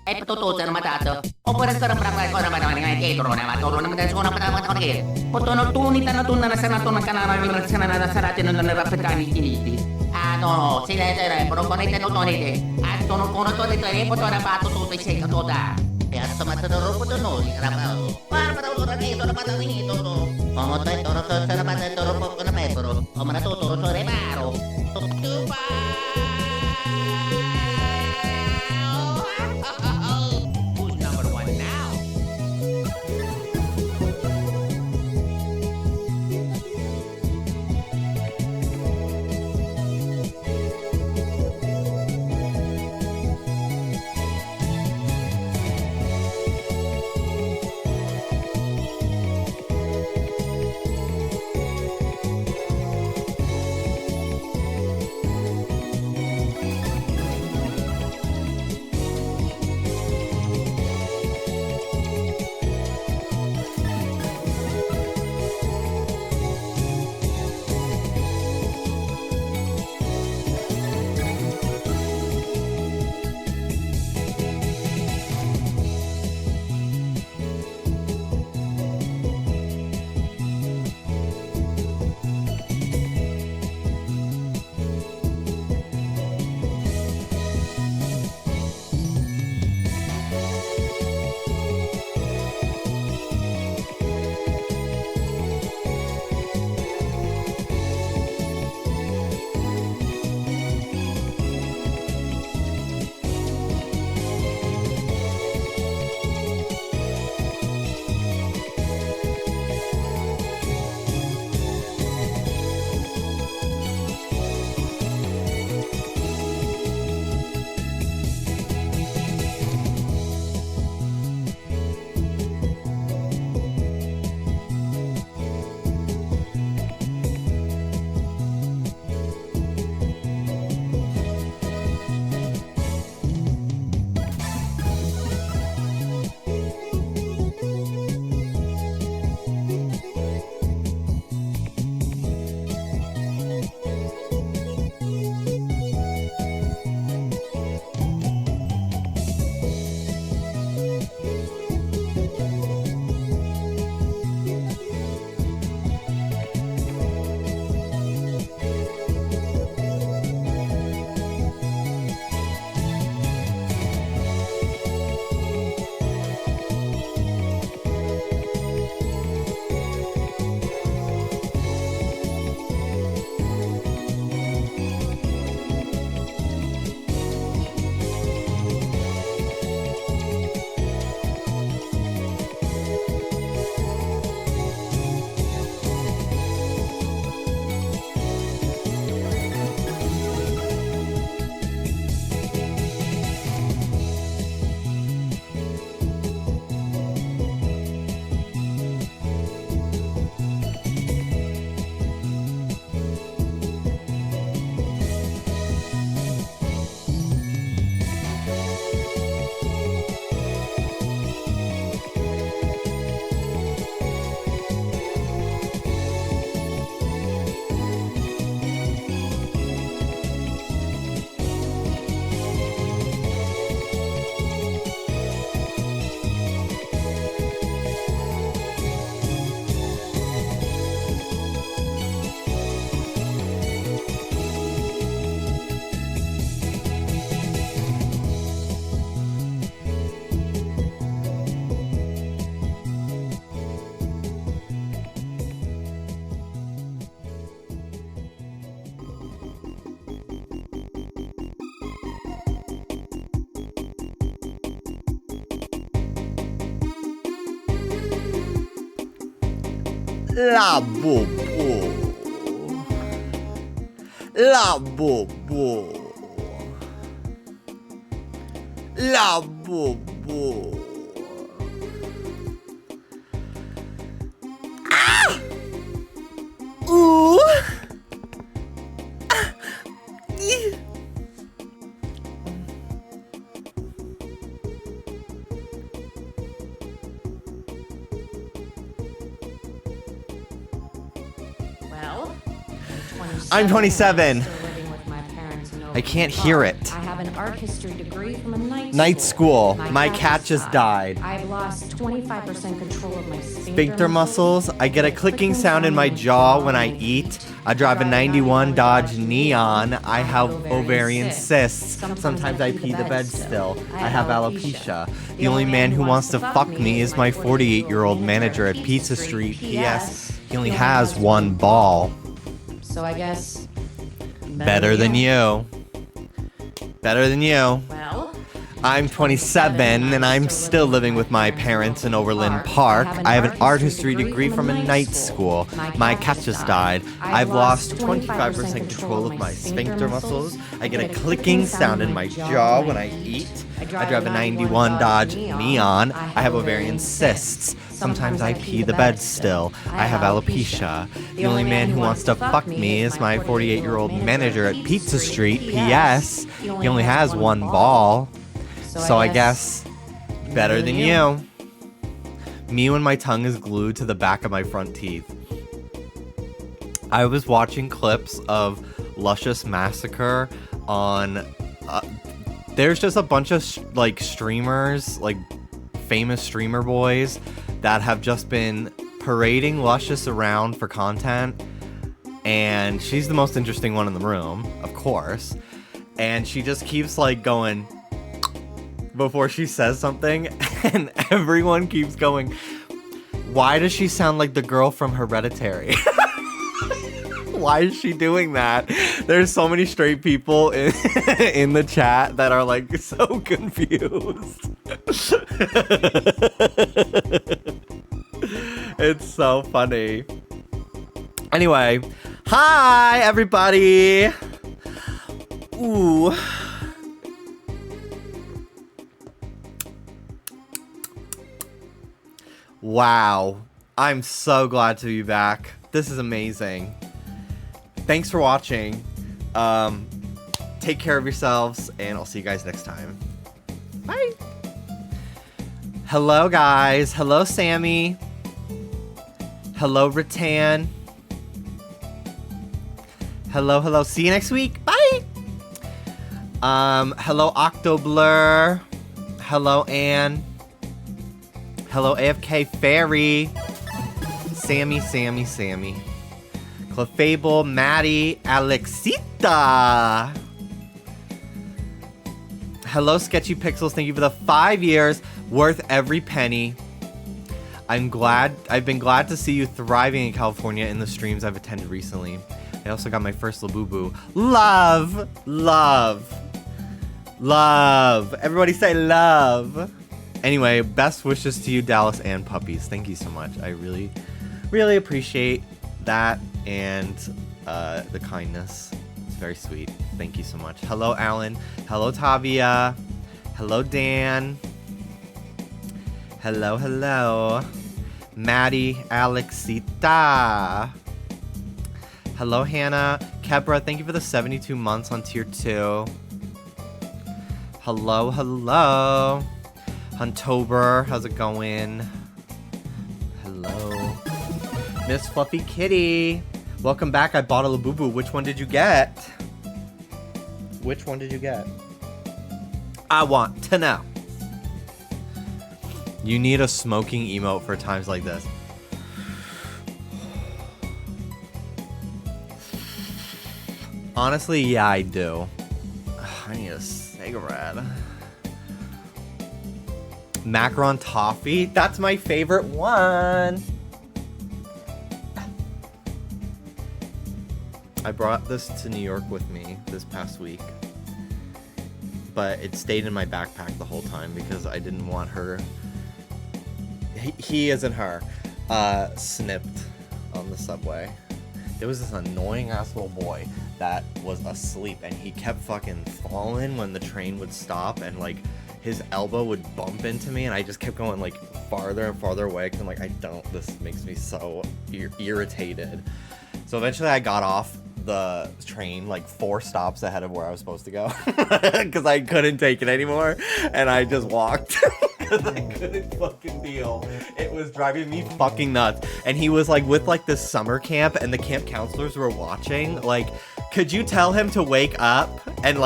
ay patutusan naman tato. O para sa ramrak ko naman naman ngayon turo naman turo naman tayo na patamat ko nagay. Potono tunita na tunna na sa nato ng kanana ng sanana sa natin ng narapetani kiniti. Ano, sila tayo pero kung ito tonite. At tono kono to dito ay potona patututoy sa toda. Kaya sa matadoro po doon, ikarapao. Para matawag na ito na patawin ito to. Pamotoy toro to sa naman toro po ko na metro. O manatuturo to remaro. Tutupa! Who's number one now? La bobo. La bobo. La bobo. Ah! Ooh! Ah! Ee! I'm 27. I can't hear it. I have an art history degree from a Night school. My cat just died. I've lost 25% control of my Sphincter muscles. I get a clicking sound in my jaw when I eat. I drive a 91 Dodge Neon. I have ovarian cysts. Sometimes I pee the bed still. I have alopecia. The only man who wants to fuck me is my 48-year-old manager at Pizza Street. P.S. He only has one ball. So I guess... Better than you. Better than you. Well... I'm 27 and I'm still living with my parents in Overland Park. I have an art history degree from a night school. My cat just died. I've lost 25% control of my sphincter muscles. I get a clicking sound in my jaw when I eat. I drive a 91 Dodge Neon. I have ovarian cysts. Sometimes I pee the bed still. I have alopecia. The only man who wants to fuck me is my 48-year-old manager at Pizza Street. P.S. He only has one ball. So I guess better than you. Me when my tongue is glued to the back of my front teeth. I was watching clips of Luscious Massacre on... there's just a bunch of streamers, like famous streamer boys that have just been parading Luscious around for content. And she's the most interesting one in the room, of course. And she just keeps going... before she says something, and everyone keeps going, why does she sound like the girl from Hereditary? Why is she doing that? There's so many straight people in the chat that are so confused. It's so funny. Anyway, hi everybody. Ooh. Wow, I'm so glad to be back. This is amazing. Thanks for watching. Take care of yourselves, and I'll see you guys next time. Bye. Hello, guys. Hello, Sammy. Hello, Rattan. Hello, hello. See you next week. Bye. Hello, Octoblur. Hello, Anne. Hello, AFK Fairy. Sammy. Clefable, Maddie, Alexita. Hello, Sketchy Pixels. Thank you for the 5 years. Worth every penny. I've been glad to see you thriving in California in the streams I've attended recently. I also got my first Labubu. Love. Everybody say love. Anyway, best wishes to you, Dallas and puppies. Thank you so much. I really, really appreciate that and the kindness. It's very sweet. Thank you so much. Hello, Alan. Hello, Tavia. Hello, Dan. Hello. Maddie, Alexita. Hello, Hannah. Kebra, thank you for the 72 months on tier 2. Hello. Huntober, how's it going? Hello. Miss Fluffy Kitty. Welcome back. I bought a Labubu. Which one did you get? I want to know. You need a smoking emote for times like this. Honestly, yeah, I do. I need a cigarette. Macaron Toffee? That's my favorite one. I brought this to New York with me this past week. But it stayed in my backpack the whole time because I didn't want her... He isn't her. Snipped on the subway. There was this annoying ass little boy that was asleep and he kept fucking falling when the train would stop and his elbow would bump into me and I just kept going farther and farther away because I'm this makes me so irritated. So eventually I got off the train 4 stops ahead of where I was supposed to go because I couldn't take it anymore and I just walked because I couldn't fucking deal. It was driving me fucking nuts. And he was with this summer camp and the camp counselors were watching. Could you tell him to wake up and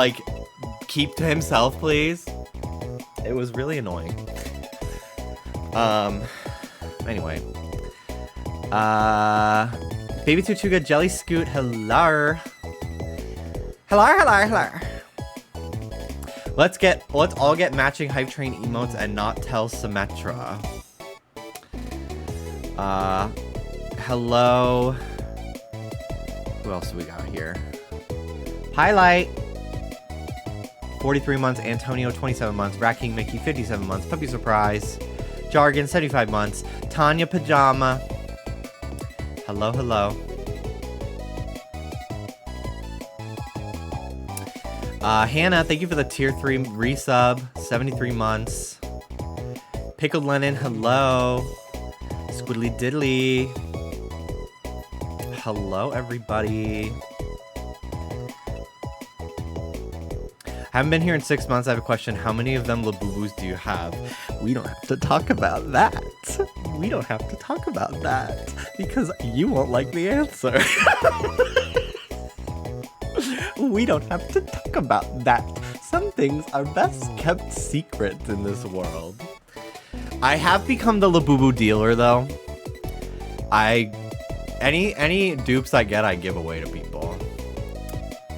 keep to himself, please? It was really annoying. Anyway. Baby Tortuga, Jelly Scoot, hello. Hello. Let's all get matching Hype Train emotes and not tell Symmetra. Hello. Who else do we got here? Highlight. 43 months. Antonio, 27 months. Rat King Mickey, 57 months. Puppy Surprise. Jargon, 75 months. Tanya Pajama. Hello. Hannah, thank you for the tier 3 resub. 73 months. Pickled Lennon, hello. Squiddly Diddly. Hello, everybody. Haven't been here in 6 months. I have a question. How many of them Labubus do you have? We don't have to talk about that. We don't have to talk about that. Because you won't like the answer. We don't have to talk about that. Some things are best kept secret in this world. I have become the Labubu dealer, though. Any dupes I get, I give away to people.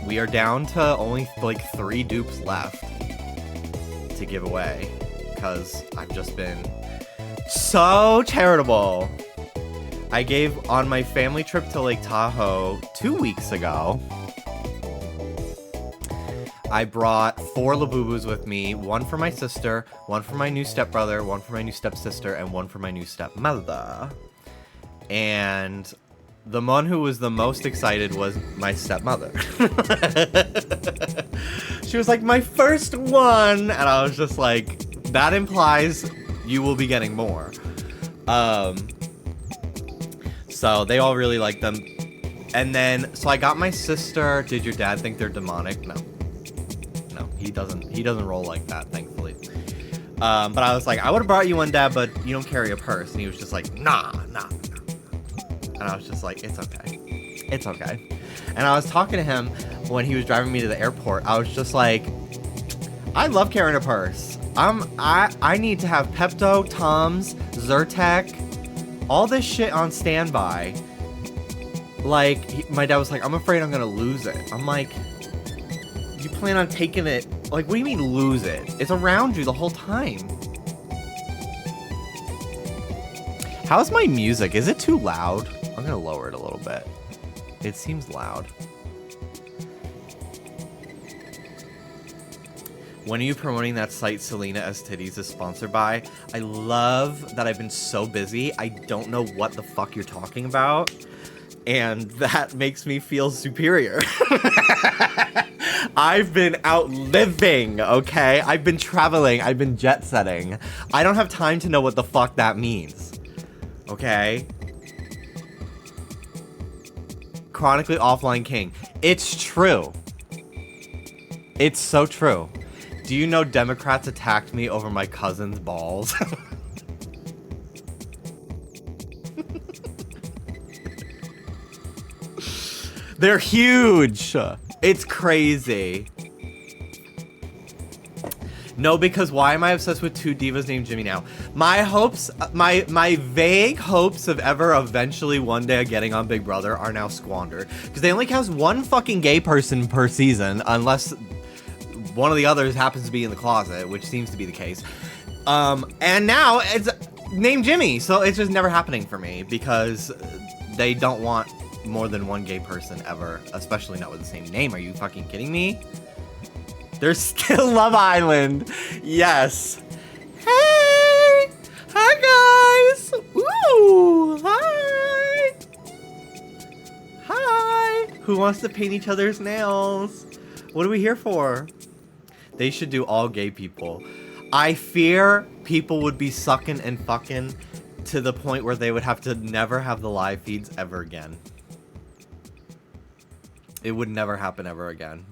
We are down to only like 3 dupes left to give away because I've just been so charitable. I gave on my family trip to Lake Tahoe 2 weeks ago. I brought 4 Labubus with me, 1 for my sister, 1 for my new stepbrother, 1 for my new stepsister, and 1 for my new stepmother. And the one who was the most excited was my stepmother. She was like, my first one! And I was just like, that implies you will be getting more. So they all really liked them. And then, so I got my sister. Did your dad think they're demonic? No. No, he doesn't roll like that, thankfully. But I was like, I would have brought you one, Dad, but you don't carry a purse. And he was just like, nah. And I was just like, it's okay. It's okay. And I was talking to him when he was driving me to the airport. I was just like, I love carrying a purse. I need to have Pepto, Tums, Zyrtec, all this shit on standby. Like, my dad was like, I'm afraid I'm gonna lose it. I'm like, you plan on taking it? Like, what do you mean lose it? It's around you the whole time. How's my music? Is it too loud? I'm gonna lower it a little bit. It seems loud. When are you promoting that site Selena S. Titties is sponsored by? I love that I've been so busy. I don't know what the fuck you're talking about. And that makes me feel superior. I've been out living, okay? I've been traveling. I've been jet setting. I don't have time to know what the fuck that means. Okay? Chronically offline king. It's true. It's so true. Do you know Democrats attacked me over my cousin's balls? They're huge. It's crazy. No, because why am I obsessed with 2 divas named Jimmy now? My hopes, my vague hopes of ever eventually one day getting on Big Brother are now squandered. Because they only cast 1 fucking gay person per season, unless one of the others happens to be in the closet, which seems to be the case. And now it's named Jimmy, so it's just never happening for me because they don't want more than 1 gay person ever, especially not with the same name. Are you fucking kidding me? There's still Love Island. Yes. Hey! Hi, guys! Ooh! Hi! Hi! Who wants to paint each other's nails? What are we here for? They should do all gay people. I fear people would be sucking and fucking to the point where they would have to never have the live feeds ever again. It would never happen ever again.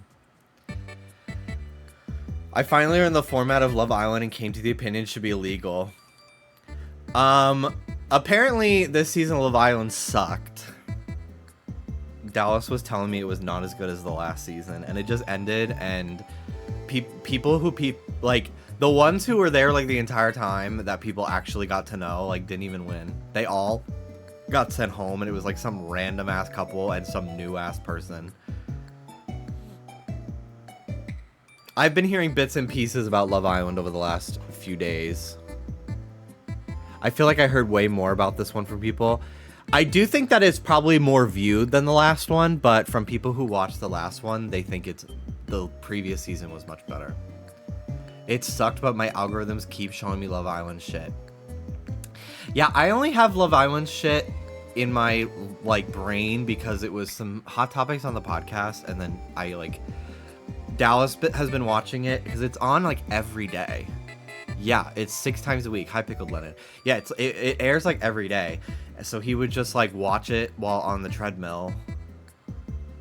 I finally learned the format of Love Island and came to the opinion it should be illegal. Apparently this season of Love Island sucked. Dallas was telling me it was not as good as the last season, and it just ended, and people who like the ones who were there like the entire time that people actually got to know like didn't even win. They all got sent home, and it was like some random ass couple and some new ass person. I've been hearing bits and pieces about Love Island over the last few days. I feel like I heard way more about this one from people. I do think that it's probably more viewed than the last one, but from people who watched the last one, they think the previous season was much better. It sucked, but my algorithms keep showing me Love Island shit. Yeah, I only have Love Island shit in my like brain because it was some hot topics on the podcast, and then I like Dallas has been watching it because it's on like every day. Yeah, it's 6 times a week. Hi, Pickled Lennon. Yeah, it airs like every day. So he would just like watch it while on the treadmill.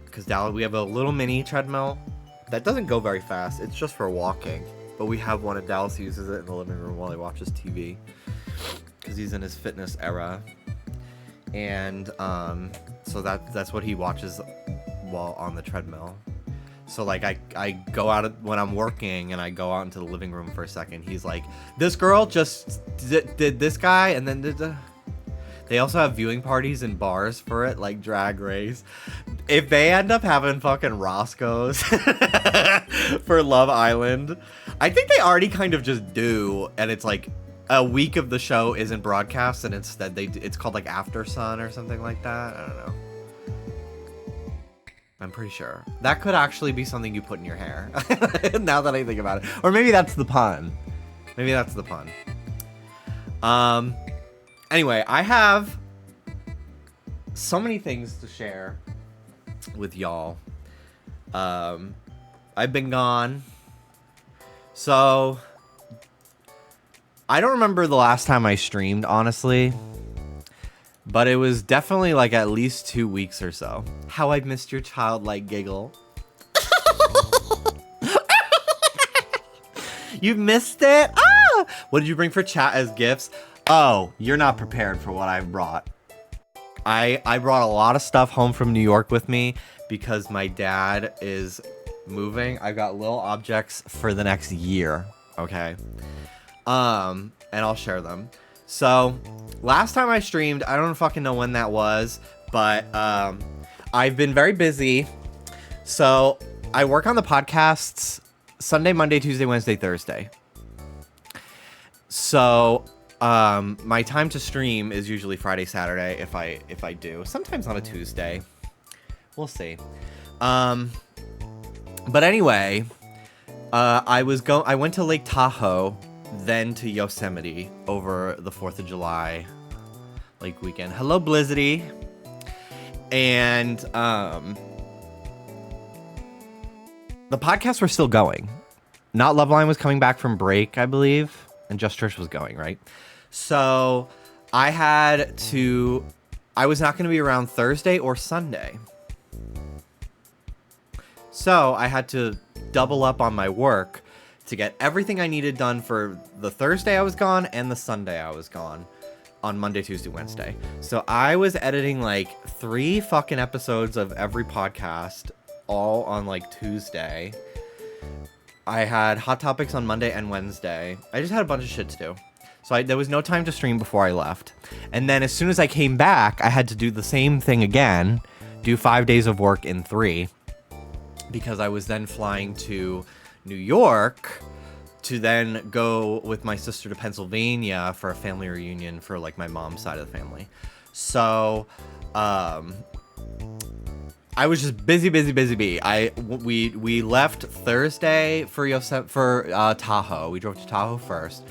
Because Dallas, we have a little mini treadmill that doesn't go very fast. It's just for walking. But we have one, and Dallas uses it in the living room while he watches TV. Because he's in his fitness era. And so that's what he watches while on the treadmill. So like I go out when I'm working, and I go out into the living room for a second. He's like, this girl just did this guy, and then did the... They also have viewing parties in bars for it, like Drag Race. If they end up having fucking Roscoe's for Love Island, I think they already kind of just do, and it's like a week of the show isn't broadcast, and instead it's called like After Sun or something like that. I don't know. I'm pretty sure. That could actually be something you put in your hair. Now that I think about it. Or maybe that's the pun. Maybe that's the pun. Anyway, I have so many things to share with y'all. I've been gone. So, I don't remember the last time I streamed, honestly. But it was definitely like at least 2 weeks or so. How I missed your childlike giggle. You missed it? Ah! What did you bring for chat as gifts? Oh, you're not prepared for what I've brought. I brought a lot of stuff home from New York with me because my dad is moving. I've got little objects for the next year, okay? And I'll share them. So, last time I streamed, I don't fucking know when that was, but I've been very busy. So, I work on the podcasts Sunday, Monday, Tuesday, Wednesday, Thursday. So, my time to stream is usually Friday, Saturday if I do. Sometimes on a Tuesday. We'll see. But anyway, I went to Lake Tahoe, then to Yosemite over the 4th of July like weekend. Hello, Blizzardy. And the podcasts were still going. Not Loveline was coming back from break, I believe, and Just Trish was going, right? So I was not going to be around Thursday or Sunday. So I had to double up on my work to get everything I needed done for the Thursday I was gone and the Sunday I was gone on Monday, Tuesday, Wednesday. So I was editing like 3 fucking episodes of every podcast all on like Tuesday. I had Hot Topics on Monday and Wednesday. I just had a bunch of shit to do. So there was no time to stream before I left. And then as soon as I came back, I had to do the same thing again, do 5 days of work in 3, because I was then flying to New York to then go with my sister to Pennsylvania for a family reunion for like my mom's side of the family. So, I was just busy. We left Thursday for Tahoe. We drove to Tahoe first.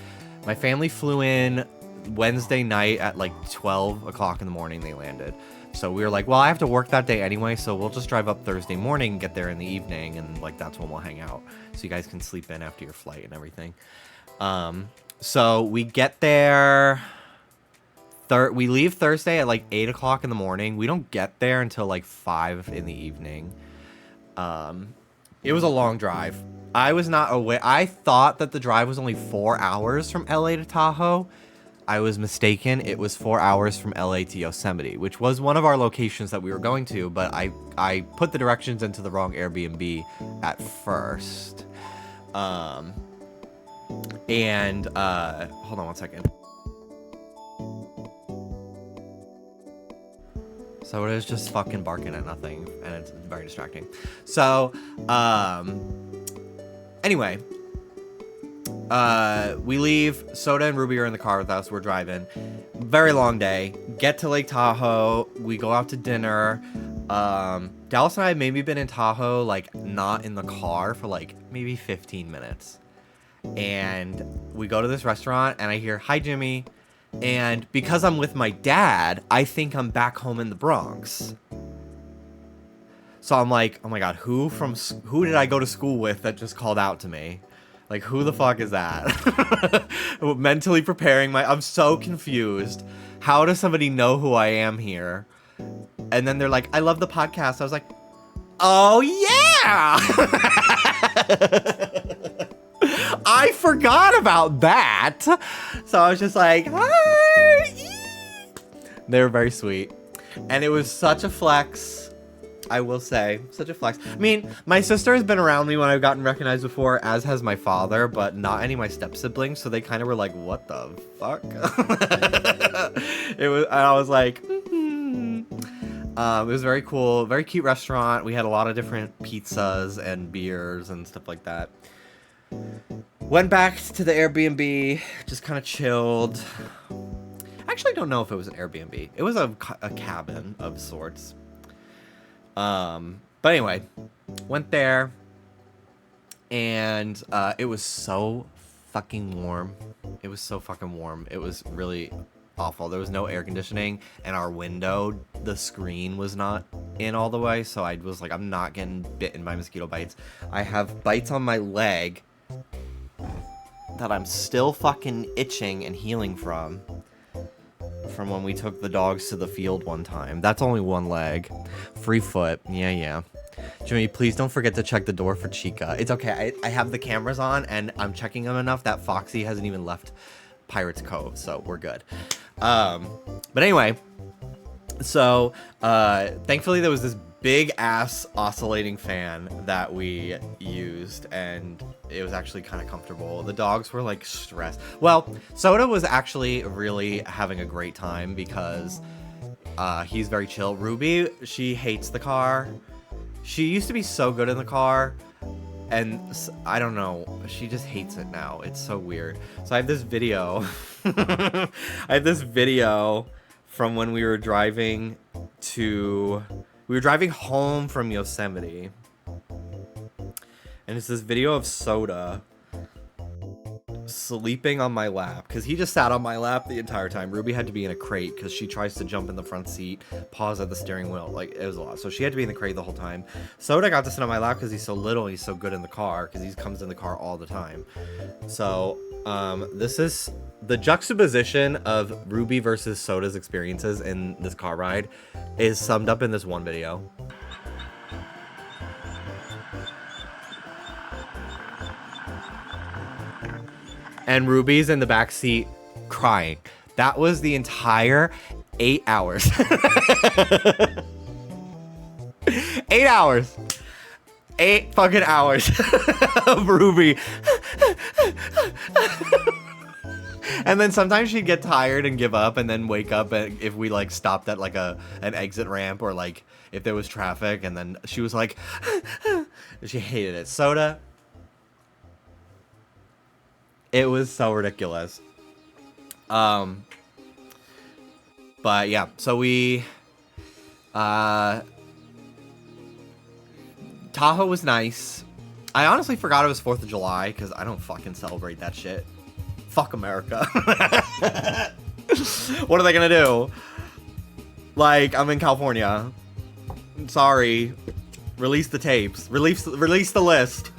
My family flew in Wednesday night at like 12 o'clock in the morning. They landed. So we were like, well, I have to work that day anyway, so we'll just drive up Thursday morning, get there in the evening, and like that's when we'll hang out. So you guys can sleep in after your flight and everything. So we get there. We leave Thursday at like 8 o'clock in the morning. We don't get there until like 5 in the evening. It was a long drive. I was not aware. I thought that the drive was only 4 hours from LA to Tahoe. I was mistaken. It was 4 hours from LA to Yosemite, which was one of our locations that we were going to, but I put the directions into the wrong Airbnb at first. And hold on one second. So it is just fucking barking at nothing, and it's very distracting. So, anyway, we leave. Soda and Ruby are in the car with us. We're driving. Very long day. Get to Lake Tahoe. We go out to dinner. Dallas and I have maybe been in Tahoe, like, not in the car for, like, maybe 15 minutes. And we go to this restaurant, and I hear, "Hi, Jimmy." And because I'm with my dad, I think I'm back home in the Bronx. So I'm like, oh my God, who did I go to school with that just called out to me? Like, who the fuck is that? Mentally preparing I'm so confused. How does somebody know who I am here? And then they're like, "I love the podcast." I was like, oh yeah! I forgot about that. So I was just like, hi. They were very sweet. And it was such a flex. I will say, such a flex. I mean, my sister has been around me when I've gotten recognized before, as has my father, but not any of my step siblings. So they kind of were like, what the fuck? I was like, it was very cool, very cute restaurant. We had a lot of different pizzas and beers and stuff like that. Went back to the Airbnb, just kind of chilled. I actually don't know if it was an Airbnb. It was a cabin of sorts. But anyway, went there, and it was so fucking warm. It was so fucking warm. It was really awful. There was no air conditioning, and our window, the screen was not in all the way, so I was like, I'm not getting bitten by mosquito bites. I have bites on my leg that I'm still fucking itching and healing from when we took the dogs to the field one time. That's only one leg. Free foot. Yeah. Jimmy, please don't forget to check the door for Chica. It's okay. I have the cameras on, and I'm checking them enough that Foxy hasn't even left Pirates Cove, so we're good. But anyway, so thankfully there was this big ass oscillating fan that we used, and it was actually kind of comfortable. The dogs were like stressed. Well, Soda was actually really having a great time because he's very chill. Ruby, she hates the car. She used to be so good in the car, and I don't know, she just hates it now. It's so weird. So I have this video. From when we were driving home from Yosemite, and it's this video of Soda sleeping on my lap, because he just sat on my lap the entire time. Ruby had to be in a crate because she tries to jump in the front seat, pause at the steering wheel. Like, it was a lot, so she had to be in the crate the whole time. Soda got to sit on my lap because he's so little and he's so good in the car, because he comes in the car all the time. So this is the juxtaposition of Ruby versus Soda's experiences in this car ride is summed up in this one video. And Ruby's in the back seat crying. That was the entire 8 hours. 8 hours. 8 fucking hours of Ruby. And then sometimes she'd get tired and give up, and then wake up if we like stopped at like an exit ramp, or like if there was traffic, and then she was like, she hated it. Soda, it was so ridiculous. But yeah, so we Tahoe was nice. I honestly forgot it was 4th of July because I don't fucking celebrate that shit. Fuck America. What are they gonna do? Like, I'm in California. Sorry. Release the tapes. Release the list.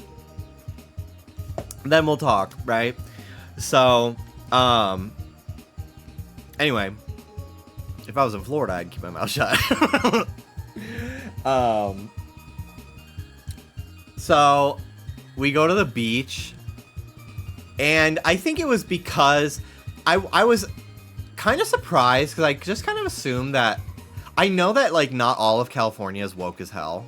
Then we'll talk, right? So, anyway, if I was in Florida, I'd keep my mouth shut. So we go to the beach, and I think it was because I was kind of surprised, because I just kind of assumed that, I know that like not all of California is woke as hell,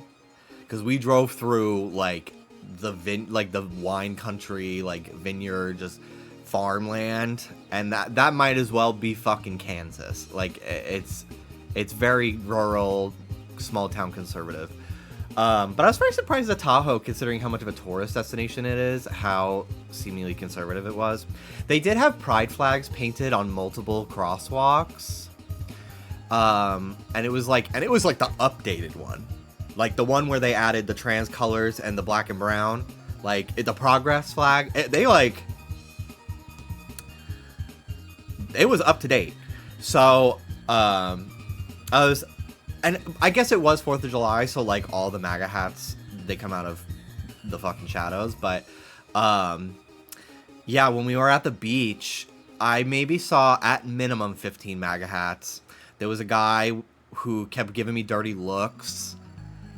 because we drove through like the wine country, like vineyard, just farmland, and that might as well be fucking Kansas. Like it's very rural, small town conservative. But I was very surprised at Tahoe, considering how much of a tourist destination it is, how seemingly conservative it was. They did have pride flags painted on multiple crosswalks. And it was like the updated one. Like the one where they added the trans colors and the black and brown. Like the progress flag. It was up to date. So, and I guess it was 4th of July, so, like, all the MAGA hats, they come out of the fucking shadows. But, yeah, when we were at the beach, I maybe saw, at minimum, 15 MAGA hats. There was a guy who kept giving me dirty looks.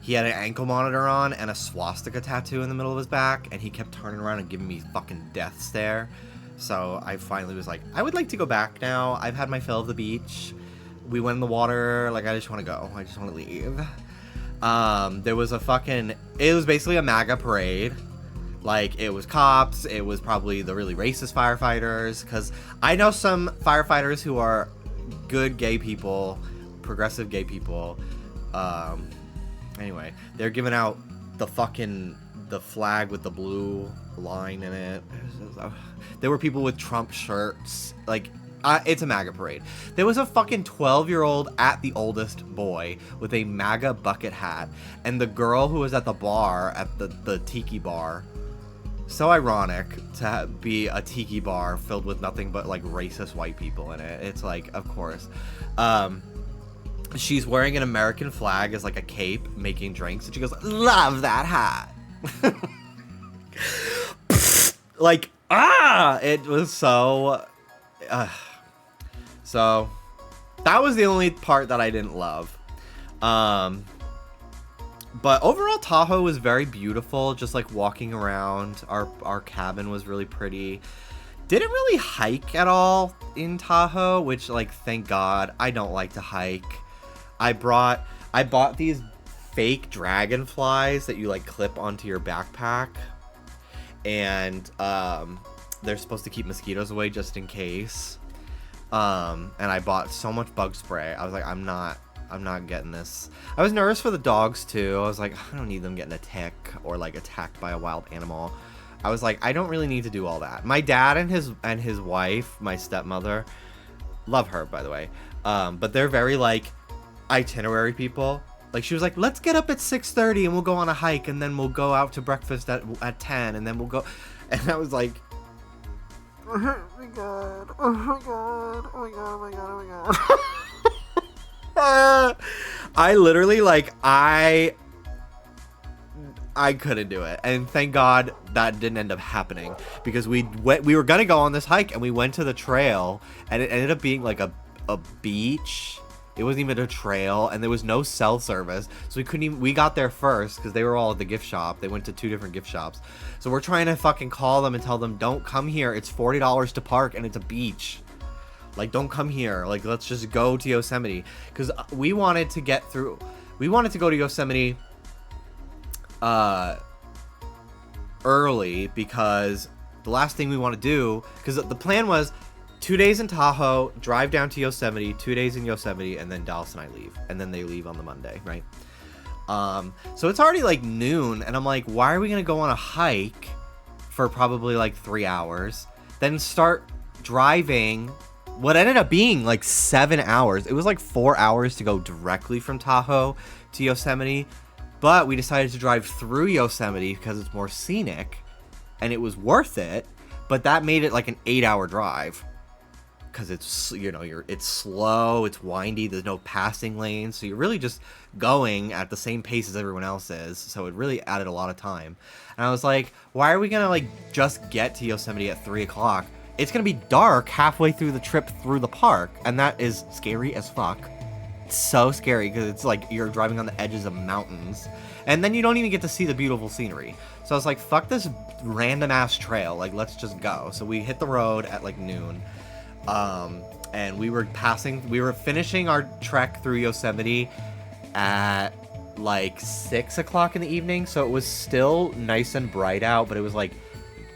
He had an ankle monitor on and a swastika tattoo in the middle of his back, and he kept turning around and giving me fucking death stare. So I finally was like, I would like to go back now. I've had my fill of the beach. We went in the water, like, I just want to go. I just want to leave. There was it was basically a MAGA parade. Like, it was cops, it was probably the really racist firefighters, because I know some firefighters who are good gay people, progressive gay people. Anyway, they're giving out the flag with the blue line in it. There were people with Trump shirts, like, it's a MAGA parade. There was a fucking 12-year-old at the oldest boy with a MAGA bucket hat, and the girl who was at the bar, at the tiki bar. So ironic to be a tiki bar filled with nothing but, like, racist white people in it. It's like, of course. She's wearing an American flag as, like, a cape, making drinks, and she goes, "Love that hat." Like, it was so... So, that was the only part that I didn't love. But overall, Tahoe was very beautiful. Just like walking around, our cabin was really pretty. Didn't really hike at all in Tahoe, which, like, thank God. I don't like to hike. I bought these fake dragonflies that you, like, clip onto your backpack, and they're supposed to keep mosquitoes away just in case. And I bought so much bug spray. I was like, I'm not getting this. I was nervous for the dogs too. I was like, I don't need them getting a tick or, like, attacked by a wild animal. I was like, I don't really need to do all that. My dad and his wife, my stepmother, love her, by the way. But they're very, like, itinerary people. Like, she was like, let's get up at 6:30 and we'll go on a hike, and then we'll go out to breakfast at 10, and then we'll go. And I was like, oh my god, oh my god, oh my god, oh my god, oh my god. I literally, like, I couldn't do it, and thank God that didn't end up happening, because we were gonna go on this hike, and we went to the trail, and it ended up being like a beach. It wasn't even a trail, and there was no cell service, so we got there first, because they were all at the gift shop. They went to 2 different gift shops. So we're trying to fucking call them and tell them, don't come here. It's $40 to park, and it's a beach. Like, don't come here. Like, let's just go to Yosemite. Because we wanted to go to Yosemite early, because the last thing we want to do, because the plan was 2 days in Tahoe, drive down to Yosemite, 2 days in Yosemite, and then Dallas and I leave. And then they leave on the Monday, right? So it's already like noon, and I'm like, why are we going to go on a hike for probably like 3 hours, then start driving what ended up being like 7 hours. It was like 4 hours to go directly from Tahoe to Yosemite, but we decided to drive through Yosemite because it's more scenic, and it was worth it, but that made it like an 8-hour drive. Because it's, you know, it's slow, it's windy, there's no passing lanes, so you're really just going at the same pace as everyone else is, so it really added a lot of time. And I was like, why are we gonna, like, just get to Yosemite at 3 o'clock? It's gonna be dark halfway through the trip through the park, and that is scary as fuck. It's so scary, because it's like you're driving on the edges of mountains, and then you don't even get to see the beautiful scenery. So I was like, fuck this random ass trail, like, let's just go. So we hit the road at like noon. And we were finishing our trek through Yosemite at like 6 o'clock in the evening, so it was still nice and bright out, but it was like,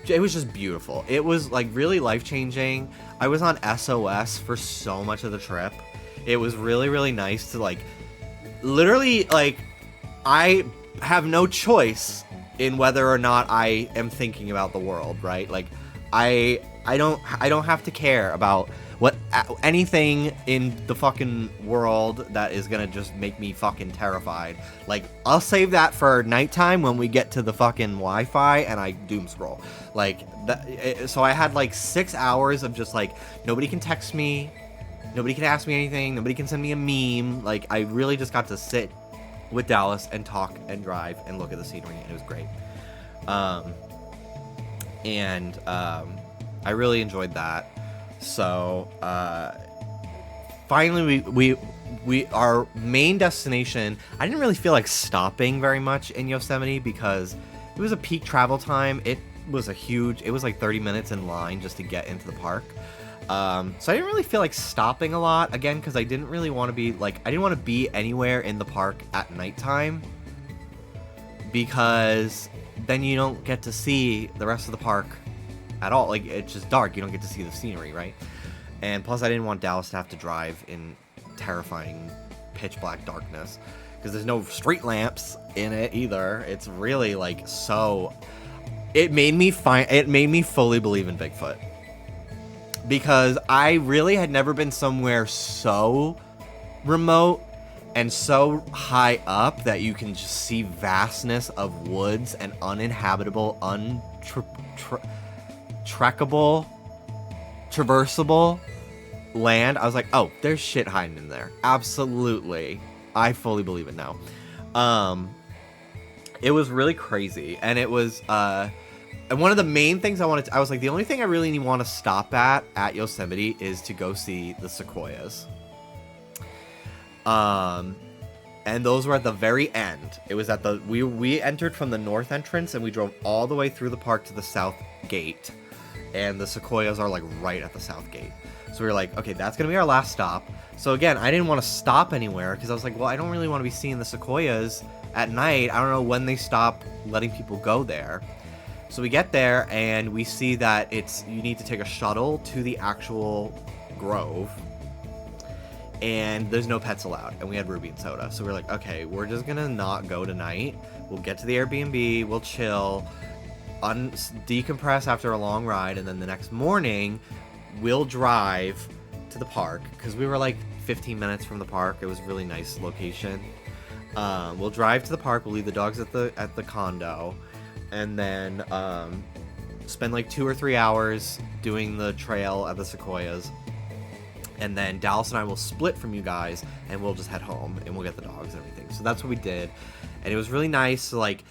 it was just beautiful. It was like really life-changing. I was on SOS for so much of the trip. It was really, really nice to like, literally, like, I have no choice in whether or not I am thinking about the world, right? Like, I don't have to care about what anything in the fucking world that is gonna just make me fucking terrified. Like, I'll save that for nighttime when we get to the fucking Wi-Fi and I doom scroll. Like, so I had like 6 hours of just like, nobody can text me, nobody can ask me anything, nobody can send me a meme. Like, I really just got to sit with Dallas and talk and drive and look at the scenery, and it was great. I really enjoyed that. So finally we our main destination, I didn't really feel like stopping very much in Yosemite because it was a peak travel time. It was like 30 minutes in line just to get into the park. So I didn't really feel like stopping a lot, again, because I didn't really want to be like, I didn't want to be anywhere in the park at nighttime, because then you don't get to see the rest of the park at all. Like, it's just dark, you don't get to see the scenery, right? And plus I didn't want Dallas to have to drive in terrifying pitch black darkness, because there's no street lamps in it either. It's really like, so it made me fully believe in Bigfoot, because I really had never been somewhere so remote and so high up that you can just see vastness of woods and uninhabitable, traversable land. I was like, oh, there's shit hiding in there. Absolutely. I fully believe it now. It was really crazy, and it was and one of the main things I was like, the only thing I really want to stop at Yosemite is to go see the sequoias. And those were at the very end. It was at we entered from the north entrance, and we drove all the way through the park to the south gate, and the sequoias are like right at the south gate. So we were like, okay, that's gonna be our last stop. So again, I didn't want to stop anywhere, because I was like, well, I don't really want to be seeing the sequoias at night. I don't know when they stop letting people go there. So we get there, and we see that you need to take a shuttle to the actual grove, and there's no pets allowed, and we had Ruby and soda. So we're like, okay, we're just gonna not go tonight. We'll get to the Airbnb, we'll chill, decompress after a long ride, and then the next morning we'll drive to the park, because we were like 15 minutes from the park. It was a really nice location. We'll drive to the park, we'll leave the dogs at the condo, and then spend like 2 or 3 hours doing the trail at the sequoias. And then Dallas and I will split from you guys, and we'll just head home, and we'll get the dogs and everything. So that's what we did, and it was really nice to like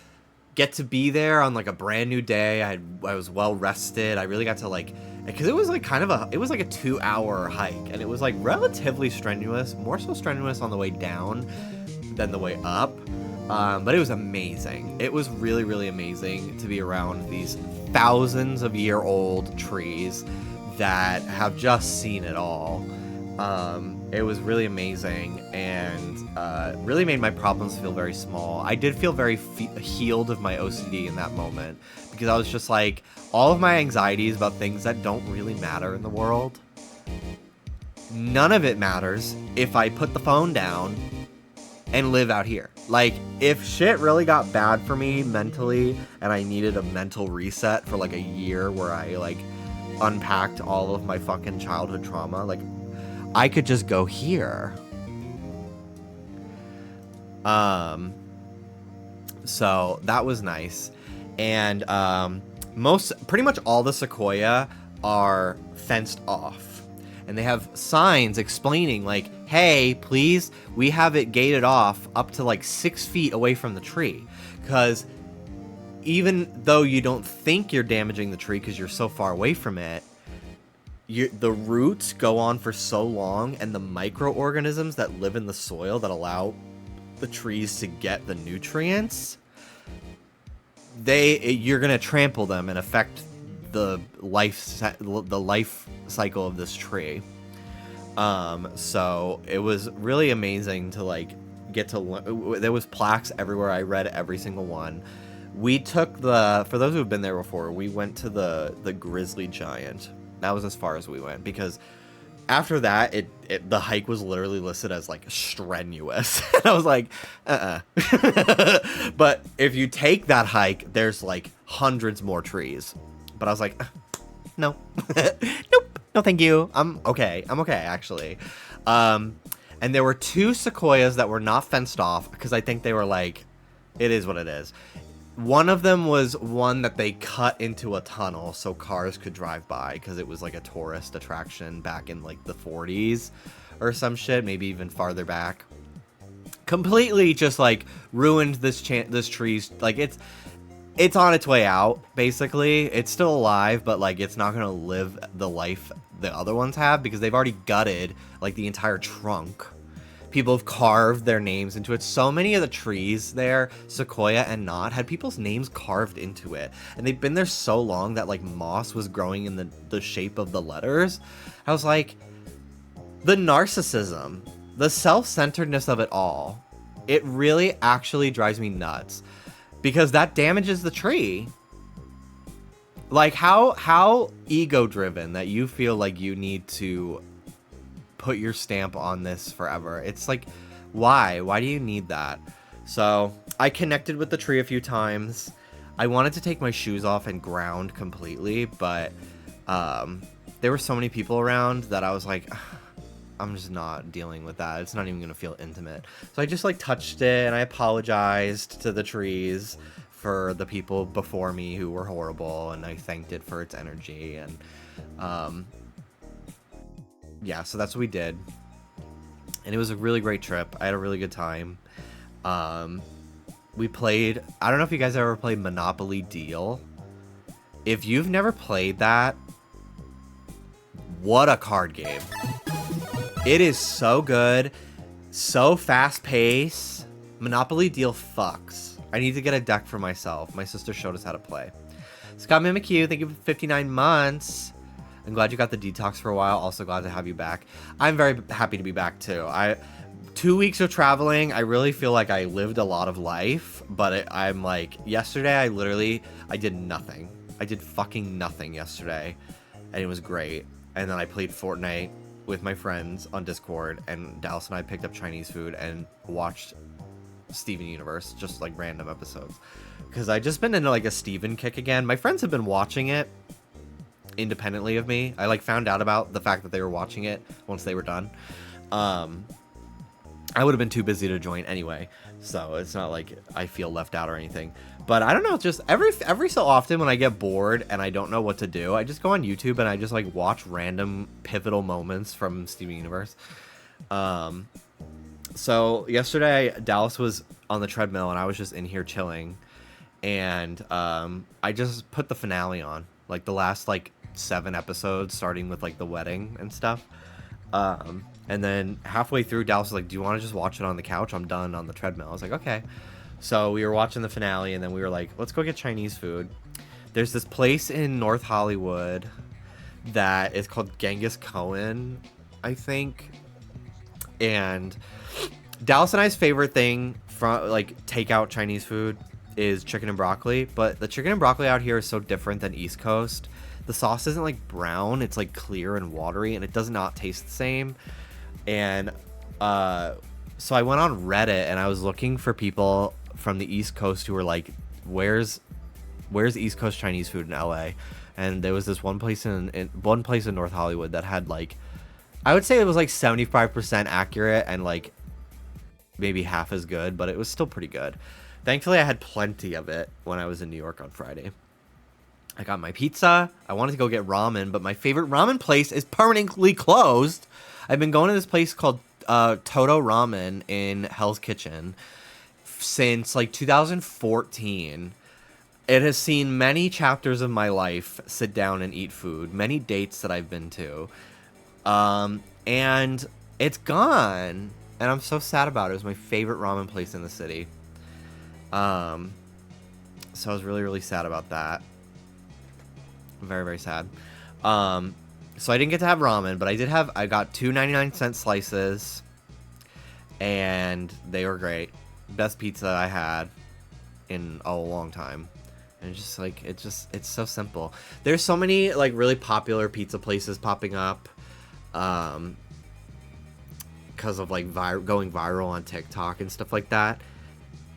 get to be there on like a brand new day. I was well rested. I really got to like, because it was like it was like a 2-hour hike, and it was like relatively strenuous, more so strenuous on the way down than the way up. But it was amazing. It was really, really amazing to be around these thousands of year old trees that have just seen it all. It was really amazing, and really made my problems feel very small. I did feel very healed of my OCD in that moment, because I was just like, all of my anxieties about things that don't really matter in the world, none of it matters if I put the phone down and live out here. Like, if shit really got bad for me mentally, and I needed a mental reset for like a year where I like unpacked all of my fucking childhood trauma, like, I could just go here. So that was nice. And pretty much all the sequoia are fenced off, and they have signs explaining like, hey, please, we have it gated off up to like 6 feet away from the tree, because even though you don't think you're damaging the tree because you're so far away from it, the roots go on for so long, and the microorganisms that live in the soil that allow the trees to get the nutrients, you're gonna trample them and affect the life cycle of this tree. So it was really amazing to like get to there was plaques everywhere. I read every single one. We took for those who have been there before, we went to the Grizzly Giant. That was as far as we went, because after that, the hike was literally listed as like strenuous. And I was like, But if you take that hike, there's like hundreds more trees. But I was like, no, nope, no, thank you. I'm okay, actually. And there were 2 sequoias that were not fenced off because I think they were like, it is what it is. One of them was one that they cut into a tunnel so cars could drive by because it was like a tourist attraction back in like the 40s or some shit, maybe even farther back. Completely just like ruined this tree's, like it's on its way out, basically. It's still alive, but like it's not gonna live the life the other ones have because they've already gutted like the entire trunk. People have carved their names into it. So many of the trees there, Sequoia and not, had people's names carved into it. And they've been there so long that like moss was growing in the shape of the letters. I was like, the narcissism, the self-centeredness of it all, it really actually drives me nuts. Because that damages the tree. Like, how ego-driven that you feel like you need to put your stamp on this forever. It's like, why? Why do you need that? So, I connected with the tree a few times. I wanted to take my shoes off and ground completely, but there were so many people around that I was like, I'm just not dealing with that. It's not even going to feel intimate. So I just like touched it and I apologized to the trees for the people before me who were horrible, and I thanked it for its energy. And yeah, so that's what we did. And it was a really great trip. I had a really good time. We played, I don't know if you guys ever played Monopoly Deal. If you've never played that, what a card game. It is so good, so fast-paced. Monopoly Deal fucks. I need to get a deck for myself. My sister showed us how to play. Scott Mimicue, thank you for 59 months. I'm glad you got the detox for a while. Also glad to have you back. I'm very happy to be back too. 2 weeks of traveling, I really feel like I lived a lot of life, but I'm like, yesterday I did nothing. I did fucking nothing yesterday, and it was great. And then I played Fortnite with my friends on Discord, and Dallas and I picked up Chinese food and watched Steven Universe, just like random episodes, because I just been into like a Steven kick again. My friends have been watching it independently of me. I like found out about the fact that they were watching it once they were done. I would have been too busy to join anyway, so it's not like I feel left out or anything. But I don't know, just every so often when I get bored and I don't know what to do, I just go on YouTube and I just like watch random pivotal moments from Steven Universe. So yesterday Dallas was on the treadmill and I was just in here chilling, and I just put the finale on, like the last like 7 episodes, starting with like the wedding and stuff. And then halfway through, Dallas was like, do you want to just watch it on the couch? I'm done on the treadmill. I was like, okay. So we were watching the finale, and then we were like, let's go get Chinese food. There's this place in North Hollywood that is called Genghis Cohen, I think. And Dallas and I's favorite thing from like takeout Chinese food is chicken and broccoli. But the chicken and broccoli out here is so different than East Coast. The sauce isn't like brown, it's like clear and watery, and it does not taste the same. And so I went on Reddit and I was looking for people from the East Coast who were like, where's East Coast Chinese food in LA? And there was this one place in North Hollywood that had like, I would say it was like 75% accurate and like maybe half as good, but it was still pretty good. Thankfully, I had plenty of it when I was in New York on Friday. I got my pizza. I wanted to go get ramen, but my favorite ramen place is permanently closed. I've been going to this place called Toto Ramen in Hell's Kitchen since like 2014. It has seen many chapters of my life sit down and eat food, many dates that I've been to. And it's gone. And I'm so sad about it. It was my favorite ramen place in the city. So I was really, really sad about that. Very, very sad. So I didn't get to have ramen, but I got 2 99-cent slices. and they were great. Best pizza I had in a long time. And just like it's so simple. There's so many like really popular pizza places popping up because of like going viral on TikTok and stuff like that.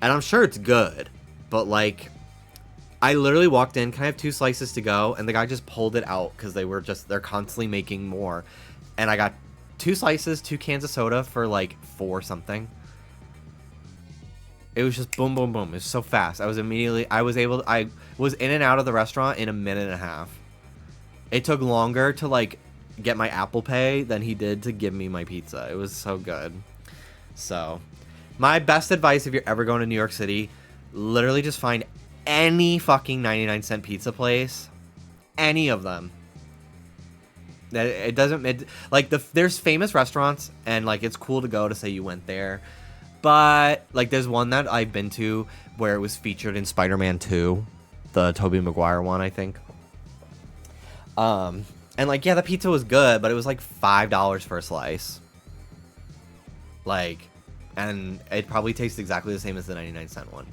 And I'm sure it's good, but like I literally walked in, can I have 2 slices to go? And the guy just pulled it out because they're constantly making more. And I got 2 slices, 2 cans of soda for like $4 something. It was just boom, boom, boom. It was so fast. I was in and out of the restaurant in a minute and a half. It took longer to like get my Apple Pay than he did to give me my pizza. It was so good. So my best advice if you're ever going to New York City, literally just find any fucking 99-cent pizza place. Any of them. There's famous restaurants and like it's cool to go to say you went there. But, like, there's one that I've been to where it was featured in Spider-Man 2. The Tobey Maguire one, I think. And, like, yeah, the pizza was good, but it was, like, $5 for a slice. Like, and it probably tastes exactly the same as the 99-cent one.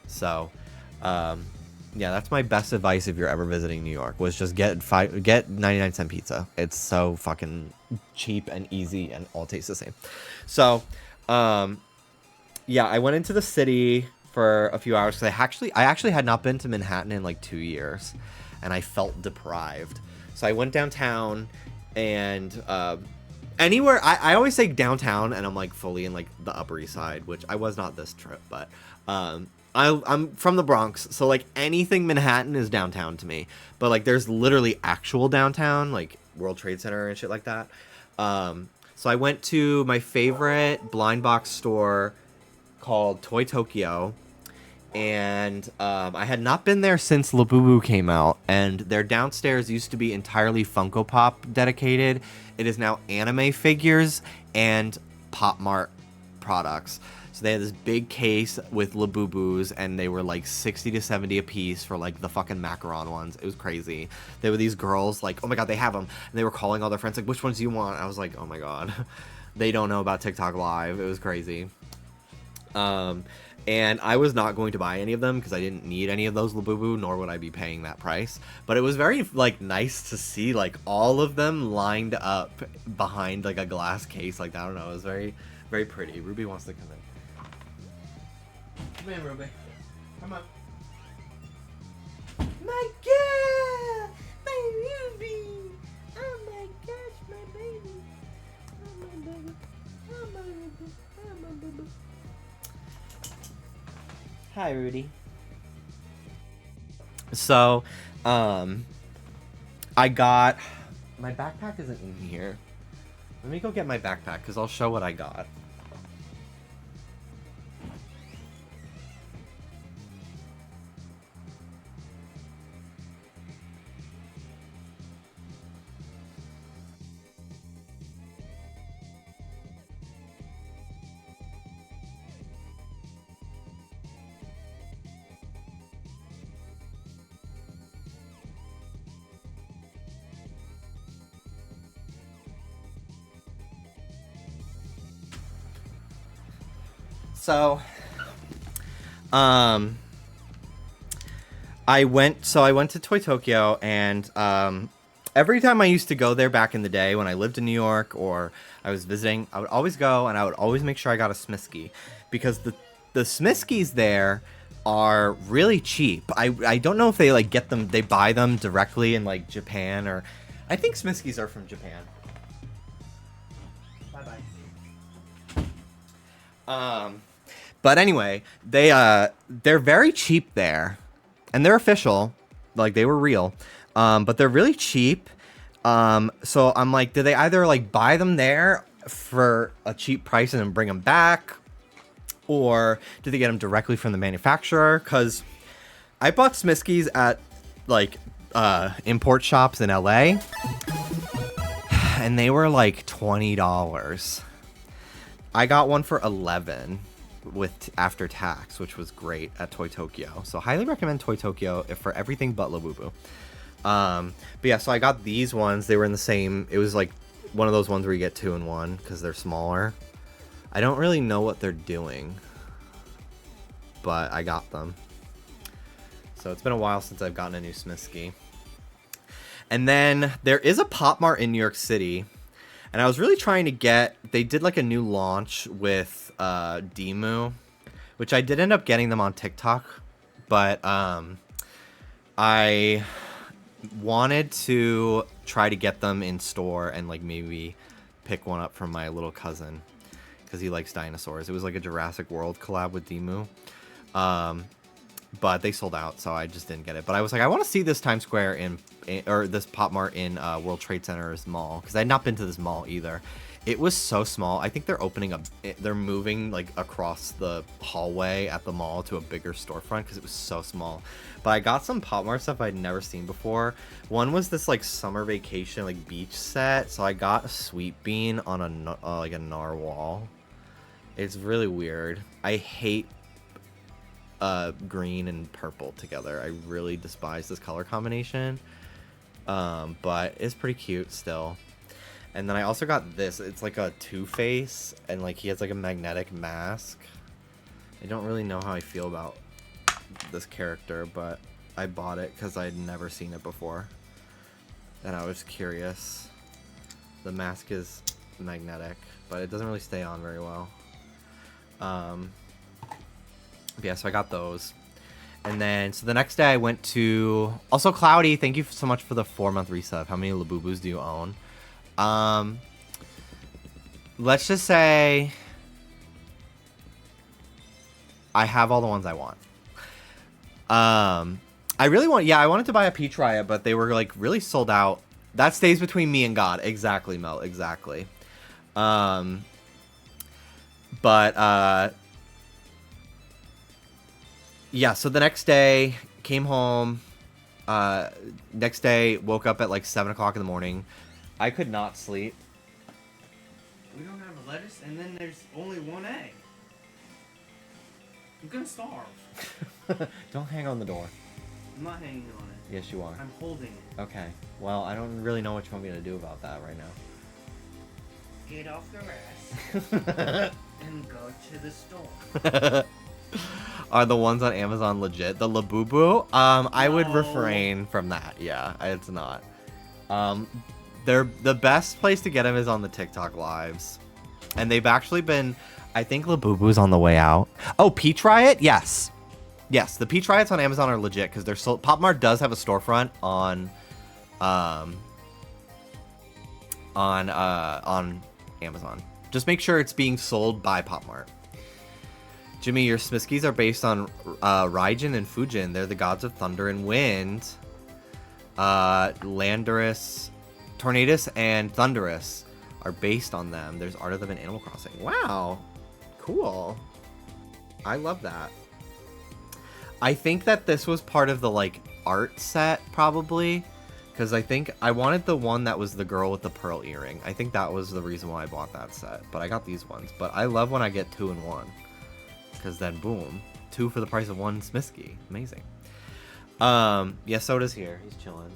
So, yeah, that's my best advice if you're ever visiting New York, was just get 99-cent pizza. It's so fucking cheap and easy and all tastes the same. So... yeah, I went into the city for a few hours because I actually had not been to Manhattan in like 2 years, and I felt deprived. So I went downtown, and anywhere I always say downtown, and I'm like fully in like the Upper East Side, which I was not this trip, but I'm from the Bronx, so like anything Manhattan is downtown to me. But like there's literally actual downtown, like World Trade Center and shit like that. So I went to my favorite blind box store called Toy Tokyo, and I had not been there since Labubu came out, and their downstairs used to be entirely Funko Pop dedicated. It is now anime figures and Pop Mart products. So they had this big case with Labubus, and they were like 60 to 70 a piece for like the fucking macaron ones. It was crazy. There were these girls like, oh my god, they have them. And they were calling all their friends like, which ones do you want? I was like, oh my god. They don't know about TikTok Live. It was crazy. And I was not going to buy any of them because I didn't need any of those Labubu, nor would I be paying that price. But it was very like nice to see like all of them lined up behind like a glass case. Like, I don't know. It was very, very pretty. Ruby wants to come in. Come in, Ruby. Come on. My girl! My Ruby! Oh my gosh, my baby! Oh my baby! Oh my baby! Oh my baby! Hi, Rudy. So, I got... My backpack isn't in here. Let me go get my backpack, because I'll show what I got. So, I went to Toy Tokyo, and every time I used to go there back in the day when I lived in New York or I was visiting, I would always go and I would always make sure I got a Smisky, because the Smiskies there are really cheap. I don't know if they like get them, they buy them directly in like Japan, or I think Smiskies are from Japan. Bye-bye. But anyway, they're very cheap there, and they're official, like they were real, but they're really cheap. So I'm like, did they either like buy them there for a cheap price and then bring them back, or did they get them directly from the manufacturer? Because I bought Smiskies at like import shops in LA, and they were like $20. I got one for $11 with after tax, which was great at Toy Tokyo. So highly recommend Toy Tokyo for everything but Labubu. But yeah, so I got these ones. They were in the same, it was like one of those ones where you get 2 in 1 because they're smaller. I don't really know what they're doing, but I got them. So it's been a while since I've gotten a new Smisky. And then there is a Pop Mart in New York City, and I was really trying to get, they did like a new launch with Demu, which I did end up getting them on TikTok, but I wanted to try to get them in store and like maybe pick one up from my little cousin because he likes dinosaurs. It was like a Jurassic World collab with Demu. But they sold out, so I just didn't get it. But I was like, I want to see this Times Square or this Pop Mart in World Trade Center's mall, because I had not been to this mall either. It was so small. I think they're opening up, they're moving like across the hallway at the mall to a bigger storefront because it was so small. But I got some Pop Mart stuff I'd never seen before. One was this like summer vacation like beach set, so I got a sweet bean on a like a narwhal. It's really weird. I hate green and purple together. I really despise this color combination, but it's pretty cute still. And then I also got this. It's like a Two-Face, and like he has like a magnetic mask. I don't really know how I feel about this character, but I bought it because I'd never seen it before and I was curious. The mask is magnetic, but it doesn't really stay on very well. Yeah, so I got those. And then, so the next day I went to... Also, Cloudy, thank you so much for the 4-month resub. How many Labubus do you own? Let's just say... I have all the ones I want. I really want... Yeah, I wanted to buy a Peach Riot, but they were, like, really sold out. That stays between me and God. Exactly, Mel. Exactly. Yeah, so the next day, came home, next day, woke up at like 7 o'clock in the morning. I could not sleep. We don't have a lettuce, and then there's only one egg. I'm gonna starve. Don't hang on the door. I'm not hanging on it. Yes, you are. I'm holding it. Okay, well, I don't really know what you want me to do about that right now. Get off the rest and go to the store. Are the ones on Amazon legit? The Labubu? I would refrain from that. Yeah, it's not. They're the best place to get them is on the TikTok lives, and they've actually been. I think Labubu's on the way out. Oh, Peach Riot? Yes, the Peach Riots on Amazon are legit because they're sold. Pop Mart does have a storefront on Amazon. Just make sure it's being sold by Pop Mart. Jimmy, your Smiskies are based on Raijin and Fujin. They're the gods of thunder and wind. Landorus, Tornadus, and Thunderous are based on them. There's art of them in Animal Crossing. Wow. Cool. I love that. I think that this was part of the, like, art set, probably. Because I think I wanted the one that was the girl with the pearl earring. I think that was the reason why I bought that set. But I got these ones. But I love when I get 2 in 1. Because then, boom, 2 for the price of 1 Smisky. Amazing. Yeah, Soda's here. He's chilling.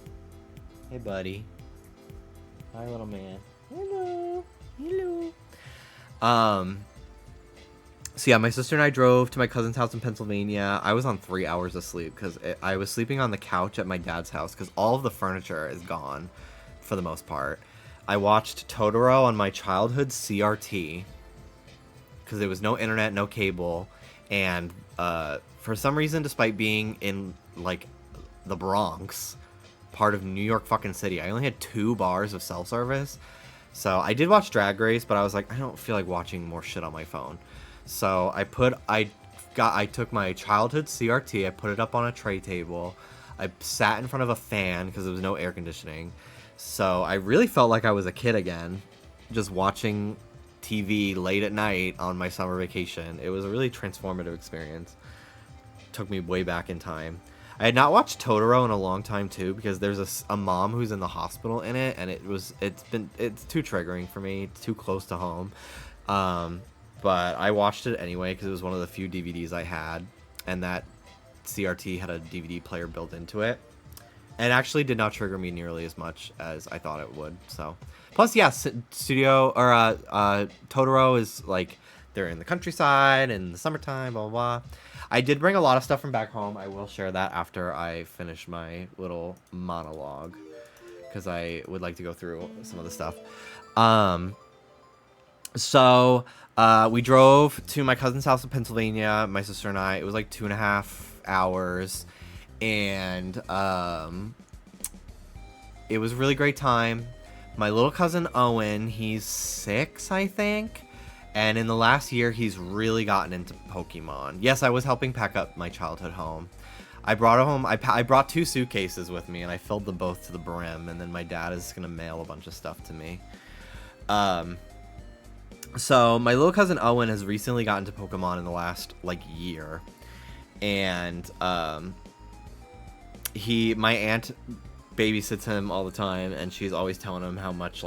Hey, buddy. Hi, little man. Hello. Hello. So yeah, my sister and I drove to my cousin's house in Pennsylvania. I was on 3 hours of sleep because I was sleeping on the couch at my dad's house because all of the furniture is gone for the most part. I watched Totoro on my childhood CRT because there was no internet, no cable, and for some reason, despite being in like the Bronx, part of New York fucking city, I only had 2 bars of cell service. So I did watch Drag Race, but I was like, I don't feel like watching more shit on my phone. So I took my childhood CRT, I put it up on a tray table, I sat in front of a fan because there was no air conditioning. So I really felt like I was a kid again, just watching TV late at night on my summer vacation. It was a really transformative experience. Took me way back in time. I had not watched Totoro in a long time too because there's a mom who's in the hospital in it, and it's too triggering for me. It's too close to home. But I watched it anyway because it was one of the few DVDs I had, and that CRT had a DVD player built into it. And actually did not trigger me nearly as much as I thought it would. So, plus, yeah, Totoro is like they're in the countryside in the summertime, blah, blah, blah. I did bring a lot of stuff from back home. I will share that after I finish my little monologue, because I would like to go through some of the stuff. So we drove to my cousin's house in Pennsylvania, my sister and I. It was like 2.5 hours, and it was a really great time. My little cousin Owen, he's 6, I think, and in the last year, he's really gotten into Pokemon. Yes, I was helping pack up my childhood home. I brought home. I brought 2 suitcases with me, and I filled them both to the brim. And then my dad is gonna mail a bunch of stuff to me. So my little cousin Owen has recently gotten to Pokemon in the last like year, and my aunt babysits him all the time, and she's always telling him how much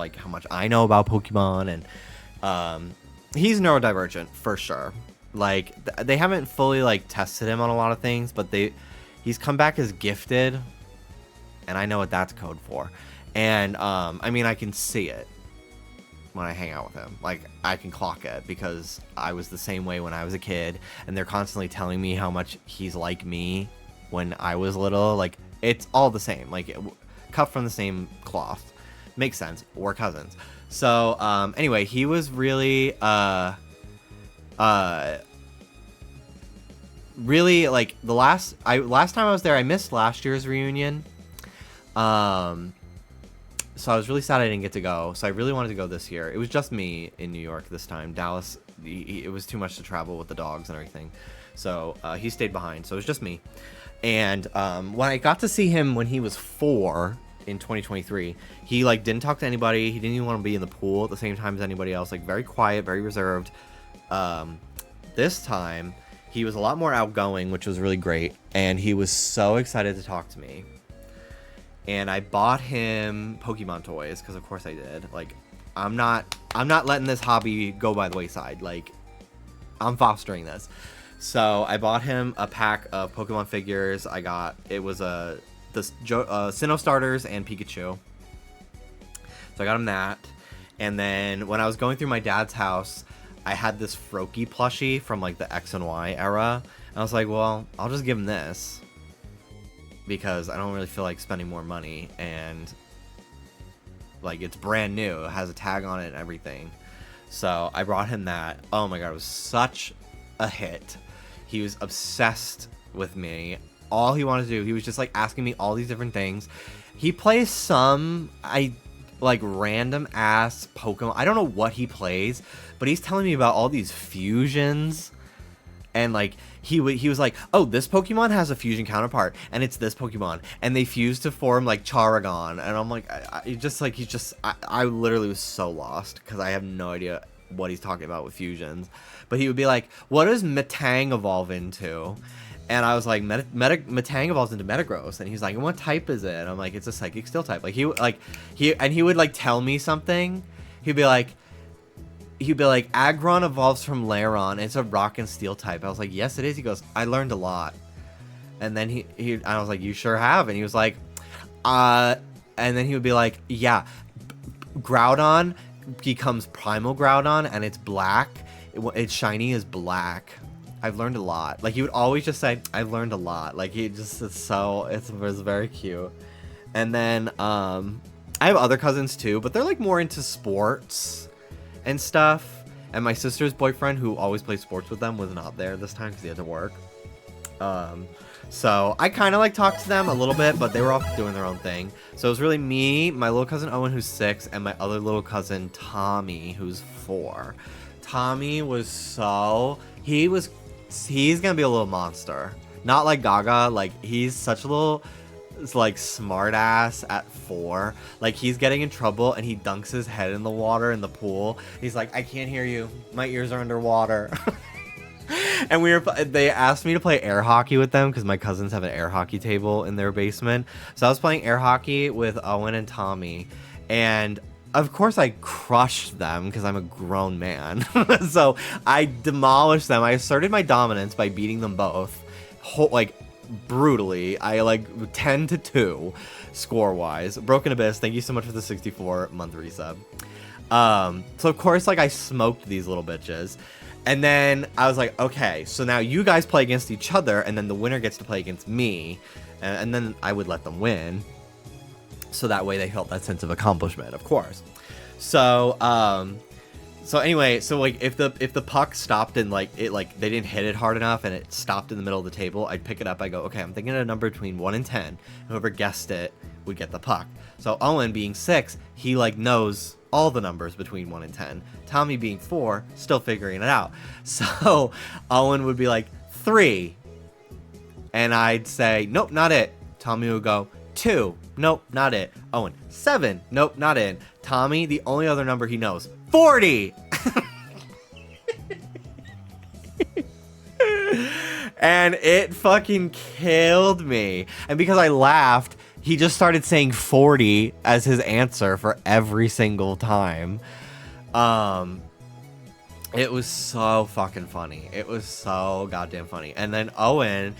I know about Pokemon, and he's neurodivergent for sure. Like they haven't fully like tested him on a lot of things, but he's come back as gifted, and I know what that's code for. And I mean, I can see it when I hang out with him. Like I can clock it, because I was the same way when I was a kid, and they're constantly telling me how much he's like me when I was little. Like it's all the same, like cut from the same cloth. Makes sense, we're cousins. So anyway, he was really really like the last time I was there, I missed last year's reunion. So I was really sad I didn't get to go. So I really wanted to go this year. It was just me in New York this time. Dallas, it was too much to travel with the dogs and everything. So he stayed behind. So it was just me. And when I got to see him when he was 4 in 2023, he like didn't talk to anybody. He didn't even want to be in the pool at the same time as anybody else. Like very quiet, very reserved. This time he was a lot more outgoing, which was really great. And he was so excited to talk to me. And I bought him Pokemon toys, because of course I did. Like I'm not letting this hobby go by the wayside. Like I'm fostering this. So I bought him a pack of Pokemon figures. It was the Sinnoh starters and Pikachu. So I got him that. And then when I was going through my dad's house, I had this Froakie plushie from like the X and Y era. And I was like, well, I'll just give him this, because I don't really feel like spending more money, and like it's brand new. It has a tag on it and everything. So I brought him that. Oh my god, it was such a hit. He was obsessed with me. All he wanted to do, he was just like asking me all these different things. He plays some random ass Pokemon. I don't know what he plays, but he's telling me about all these fusions. And like he was like, oh, this Pokemon has a fusion counterpart, and it's this Pokemon, and they fuse to form like Charagon. And I'm like, I literally was so lost, because I have no idea what he's talking about with fusions. But he would be like, what does Metang evolve into? And I was like, Metang evolves into Metagross. And he's like, and what type is it? And I'm like, it's a Psychic Steel type. Like he would like tell me something. He'd be like, Aggron evolves from Lairon. It's a Rock and Steel type. I was like, yes, it is. He goes, I learned a lot. And then I was like, you sure have. And he was like, and then he would be like, yeah, Groudon becomes Primal Groudon, and it's black. It's shiny as black. I've learned a lot. Like he would always just say, I've learned a lot. Like it was very cute. And then I have other cousins too, but they're like more into sports and stuff. And my sister's boyfriend, who always plays sports with them, was not there this time because he had to work. So I kind of like talked to them a little bit, but they were off doing their own thing. So it was really me, my little cousin Owen, who's 6, and my other little cousin Tommy, who's 4. Tommy was he's gonna be a little monster. Not like Gaga, like he's such a little like smart ass at 4. Like he's getting in trouble and he dunks his head in the water in the pool. He's like, I can't hear you, my ears are underwater. And they asked me to play air hockey with them, because my cousins have an air hockey table in their basement. So I was playing air hockey with Owen and Tommy, and of course I crushed them because I'm a grown man. So I demolished them. I asserted my dominance by beating them both like brutally. I like 10-2 score wise. Broken Abyss, thank you so much for the 64-month resub. So of course, like I smoked these little bitches. And then I was like, okay, so now you guys play against each other, and then the winner gets to play against me, and then I would let them win, so that way they felt that sense of accomplishment, of course. So anyway, so like if the puck stopped and like it like they didn't hit it hard enough and it stopped in the middle of the table, I'd pick it up. I go, okay, I'm thinking of a number between 1 and 10. Whoever guessed it would get the puck. So Owen being 6, he like knows all the numbers between 1 and 10. Tommy being 4, still figuring it out. So Owen would be like 3, and I'd say, nope, not it. Tommy would go 2, nope, not it. Owen, 7, nope, not it. Tommy, the only other number he knows, 40. And it fucking killed me. And because I laughed, he just started saying 40 as his answer for every single time. It was so fucking funny. It was so goddamn funny. And then Owen,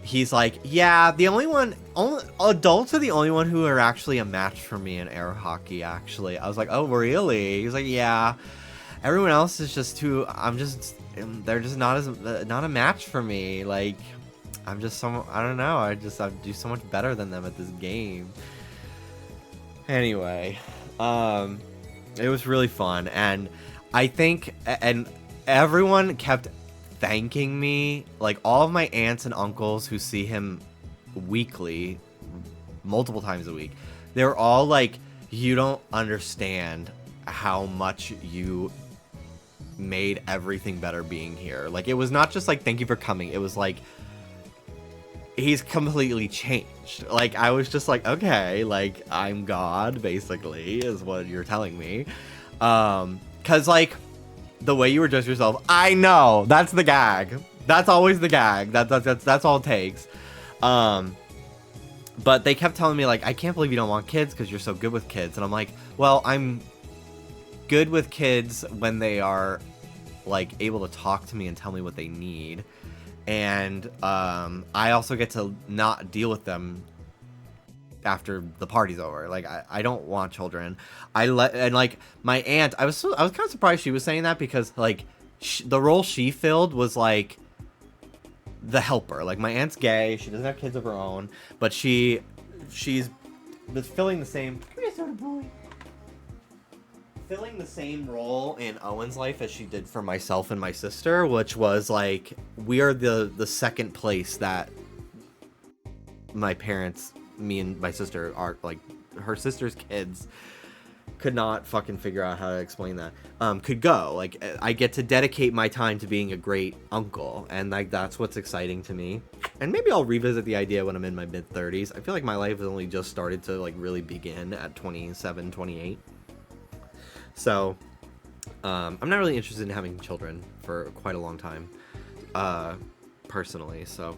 he's like, yeah, adults are the only one who are actually a match for me in air hockey, actually. I was like, oh, really? He's like, yeah. Everyone else is just they're just not a match for me. Like, I don't know. I do so much better than them at this game. Anyway, it was really fun. And I think, and everyone kept thanking me. Like, all of my aunts and uncles who see him weekly, multiple times a week, they're all like, you don't understand how much you made everything better being here. Like, it was not just like, thank you for coming. It was like, he's completely changed. Like, I was just like, okay, like, I'm God, basically, is what you're telling me. Cause like, the way you were just yourself, I know, that's the gag. That's always the gag. That's all it takes. But they kept telling me, like, I can't believe you don't want kids because you're so good with kids. And I'm like, well, I'm good with kids when they are, like, able to talk to me and tell me what they need. And I also get to not deal with them after the party's over. Like, I don't want children. And like my aunt, I was kind of surprised she was saying that, because like the role she filled was like the helper. Like, my aunt's gay, she doesn't have kids of her own, but she's filling the same filling the same role in Owen's life as she did for myself and my sister, which was like, we are the second place that my parents, me and my sister, are like, her sister's kids could not fucking figure out how to explain that, could go. Like, I get to dedicate my time to being a great uncle, and like, that's what's exciting to me. And maybe I'll revisit the idea when I'm in my mid-30s. I feel like my life has only just started to like really begin at 27, 28. So, I'm not really interested in having children for quite a long time, personally. So,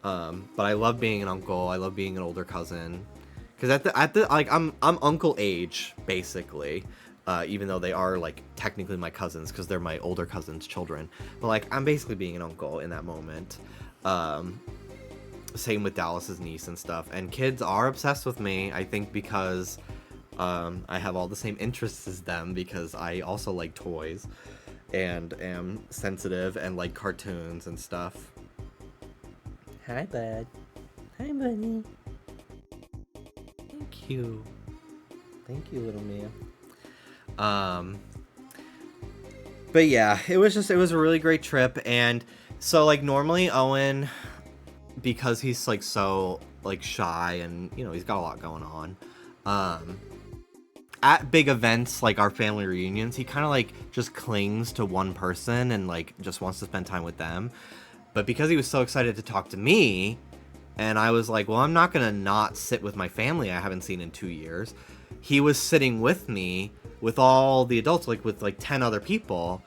but I love being an uncle. I love being an older cousin, because like, I'm uncle age basically, even though they are like technically my cousins, because they're my older cousin's children. But like, I'm basically being an uncle in that moment. Same with Dallas's niece and stuff. And kids are obsessed with me, I think, because I have all the same interests as them, because I also like toys and am sensitive and like cartoons and stuff. Hi, bud. Hi, buddy. Thank you. Thank you, little Mia. But yeah, it was a really great trip. And so like, normally Owen, because he's like so like shy and, you know, he's got a lot going on, at big events like our family reunions, he kind of like just clings to one person and like just wants to spend time with them. But because he was so excited to talk to me, and I was like, well, I'm not gonna not sit with my family I haven't seen in 2 years, he was sitting with me with all the adults, like with like 10 other people,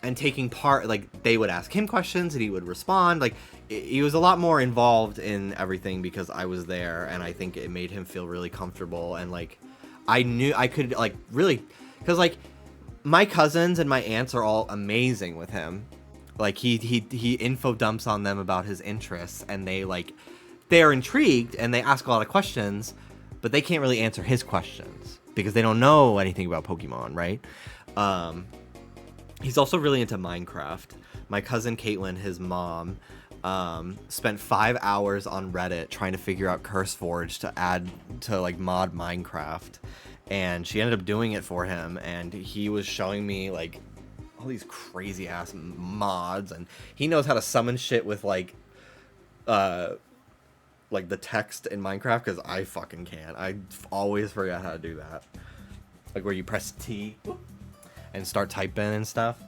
and taking part. Like, they would ask him questions and he would respond. Like, he was a lot more involved in everything because I was there, and I think it made him feel really comfortable. And like, I knew I could like really, because like, my cousins and my aunts are all amazing with him. Like, he info dumps on them about his interests, and they're intrigued and they ask a lot of questions, but they can't really answer his questions because they don't know anything about Pokemon, right? He's also really into Minecraft. My cousin Caitlin, his mom, spent 5 hours on Reddit trying to figure out CurseForge to add to like mod Minecraft, and she ended up doing it for him. And he was showing me like all these crazy ass mods, and he knows how to summon shit with like the text in Minecraft, because I fucking can't. I always forget how to do that, like where you press T and start typing and stuff.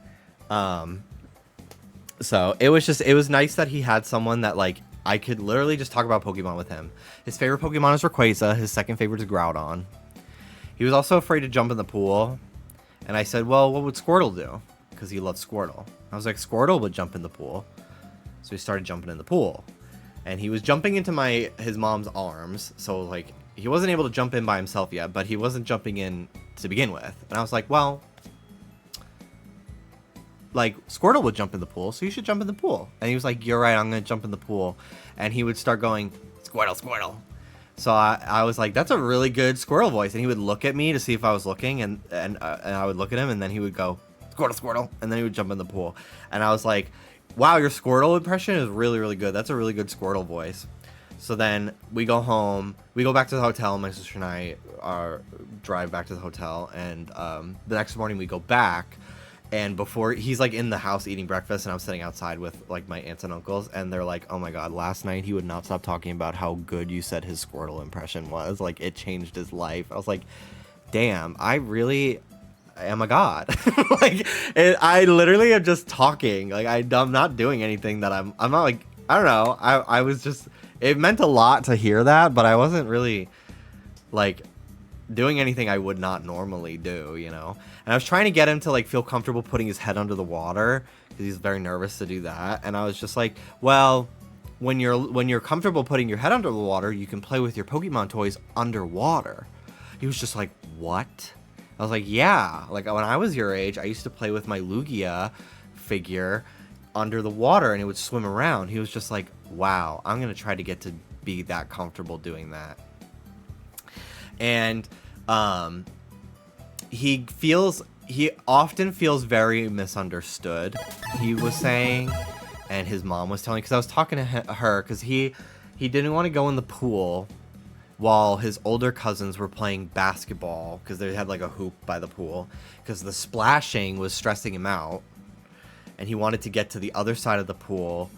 So it was nice that he had someone that like I could literally just talk about Pokemon with him. His favorite Pokemon is Rayquaza. His second favorite is Groudon. He was also afraid to jump in the pool, and I said, well, what would Squirtle do? Because he loves Squirtle. I was like, Squirtle would jump in the pool. So he started jumping in the pool, and he was jumping into his mom's arms. So like he wasn't able to jump in by himself yet, but he wasn't jumping in to begin with. And I was like, well, like Squirtle would jump in the pool, so you should jump in the pool. And he was like, you're right, I'm gonna jump in the pool. And he would start going, Squirtle, Squirtle. So I was like, that's a really good Squirtle voice. And he would look at me to see if I was looking, and I would look at him, and then he would go, Squirtle, Squirtle, and then he would jump in the pool. And I was like, wow, your Squirtle impression is really, really good. That's a really good Squirtle voice. So then we go home, we go back to the hotel, my sister and I drive back to the hotel, and the next morning we go back. And before, he's like in the house eating breakfast, and I'm sitting outside with like my aunts and uncles, and they're like, oh my god, last night he would not stop talking about how good you said his Squirtle impression was. Like, it changed his life. I was like, damn, I really am a god. Like, I literally am just talking. Like, I'm not doing anything that I'm not like, I don't know. I was just, it meant a lot to hear that, but I wasn't really like doing anything I would not normally do, you know? And I was trying to get him to like feel comfortable putting his head under the water, because he's very nervous to do that. And I was just like, well, when you're comfortable putting your head under the water, you can play with your Pokemon toys underwater. He was just like, what? I was like, yeah, like when I was your age, I used to play with my Lugia figure under the water, and it would swim around. He was just like, wow, I'm gonna try to get to be that comfortable doing that. And he often feels very misunderstood, he was saying, and his mom was telling, because I was talking to her, because he didn't want to go in the pool while his older cousins were playing basketball, because they had like a hoop by the pool, because the splashing was stressing him out, and he wanted to get to the other side of the pool.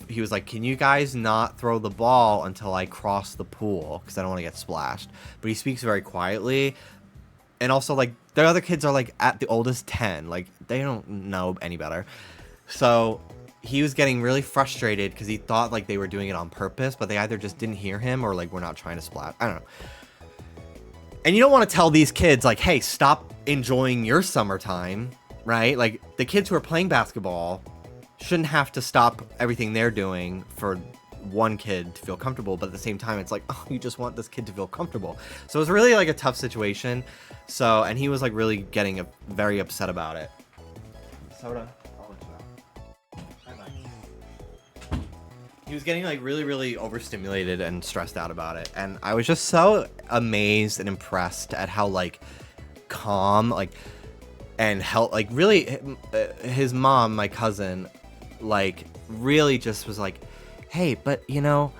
He was like, can you guys not throw the ball until I cross the pool, because I don't want to get splashed. But he speaks very quietly, and also like the other kids are like at the oldest 10, like they don't know any better. So he was getting really frustrated because he thought like they were doing it on purpose, but they either just didn't hear him or like were not trying to splash. I don't know. And you don't want to tell these kids like, hey, stop enjoying your summertime, right? Like the kids who are playing basketball shouldn't have to stop everything they're doing for one kid to feel comfortable, but at the same time it's like, oh, you just want this kid to feel comfortable. So it was really like a tough situation. So, and he was like really getting very upset about it. Soda, I'll let you out. Bye-bye. He was getting like really, really overstimulated and stressed out about it, and I was just so amazed and impressed at how like calm, like, and help, like really his mom, my cousin, like really just was like, hey, but you know,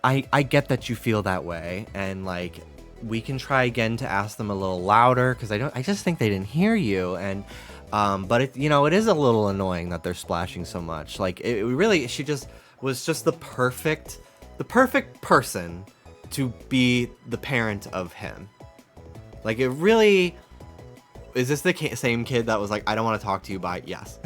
I get that you feel that way, and like we can try again to ask them a little louder, because I just think they didn't hear you. And but it, you know, it is a little annoying that they're splashing so much. Like it really, she just was just the perfect person to be the parent of him. Like it really. Is this the same kid that was like, I don't want to talk to you, bye? Yes.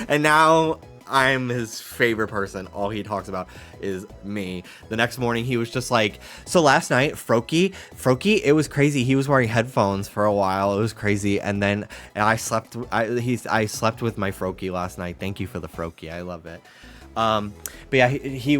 And now I'm his favorite person. All he talks about is me. The next morning he was just like, so last night, Froakie, it was crazy. He was wearing headphones for a while. It was crazy. And then I slept with my Froakie last night. Thank you for the Froakie. I love it. But yeah, he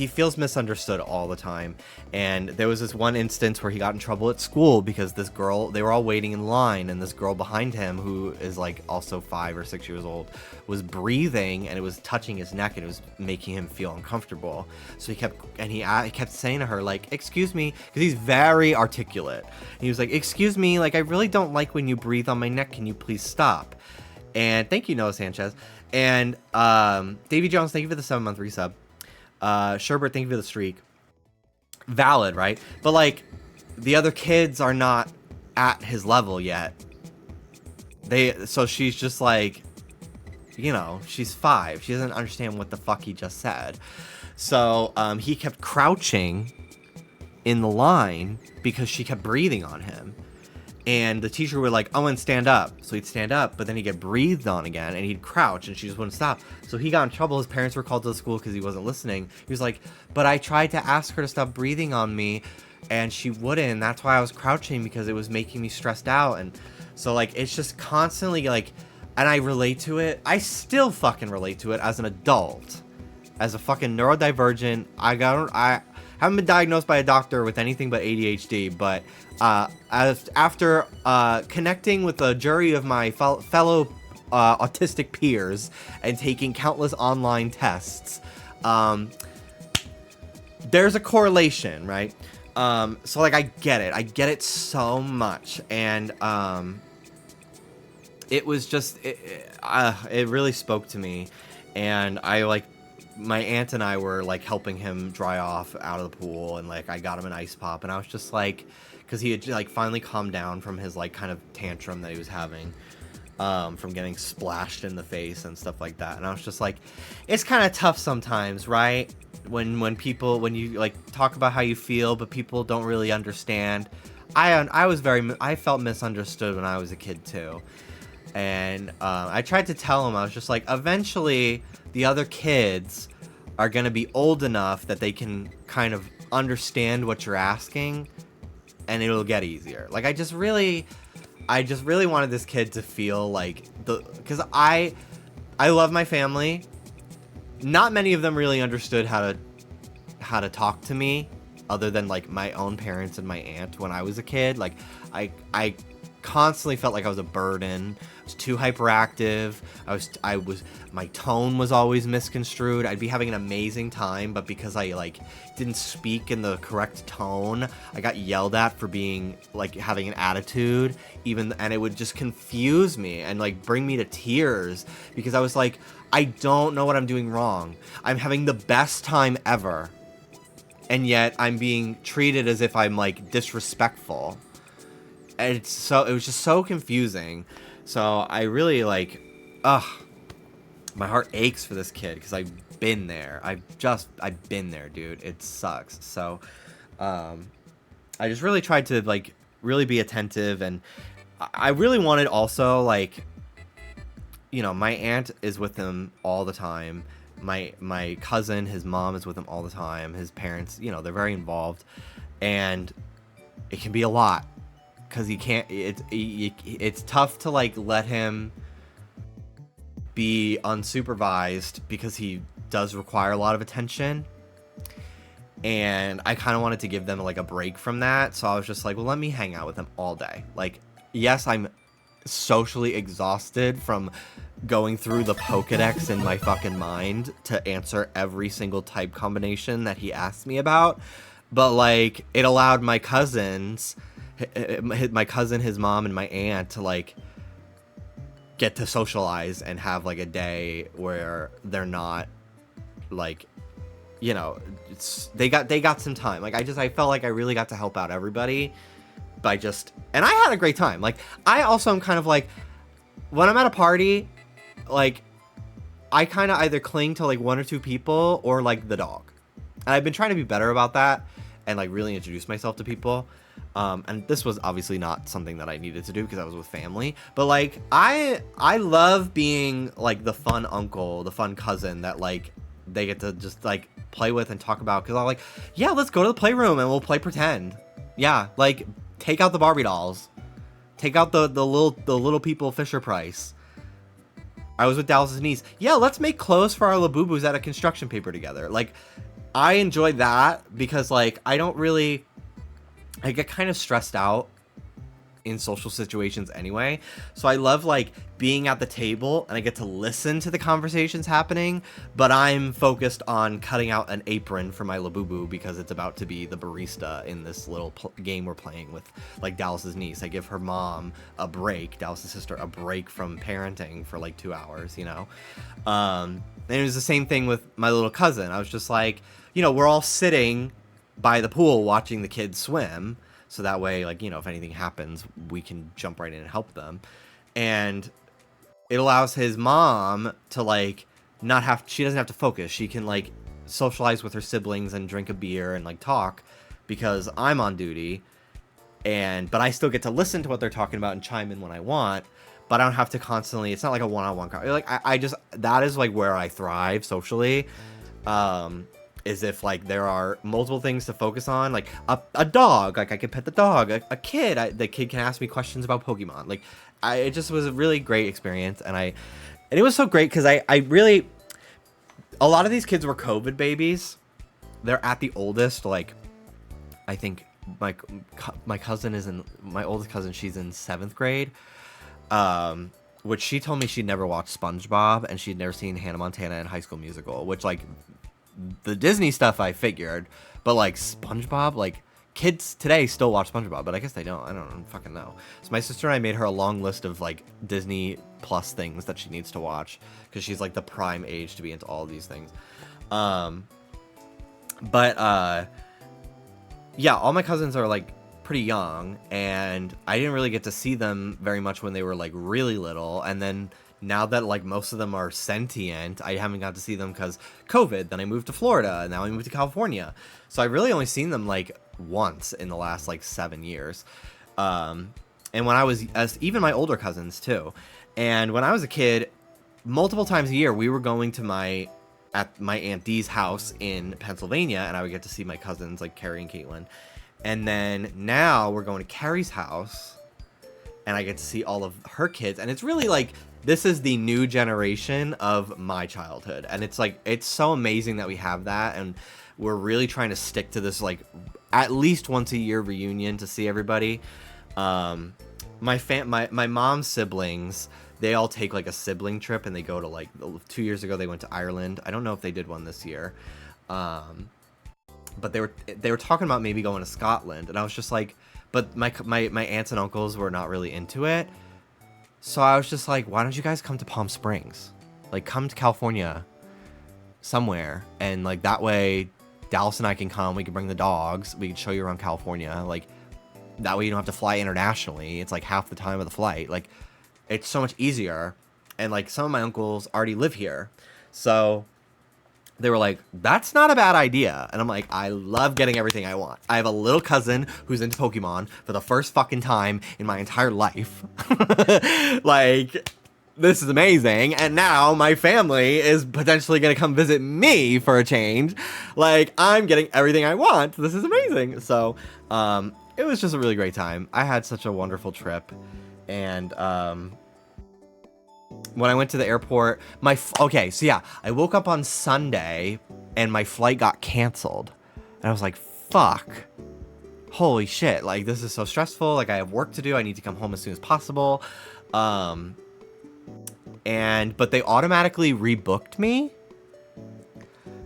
feels misunderstood all the time. And there was this one instance where he got in trouble at school because this girl, they were all waiting in line, and this girl behind him, who is like also 5 or 6 years old, was breathing, and it was touching his neck, and it was making him feel uncomfortable. So he kept saying to her, like, excuse me, because he's very articulate. And he was like, excuse me, like, I really don't like when you breathe on my neck. Can you please stop? And thank you, Noah Sanchez. And Davy Jones, thank you for the 7-month resub. Sherbert, thank you for the streak. Valid, right? But like, the other kids are not at his level yet. So she's just like, you know, she's 5. She doesn't understand what the fuck he just said. So he kept crouching in the line because she kept breathing on him. And the teacher would like, oh, and stand up. So he'd stand up, but then he'd get breathed on again, and he'd crouch, and she just wouldn't stop. So he got in trouble. His parents were called to the school because he wasn't listening. He was like, but I tried to ask her to stop breathing on me, and she wouldn't. And that's why I was crouching, because it was making me stressed out. And so, like, it's just constantly, like, and I relate to it. I still fucking relate to it as an adult. As a fucking neurodivergent. I haven't been diagnosed by a doctor with anything but ADHD, but after connecting with a jury of my fellow autistic peers and taking countless online tests, there's a correlation, right? So like, I get it so much, and it was just it really spoke to me, and I like. My aunt and I were like helping him dry off out of the pool, and like I got him an ice pop, and I was just like, because he had like finally calmed down from his like kind of tantrum that he was having from getting splashed in the face and stuff like that. And I was just like, it's kind of tough sometimes, right? When you like talk about how you feel, but people don't really understand. I felt misunderstood when I was a kid too. And I tried to tell him, I was just like, eventually the other kids are going to be old enough that they can kind of understand what you're asking, and it'll get easier. Like, I just really wanted this kid to feel like because I love my family. Not many of them really understood how to talk to me, other than like my own parents and my aunt when I was a kid. Like, I constantly felt like I was a burden. I was too hyperactive. My tone was always misconstrued. I'd be having an amazing time, but because I like didn't speak in the correct tone, I got yelled at for being like having an attitude, and it would just confuse me and like bring me to tears, because I was like, I don't know what I'm doing wrong. I'm having the best time ever, and yet I'm being treated as if I'm like disrespectful. And it was just so confusing. So I really like, my heart aches for this kid, because I've been there. I've been there, dude. It sucks. So I just really tried to like really be attentive, and I really wanted also, like, you know, my aunt is with him all the time. My cousin, his mom is with him all the time. His parents, you know, they're very involved, and it can be a lot. Because he can't, it's tough to like let him be unsupervised, because he does require a lot of attention, and I kind of wanted to give them like a break from that. So I was just like, well, let me hang out with him all day. Like, yes, I'm socially exhausted from going through the Pokedex in my fucking mind to answer every single type combination that he asked me about, but like, it allowed my cousins, his mom, and my aunt to like get to socialize and have like a day where they're not like, you know, they got some time. Like, I felt like I really got to help out everybody and I had a great time. Like, I also am kind of like, when I'm at a party, like, I kind of either cling to like 1 or 2 people or like the dog. And I've been trying to be better about that and like really introduce myself to people. And this was obviously not something that I needed to do because I was with family, but like, I love being like the fun uncle, the fun cousin that like they get to just like play with and talk about. Cause I'm like, yeah, let's go to the playroom and we'll play pretend. Yeah. Like, take out the Barbie dolls, take out the little people Fisher Price. I was with Dallas's niece. Yeah, let's make clothes for our Labubus out of construction paper together. Like, I enjoy that because, like, I get kind of stressed out in social situations anyway. So I love, like, being at the table and I get to listen to the conversations happening, but I'm focused on cutting out an apron for my Labubu because it's about to be the barista in this little game we're playing with, like, Dallas's niece. I give her mom a break, Dallas's sister, a break from parenting for like 2 hours, you know? And it was the same thing with my little cousin. I was just like, you know, we're all sitting by the pool watching the kids swim. So that way, like, you know, if anything happens, we can jump right in and help them. And it allows his mom to, like, she doesn't have to focus. She can, like, socialize with her siblings and drink a beer and, like, talk because I'm on duty. But I still get to listen to what they're talking about and chime in when I want. But I don't have to constantly, it's not like a one-on-one. Like, that is, like, where I thrive socially. Is if, like, there are multiple things to focus on, like a dog, like I could pet the dog, a kid, the kid can ask me questions about Pokemon. Like, it just was a really great experience, and it was so great because I really, a lot of these kids were COVID babies. They're at the oldest, like, I think my cousin my oldest cousin, she's in 7th grade, which she told me she'd never watched SpongeBob and she'd never seen Hannah Montana and High School Musical, which, like, the Disney stuff I figured, but, like, SpongeBob, like, kids today still watch SpongeBob, but I guess they don't. I don't fucking know. So my sister and I made her a long list of, like, Disney Plus things that she needs to watch because she's, like, the prime age to be into all these things. Yeah, all my cousins are, like, pretty young, and I didn't really get to see them very much when they were, like, really little, and then now that, like, most of them are sentient, I haven't got to see them because COVID. Then I moved to Florida, and now I moved to California. So I've really only seen them, like, once in the last, like, 7 years. And when I was, even my older cousins, too. And when I was a kid, multiple times a year, we were going to my Aunt Dee's house in Pennsylvania, and I would get to see my cousins, like, Carrie and Caitlin. And then now we're going to Carrie's house, and I get to see all of her kids. And it's really, like, this is the new generation of my childhood. And it's, like, it's so amazing that we have that. And we're really trying to stick to this, like, at least once a year reunion to see everybody. My mom's siblings, they all take, like, a sibling trip, and they go to, like, 2 years ago they went to Ireland. I don't know if they did one this year. But they were talking about maybe going to Scotland, and I was just like, but my aunts and uncles were not really into it. So I was just like, why don't you guys come to Palm Springs? Like, come to California somewhere. And, like, that way Dallas and I can come. We can bring the dogs. We can show you around California. Like, that way you don't have to fly internationally. It's, like, half the time of the flight. Like, it's so much easier. And, like, some of my uncles already live here. So they were like, that's not a bad idea. And I'm like, I love getting everything I want. I have a little cousin who's into Pokemon for the first fucking time in my entire life. Like, this is amazing. And now my family is potentially going to come visit me for a change. Like, I'm getting everything I want. This is amazing. So, it was just a really great time. I had such a wonderful trip. And, when I went to the airport, I woke up on Sunday and my flight got canceled. And I was like, fuck. Holy shit. Like, this is so stressful. Like, I have work to do. I need to come home as soon as possible. But they automatically rebooked me.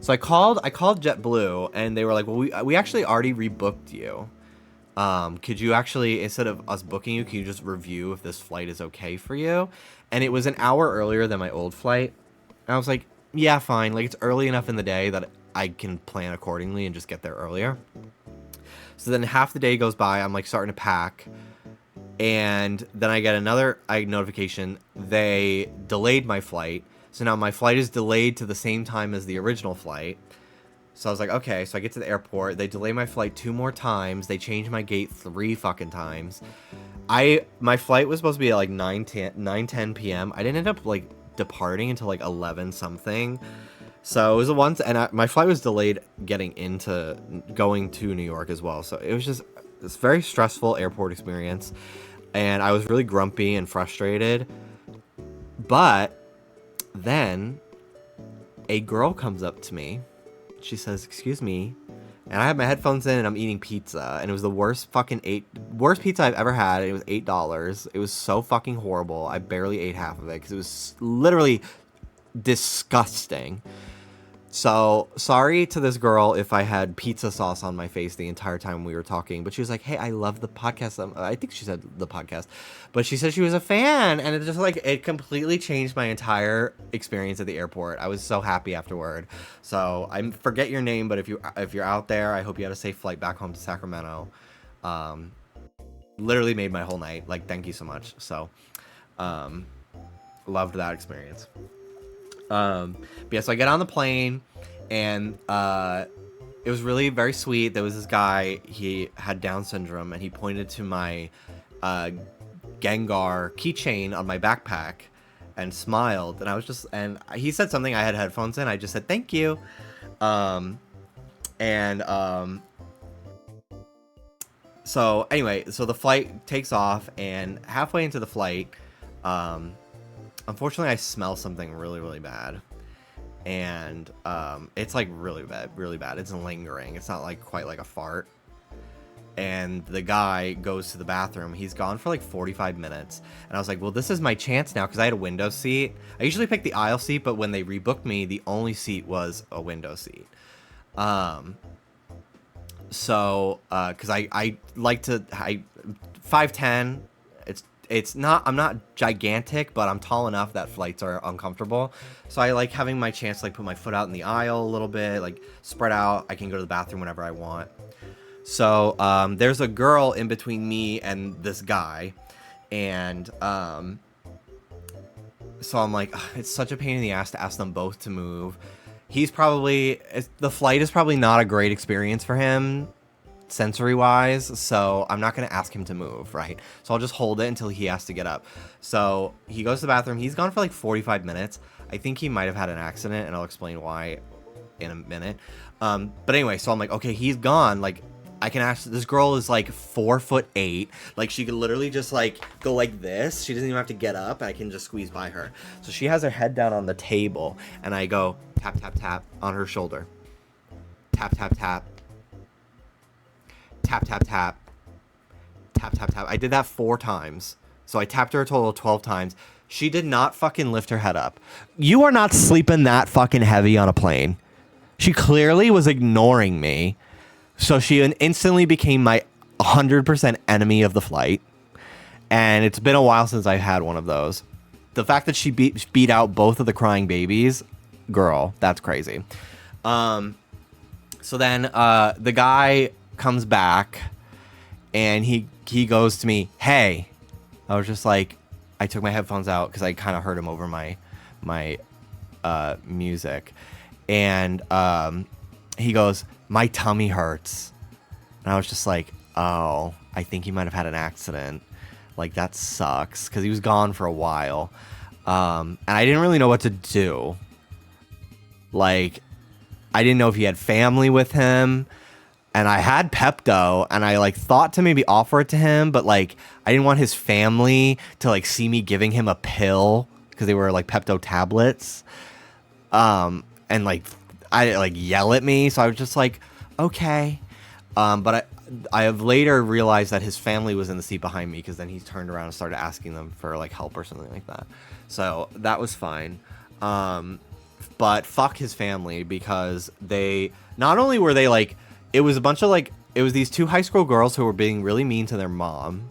So I called JetBlue and they were like, well, we actually already rebooked you. Could you actually, instead of us booking you, can you just review if this flight is okay for you? And it was an hour earlier than my old flight. And I was like, yeah, fine. Like, it's early enough in the day that I can plan accordingly and just get there earlier. So then half the day goes by. I'm, like, starting to pack. And then I get another notification. They delayed my flight. So now my flight is delayed to the same time as the original flight. So I was like, okay. So I get to the airport. They delay my flight 2 more times. They change my gate 3 fucking times. My flight was supposed to be at like 9:10 p.m. I didn't end up like departing until like 11 something. So it was my flight was delayed going to New York as well. So it was just this very stressful airport experience. And I was really grumpy and frustrated. But Then a girl comes up to me. She says, "Excuse me." And I have my headphones in and I'm eating pizza. And it was the worst pizza I've ever had. It was $8. It was so fucking horrible. I barely ate half of it because it was literally disgusting. So sorry to this girl if I had pizza sauce on my face the entire time we were talking, but she was like, "Hey, I love the podcast." I think she said the podcast, but she said she was a fan, and it just like, it completely changed my entire experience at the airport. I was so happy afterward. So I forget your name, but if you're out there, I hope you had a safe flight back home to Sacramento. Literally made my whole night. Like, thank you so much. So, loved that experience. But yeah, so I get on the plane, and it was really very sweet. There was this guy, he had Down syndrome, and he pointed to my Gengar keychain on my backpack and smiled, and I was just, and he said something, I had headphones in, I just said thank you. So anyway, so the flight takes off, and halfway into the flight, unfortunately, I smell something really, really bad, and it's like really bad. It's lingering. It's not like quite like a fart. And the guy goes to the bathroom. He's gone for like 45 minutes, and I was like, well, this is my chance now, because I had a window seat. I usually pick the aisle seat, but when they rebooked me, the only seat was a window seat. So because I like to, 5'10", it's not, I'm not gigantic, but I'm tall enough that flights are uncomfortable. So I like having my chance to like put my foot out in the aisle a little bit, like spread out. I can go to the bathroom whenever I want. So there's a girl in between me and this guy, and so I'm like, it's such a pain in the ass to ask them both to move. The flight is probably not a great experience for him sensory wise, so I'm not going to ask him to move, right? So I'll just hold it until he has to get up. So he goes to the bathroom. He's gone for like 45 minutes. I think he might have had an accident, and I'll explain why in a minute. But anyway, so I'm like, okay, he's gone. Like, I can ask, this girl is like 4'8". Like, she could literally just like go like this. She doesn't even have to get up. I can just squeeze by her. So she has her head down on the table, and I go tap, tap, tap on her shoulder. Tap, tap, tap. Tap, tap, tap. Tap, tap, tap. I did that 4 times. So I tapped her a total of 12 times. She did not fucking lift her head up. You are not sleeping that fucking heavy on a plane. She clearly was ignoring me. So she instantly became my 100% enemy of the flight. And it's been a while since I've had one of those. The fact that she beat out both of the crying babies, girl, that's crazy. So then the guy comes back, and he goes to me, "Hey." I was just like, I took my headphones out because I kind of heard him over my music, and he goes, "My tummy hurts." And I was just like, oh, I think he might have had an accident. Like, that sucks, because he was gone for a while, and I didn't really know what to do. Like, I didn't know if he had family with him. And I had Pepto, and I like thought to maybe offer it to him, but like I didn't want his family to like see me giving him a pill, because they were like Pepto tablets, and like I like yell at me. So I was just like, okay, but I have later realized that his family was in the seat behind me, because then he turned around and started asking them for like help or something like that. So that was fine. But fuck his family, because they not only were they like, it was a bunch of like, it was these 2 high school girls who were being really mean to their mom.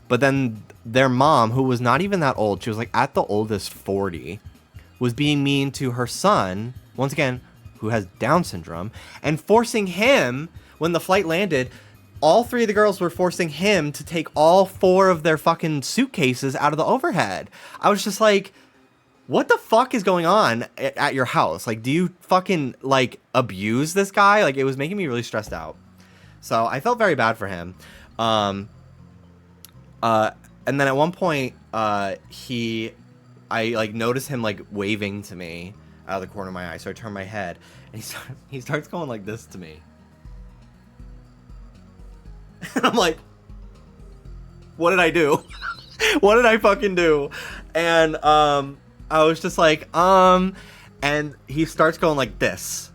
But then their mom, who was not even that old, she was like at the oldest 40, was being mean to her son, once again, who has Down syndrome, and forcing him, when the flight landed, all 3 of the girls were forcing him to take all 4 of their fucking suitcases out of the overhead. I was just like, what the fuck is going on at your house? Like, do you fucking, like, abuse this guy? Like, it was making me really stressed out. So I felt very bad for him. And then at one point, I, like, noticed him, like, waving to me out of the corner of my eye. So I turned my head, and he starts going like this to me. And I'm like, what did I do? What did I fucking do? And, I was just like, and he starts going like this.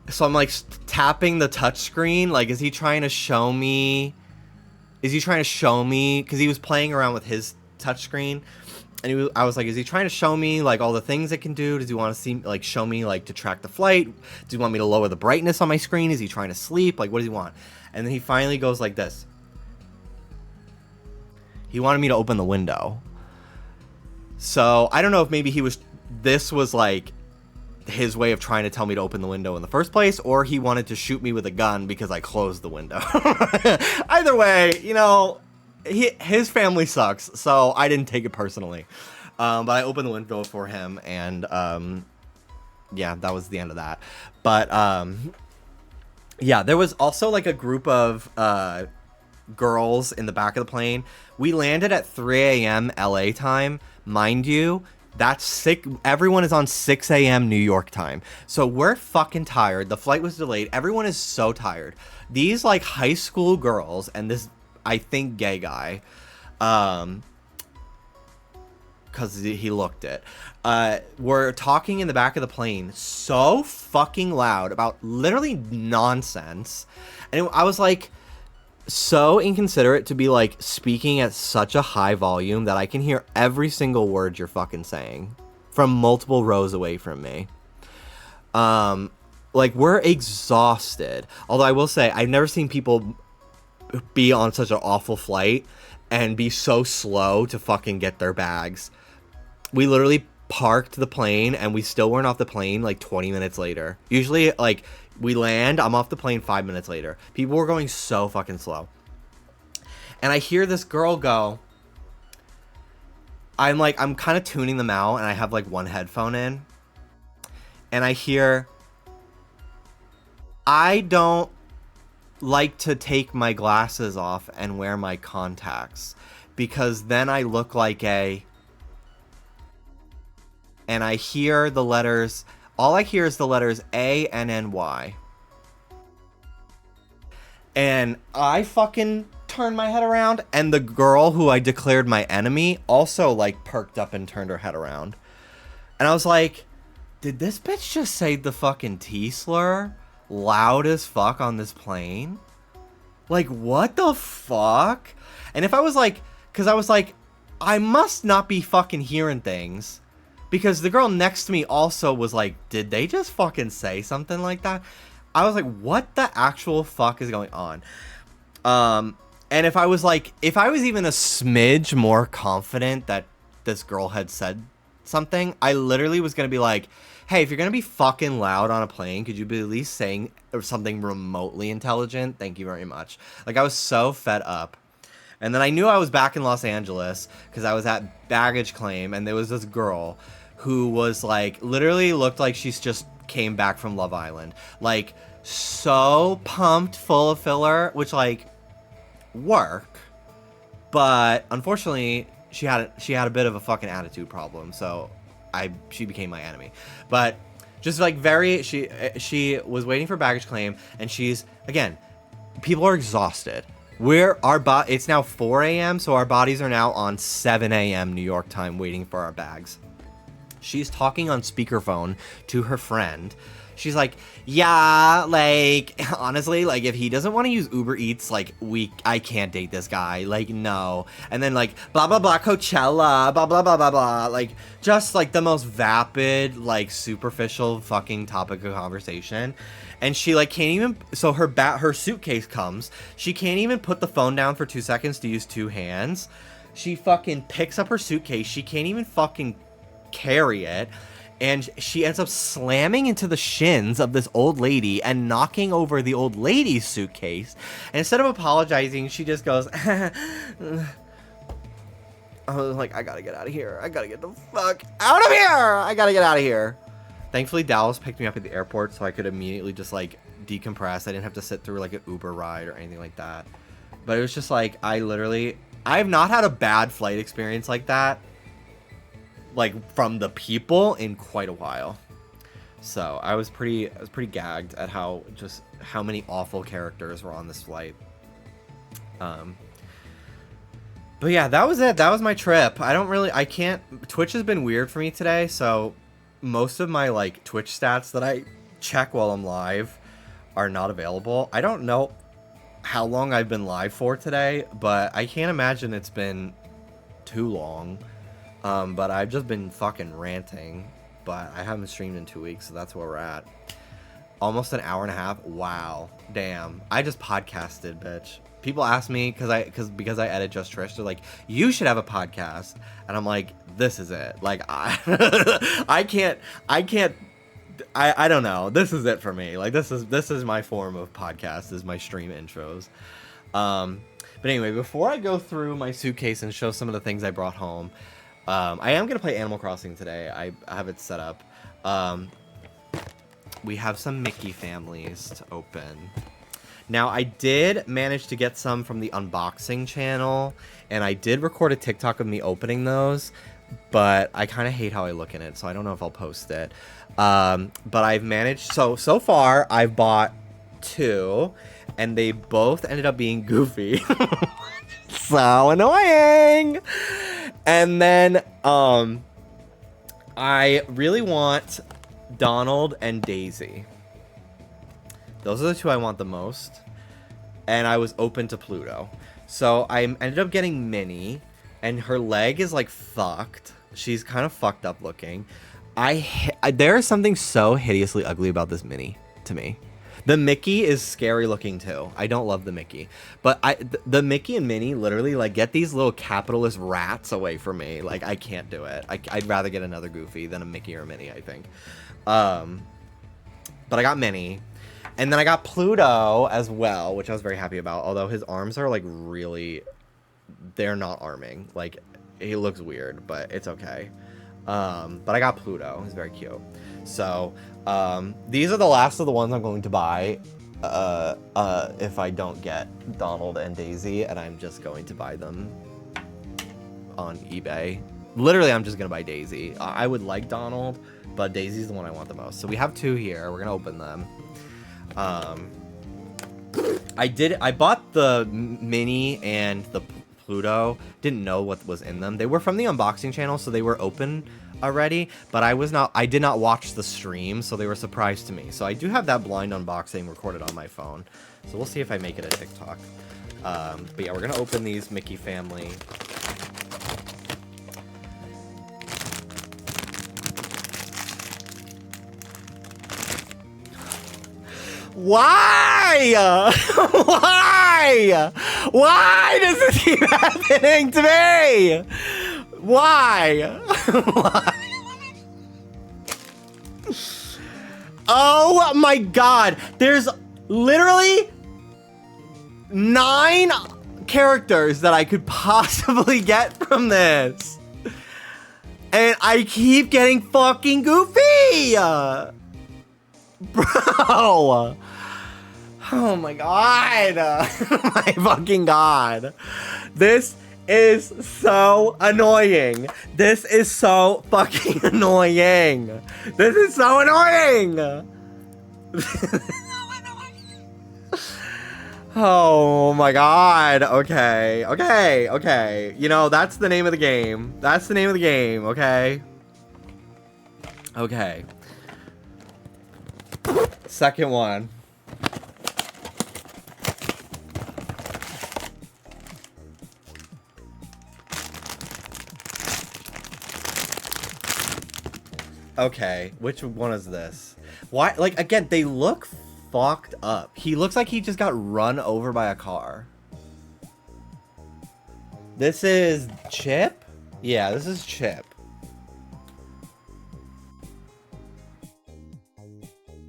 So I'm like tapping the touch screen. Like, is he trying to show me? Because he was playing around with his touch screen, and I was like, is he trying to show me like all the things it can do? Does he want to show me like to track the flight? Does he want me to lower the brightness on my screen? Is he trying to sleep? Like, what does he want? And then he finally goes like this. He wanted me to open the window. So I don't know if maybe this was like his way of trying to tell me to open the window in the first place, or he wanted to shoot me with a gun because I closed the window. Either way, you know, his family sucks, so I didn't take it personally. But I opened the window for him, and yeah, that was the end of that. But yeah, there was also like a group of girls in the back of the plane. We landed at 3 a.m. LA time, mind you. That's sick. Everyone is on 6 a.m. New York time. So we're fucking tired. The flight was delayed. Everyone is so tired. These like high school girls and this, I think, gay guy, because he looked it, were talking in the back of the plane so fucking loud about literally nonsense. And I was like, so inconsiderate to be like speaking at such a high volume that I can hear every single word you're fucking saying from multiple rows away from me. Like, we're exhausted. Although I will say, I've never seen people be on such an awful flight and be so slow to fucking get their bags. We literally parked the plane and we still weren't off the plane like 20 minutes later. Usually, like, we land, I'm off the plane 5 minutes later. People were going so fucking slow. And I hear this girl go, I'm kind of tuning them out, and I have like one headphone in. And I hear, I don't like to take my glasses off and wear my contacts because then I look like a... And I hear the letters... All I hear is the letters A, N, N, Y. And I fucking turned my head around, and the girl who I declared my enemy also, like, perked up and turned her head around. And I was like, did this bitch just say the fucking T slur loud as fuck on this plane? Like, what the fuck? And if I was like... Because I was like, I must not be fucking hearing things. Because the girl next to me also was like, did they just fucking say something like that? I was like, what the actual fuck is going on? And if I was even a smidge more confident that this girl had said something, I literally was going to be like, hey, if you're going to be fucking loud on a plane, could you be at least saying something remotely intelligent? Thank you very much. Like, I was so fed up. And then I knew I was back in Los Angeles because I was at baggage claim, and there was this girl who was like, literally looked like she's just came back from Love Island. Like, so pumped, full of filler, which, like, work. But unfortunately, she had a bit of a fucking attitude problem, so she became my enemy. But just like she was waiting for baggage claim, and she's, again, people are exhausted. It's now 4 a.m., so our bodies are now on 7 a.m. New York time waiting for our bags. She's talking on speakerphone to her friend. She's like, yeah, like, honestly, like, if he doesn't want to use Uber Eats, like, I can't date this guy, like, no. And then, like, blah, blah, blah, Coachella, blah, blah, blah, blah, blah, like, just, like, the most vapid, like, superficial fucking topic of conversation. And she, like, can't even, so her suitcase comes, she can't even put the phone down for 2 seconds to use two hands. She fucking picks up her suitcase, she can't even fucking carry it. And she ends up slamming into the shins of this old lady and knocking over the old lady's suitcase. And instead of apologizing, she just goes, I was like, I gotta get out of here. I gotta get the fuck out of here. I gotta get out of here. Thankfully, Dallas picked me up at the airport, so I could immediately just, like, decompress. I didn't have to sit through, like, an Uber ride or anything like that. But it was just, like, I have not had a bad flight experience like that, like, from the people in quite a while. So I was pretty gagged at how many awful characters were on this flight. But yeah, that was it. That was my trip. Twitch has been weird for me today, so most of my like Twitch stats that I check while I'm live are not available. I don't know how long I've been live for today, but I can't imagine it's been too long. But I've just been fucking ranting, but I haven't streamed in 2 weeks, so that's where we're at. Almost an hour and a half. Wow. Damn. I just podcasted, bitch. People ask me because I edit Just Trish. They're like, you should have a podcast, and I'm like, this is it. Like, I can't. I don't know. This is it for me. Like, this is my form of podcast. Is my stream intros. But anyway, before I go through my suitcase and show some of the things I brought home, I am gonna play Animal Crossing today. I have it set up. We have some Mickey families to open. Now, I did manage to get some from the unboxing channel, and I did record a TikTok of me opening those, but I kind of hate how I look in it, so I don't know if I'll post it. But I've managed, so far, I've bought 2, and they both ended up being Goofy. So annoying! And then, I really want Donald and Daisy. Those are the 2 I want the most. And I was open to Pluto. So I ended up getting Minnie. And her leg is like fucked. She's kind of fucked up looking. There is something so hideously ugly about this Minnie to me. The Mickey is scary looking too. I don't love the Mickey. But the Mickey and Minnie literally like get these little capitalist rats away from me. Like I can't do it. I'd rather get another Goofy than a Mickey or a Minnie, I think. But I got Minnie. And then I got Pluto as well, which I was very happy about. Although his arms are like really, they're not arming. Like he looks weird, but it's okay. But I got Pluto. He's very cute. So these are the last of the ones I'm going to buy if I don't get Donald and Daisy, and I'm just going to buy them on eBay. Literally, I'm just gonna buy Daisy. I would like Donald, but Daisy's the one I want the most. So we have 2 here. We're gonna open them. I bought the Minnie and the Pluto. Didn't know what was in them. They were from the unboxing channel, so they were open already, but I did not watch the stream, so they were a surprise to me. So I do have that blind unboxing recorded on my phone. So we'll see if I make it a TikTok. But yeah, we're gonna open these Mickey family. Why? Why? Why does this keep happening to me? Why? Why? Oh my god. There's literally 9 characters that I could possibly get from this. And I keep getting fucking Goofy. Bro. Oh my god. My fucking god. This is so annoying. This is so fucking annoying. This is so annoying. Oh my god. Okay. Okay. Okay. You know, that's the name of the game. That's the name of the game. Okay. Okay. Second one. Okay, which one is this? Why, like, again, they look fucked up. He looks like he just got run over by a car. This is Chip? Yeah, this is Chip.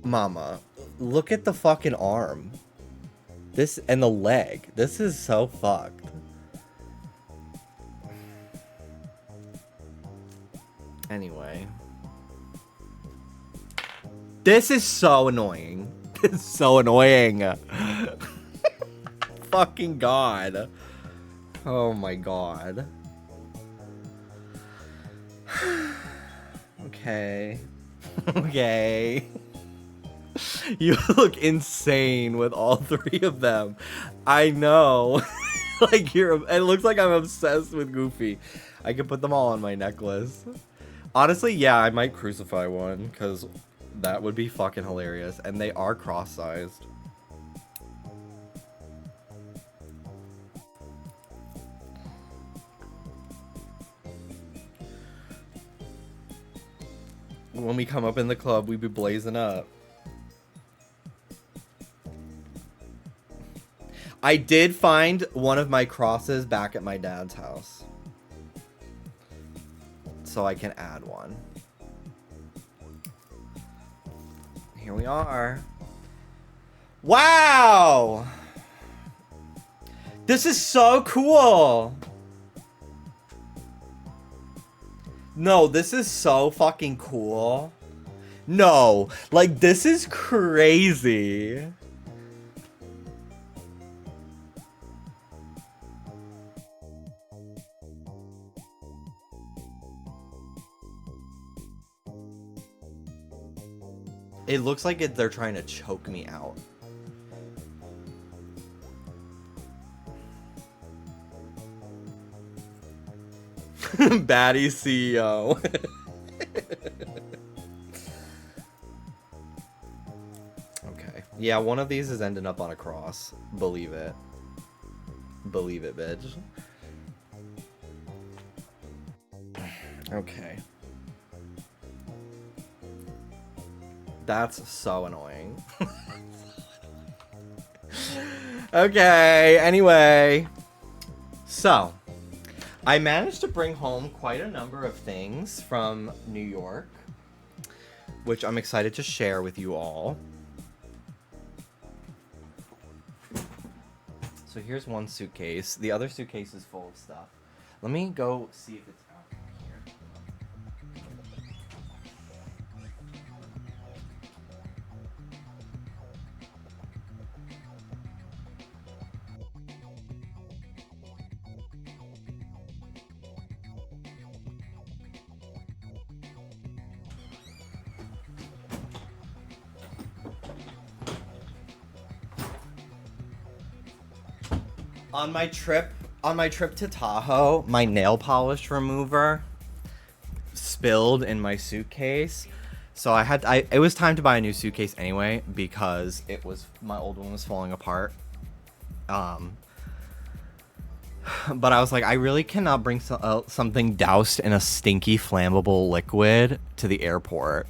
Mama, look at the fucking arm. This, and the leg. This is so fucked. Anyway. This is so annoying. This is so annoying. Fucking god. Oh my god. Okay. Okay. You look insane with all 3 of them. I know. Like it looks like I'm obsessed with Goofy. I could put them all on my necklace. Honestly, yeah, I might crucify one because that would be fucking hilarious. And they are cross-sized. When we come up in the club, we be blazing up. I did find one of my crosses back at my dad's house. So I can add one. Here we are. Wow! This is so cool! No, this is so fucking cool. No, like, this is crazy. It looks like they're trying to choke me out. Baddie CEO. Okay. Yeah, one of these is ending up on a cross. Believe it. Believe it, bitch. Okay. That's so annoying. Okay, anyway. So, I managed to bring home quite a number of things from New York, which I'm excited to share with you all. So here's one suitcase. The other suitcase is full of stuff. Let me go see if it's out here. On my trip to Tahoe, my nail polish remover spilled in my suitcase. So it was time to buy a new suitcase anyway because my old one was falling apart. But I was like, I really cannot bring something doused in a stinky flammable liquid to the airport.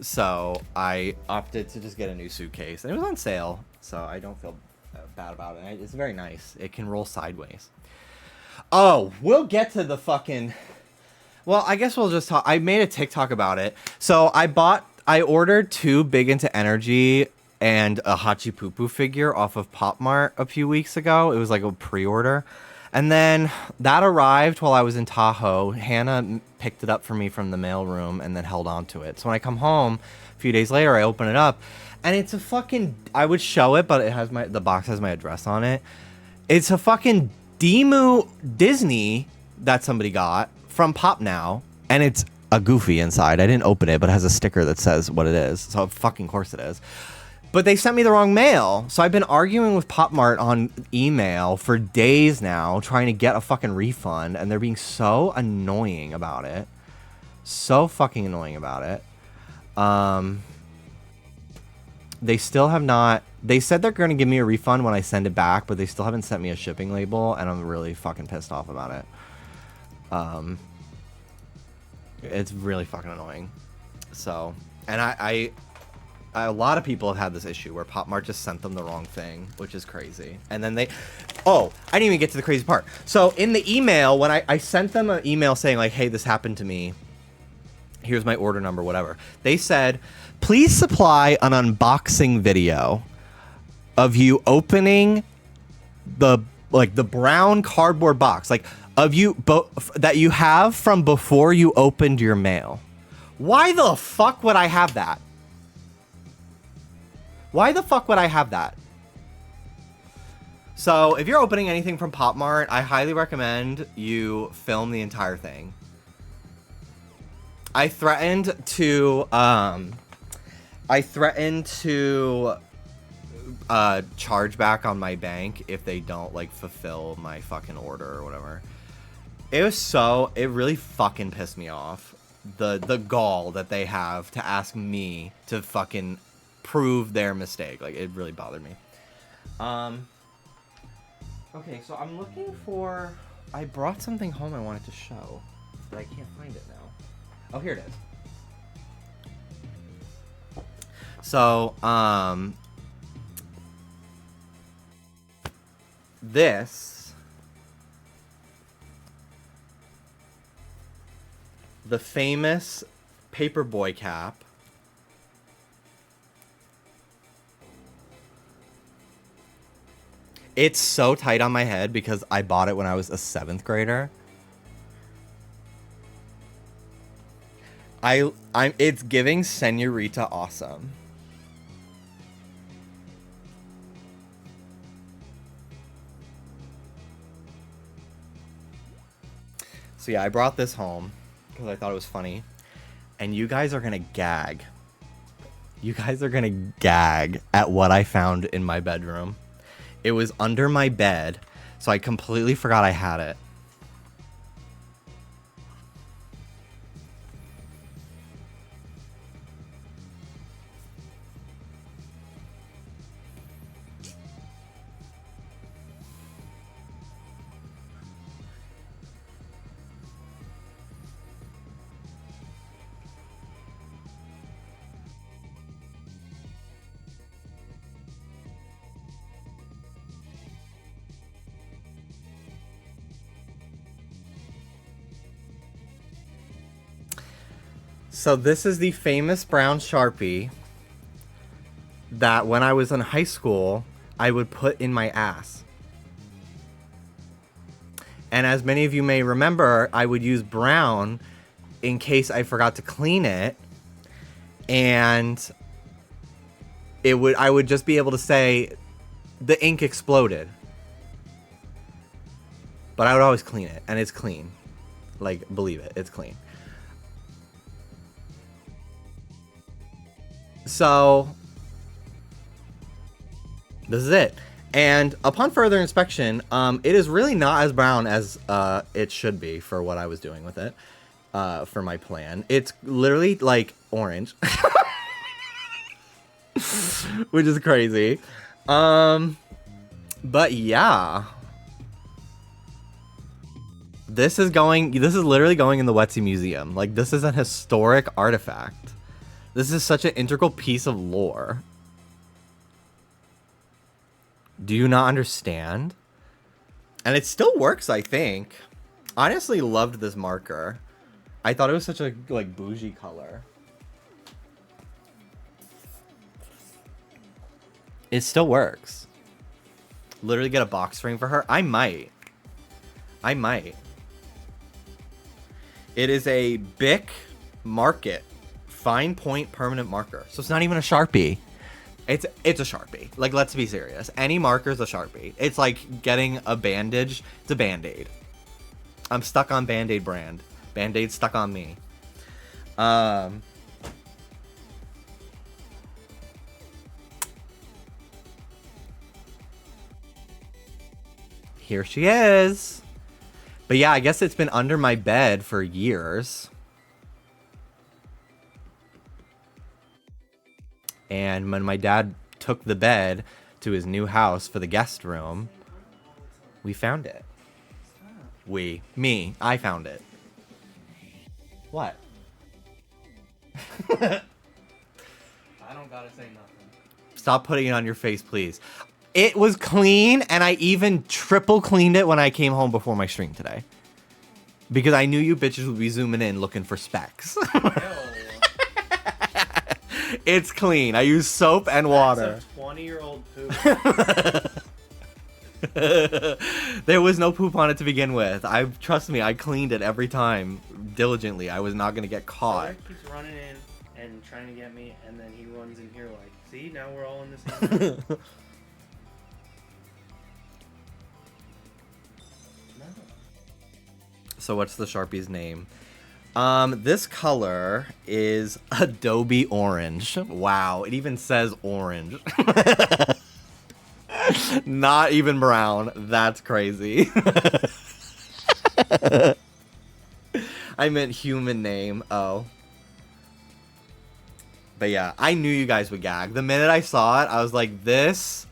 So I opted to just get a new suitcase, and it was on sale, so I don't feel bad about it. It's very nice. It can roll sideways. Oh, we'll get to the fucking... Well, I guess we'll just talk. I made a TikTok about it. So I ordered 2 Big Into Energy and a Hachi Poo Poo figure off of Pop Mart a few weeks ago. It was like a pre-order. And then that arrived while I was in Tahoe. Hannah picked it up for me from the mailroom and then held on to it. So when I come home a few days later, I open it up. And it's a fucking... I would show it, but the box has my address on it. It's a fucking Demu Disney that somebody got from Pop Now. And it's a Goofy inside. I didn't open it, but it has a sticker that says what it is. So of fucking course it is. But they sent me the wrong mail. So I've been arguing with Pop Mart on email for days now, trying to get a fucking refund. And they're being so annoying about it. So fucking annoying about it. They still have not... They said they're going to give me a refund when I send it back, but they still haven't sent me a shipping label, and I'm really fucking pissed off about it. It's really fucking annoying. So, and a lot of people have had this issue where Pop Mart just sent them the wrong thing, which is crazy. And then oh, I didn't even get to the crazy part. So in the email, when I sent them an email saying like, hey, this happened to me. Here's my order number, whatever. They said, please supply an unboxing video of you opening the brown cardboard box, like of you that you have from before you opened your mail. Why the fuck would I have that? Why the fuck would I have that? So if you're opening anything from Pop Mart, I highly recommend you film the entire thing. I threatened to chargeback on my bank if they don't like fulfill my fucking order or whatever. It really fucking pissed me off. The gall that they have to ask me to fucking prove their mistake. Like, it really bothered me. Okay, so I'm looking for... I brought something home I wanted to show, but I can't find it now. Oh, here it is. So, this... the famous Paperboy cap. It's so tight on my head because I bought it when I was a 7th grader. It's giving Senorita awesome. So yeah, I brought this home because I thought it was funny. And you guys are gonna gag. You guys are gonna gag at what I found in my bedroom. It was under my bed, so I completely forgot I had it. So this is the famous brown Sharpie that when I was in high school, I would put in my ass. And as many of you may remember, I would use brown in case I forgot to clean it. And I would just be able to say, the ink exploded. But I would always clean it, and it's clean. Like, believe it, it's clean. So, this is it. And upon further inspection, it is really not as brown as it should be for what I was doing with it, for my plan. It's literally like orange, which is crazy. But yeah, this is literally going in the Wetsy Museum. Like, this is a historic artifact. This is such an integral piece of lore. Do you not understand? And it still works, I think. Honestly, loved this marker. I thought it was such a like bougie color. It still works. Literally get a box frame for her. I might. It is a Bic Market fine point permanent marker. So it's not even a Sharpie. It's a Sharpie. Like, let's be serious. Any marker is a Sharpie. It's like getting a bandage. It's a Band-Aid. I'm stuck on Band-Aid brand. Band-Aid stuck on me. Here she is. But yeah, I guess it's been under my bed for years. And when my dad took the bed to his new house for the guest room, we found it. I found it. What? I don't gotta say nothing. Stop putting it on your face, please. It was clean, and I even triple cleaned it when I came home before my stream today. Because I knew you bitches would be zooming in looking for specks. It's clean. I use soap and water. That's a 20-year-old poop. There was no poop on it to begin with. Trust me, I cleaned it every time diligently. I was not gonna get caught. Eric keeps running in and trying to get me, and then he runs in here like, see, now we're all in the same room. So what's the Sharpie's name? This color is Adobe Orange. Wow, it even says orange. Not even brown. That's crazy. I meant human name. Oh. But yeah, I knew you guys would gag. The minute I saw it, I was like, this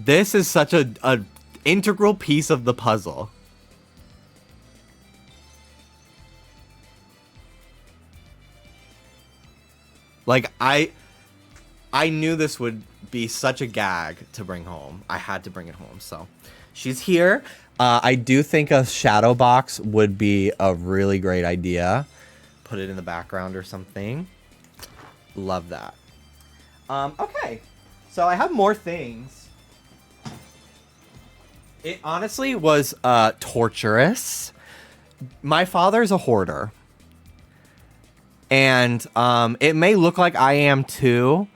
is such a integral piece of the puzzle. Like, I knew this would be such a gag to bring home. I had to bring it home. So she's here. I do think a shadow box would be a really great idea. Put it in the background or something. Love that. Okay. So I have more things. It honestly was torturous. My father's a hoarder. And it may look like I am too,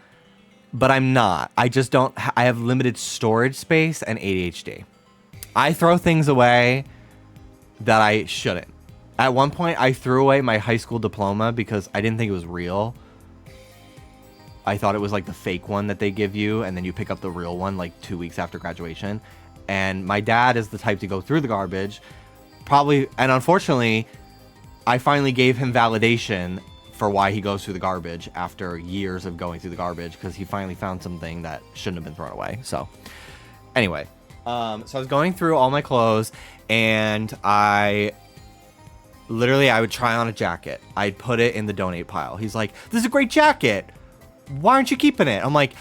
but I'm not. I just don't. I have limited storage space and ADHD. I throw things away that I shouldn't. At one point, I threw away my high school diploma because I didn't think it was real. I thought it was like the fake one that they give you, and then you pick up the real one like 2 weeks after graduation. And my dad is the type to go through the garbage. Probably, and unfortunately, I finally gave him validation for why he goes through the garbage after years of going through the garbage, because he finally found something that shouldn't have been thrown away. So anyway, so I was going through all my clothes, and I would try on a jacket. I'd put it in the donate pile. He's like, this is a great jacket. Why aren't you keeping it? I'm like,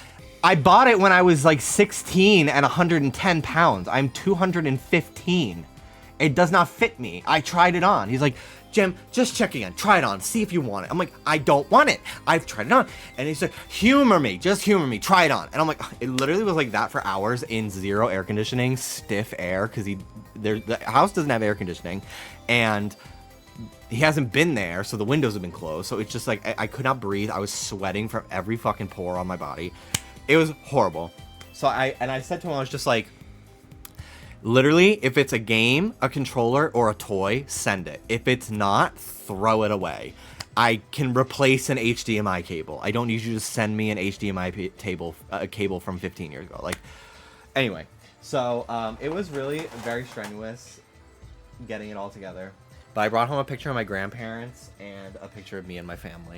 I bought it when I was like 16 and 110 pounds. I'm 215. It does not fit me. I tried it on. He's like, Jim, just check again. Try it on. See if you want it. I'm like, I don't want it. I've tried it on. And he's like, humor me. Just humor me. Try it on. And I'm like, it literally was like that for hours in zero air conditioning, stiff air, because the house doesn't have air conditioning. And he hasn't been there, so the windows have been closed. So it's just like, I could not breathe. I was sweating from every fucking pore on my body. It was horrible. So I said to him, I was just like, literally, if it's a game, a controller, or a toy, send it. If it's not, throw it away. I can replace an HDMI cable. I don't need you to send me an HDMI cable from 15 years ago. Like, anyway, so it was really very strenuous getting it all together. But I brought home a picture of my grandparents and a picture of me and my family.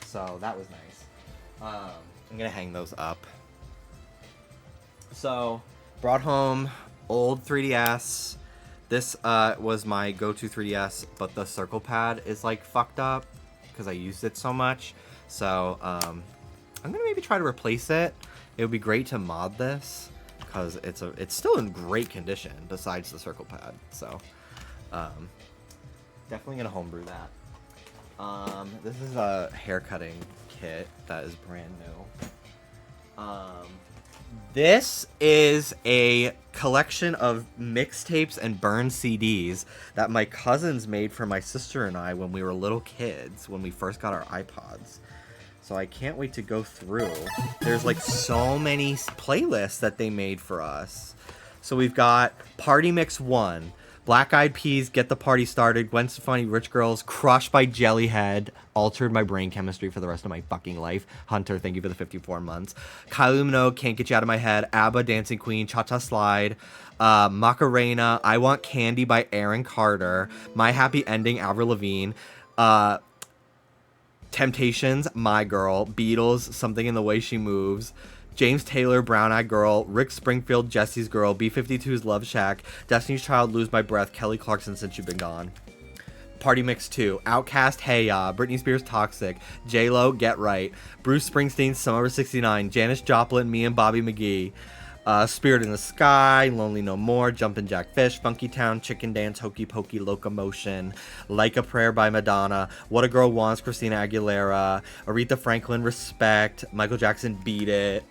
So that was nice. I'm gonna hang those up. So, brought home old 3DS. This was my go-to 3DS, but the circle pad is like fucked up because I used it so much. So I'm gonna maybe try to replace it. It would be great to mod this because it's still in great condition besides the circle pad. So definitely gonna homebrew that. This is a hair cutting kit that is brand new. This is a collection of mixtapes and burned CDs that my cousins made for my sister and I when we were little kids, when we first got our iPods. So I can't wait to go through. There's like so many playlists that they made for us. So we've got Party Mix 1, Black Eyed Peas, Get the Party Started, Gwen Stefani, Rich Girls, Crushed by Jellyhead, altered my brain chemistry for the rest of my fucking life. Hunter, thank you for the 54 months. Kylie Minogue, Can't Get You Out of My Head, ABBA, Dancing Queen, Cha Cha Slide, Macarena, I Want Candy by Aaron Carter, My Happy Ending, Avril Lavigne, Temptations, My Girl, Beatles, Something in the Way She Moves, James Taylor, Brown Eyed Girl, Rick Springfield, Jesse's Girl, B-52's Love Shack, Destiny's Child, Lose My Breath, Kelly Clarkson, Since You've Been Gone. Party Mix 2, Outkast, Hey Ya, Britney Spears, Toxic, J-Lo, Get Right, Bruce Springsteen, Summer of '69, Janis Joplin, Me and Bobby McGee, Spirit in the Sky, Lonely No More, Jumpin' Jack Fish, Funky Town, Chicken Dance, Hokey Pokey, Locomotion, Like a Prayer by Madonna, What a Girl Wants, Christina Aguilera, Aretha Franklin, Respect, Michael Jackson, Beat It,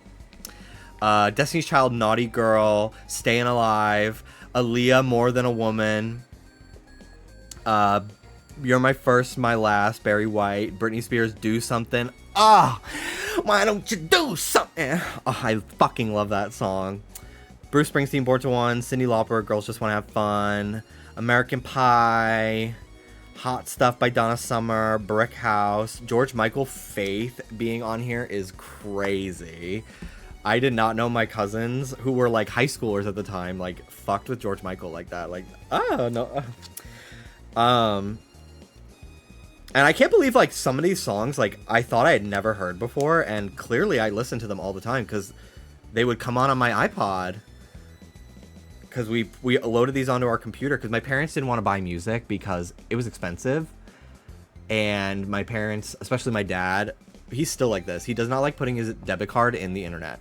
Destiny's Child, Naughty Girl, Stayin' Alive, Aaliyah, More Than a Woman, You're My First, My Last, Barry White, Britney Spears, Do Something. Why don't you do something? I fucking love that song. Bruce Springsteen, Born to One, Cyndi Lauper, Girls Just Want to Have Fun, American Pie, Hot Stuff by Donna Summer, Brick House, George Michael, Faith being on here is crazy. I did not know my cousins, who were like high schoolers at the time, like fucked with George Michael like that. Like, oh no. And I can't believe like some of these songs like I thought I had never heard before, and clearly I listened to them all the time because they would come on my iPod. Because we loaded these onto our computer because my parents didn't want to buy music because it was expensive. And my parents, especially my dad, he's still like this. He does not like putting his debit card in the internet.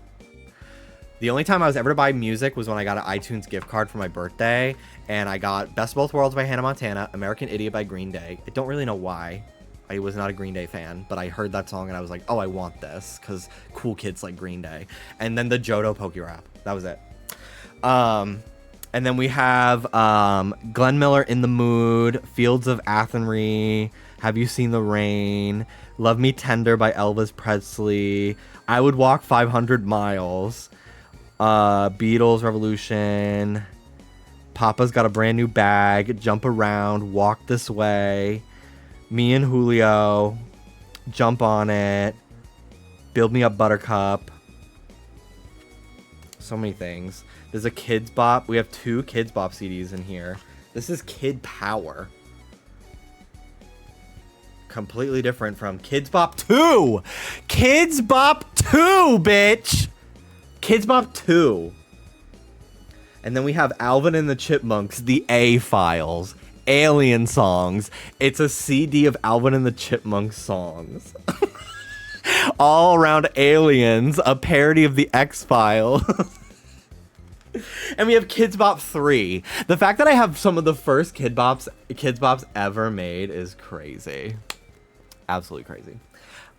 The only time I was ever to buy music was when I got an iTunes gift card for my birthday. And I got Best of Both Worlds by Hannah Montana, American Idiot by Green Day. I don't really know why. I was not a Green Day fan, but I heard that song and I was like, oh, I want this because cool kids like Green Day. And then the Jodo Poke Rap. That was it. And then we have Glenn Miller, In the Mood, Fields of Athenry, Have You Seen the Rain, Love Me Tender by Elvis Presley, I Would Walk 500 Miles, Beatles, Revolution, Papa's Got a Brand New Bag, Jump Around, Walk This Way, Me and Julio, Jump on It, Build Me Up Buttercup. So many things. There's a Kids Bop. We have 2 Kids Bop CDs in here. This is Kid Power. Completely different from Kids Bop 2. Kids Bop 2, bitch. Kids Bop 2. And then we have Alvin and the Chipmunks, the A-Files, Alien Songs. It's a CD of Alvin and the Chipmunks songs. All around aliens, a parody of the X-Files. And we have Kids Bop 3. The fact that I have some of the first Kids Bops ever made is crazy. Absolutely crazy.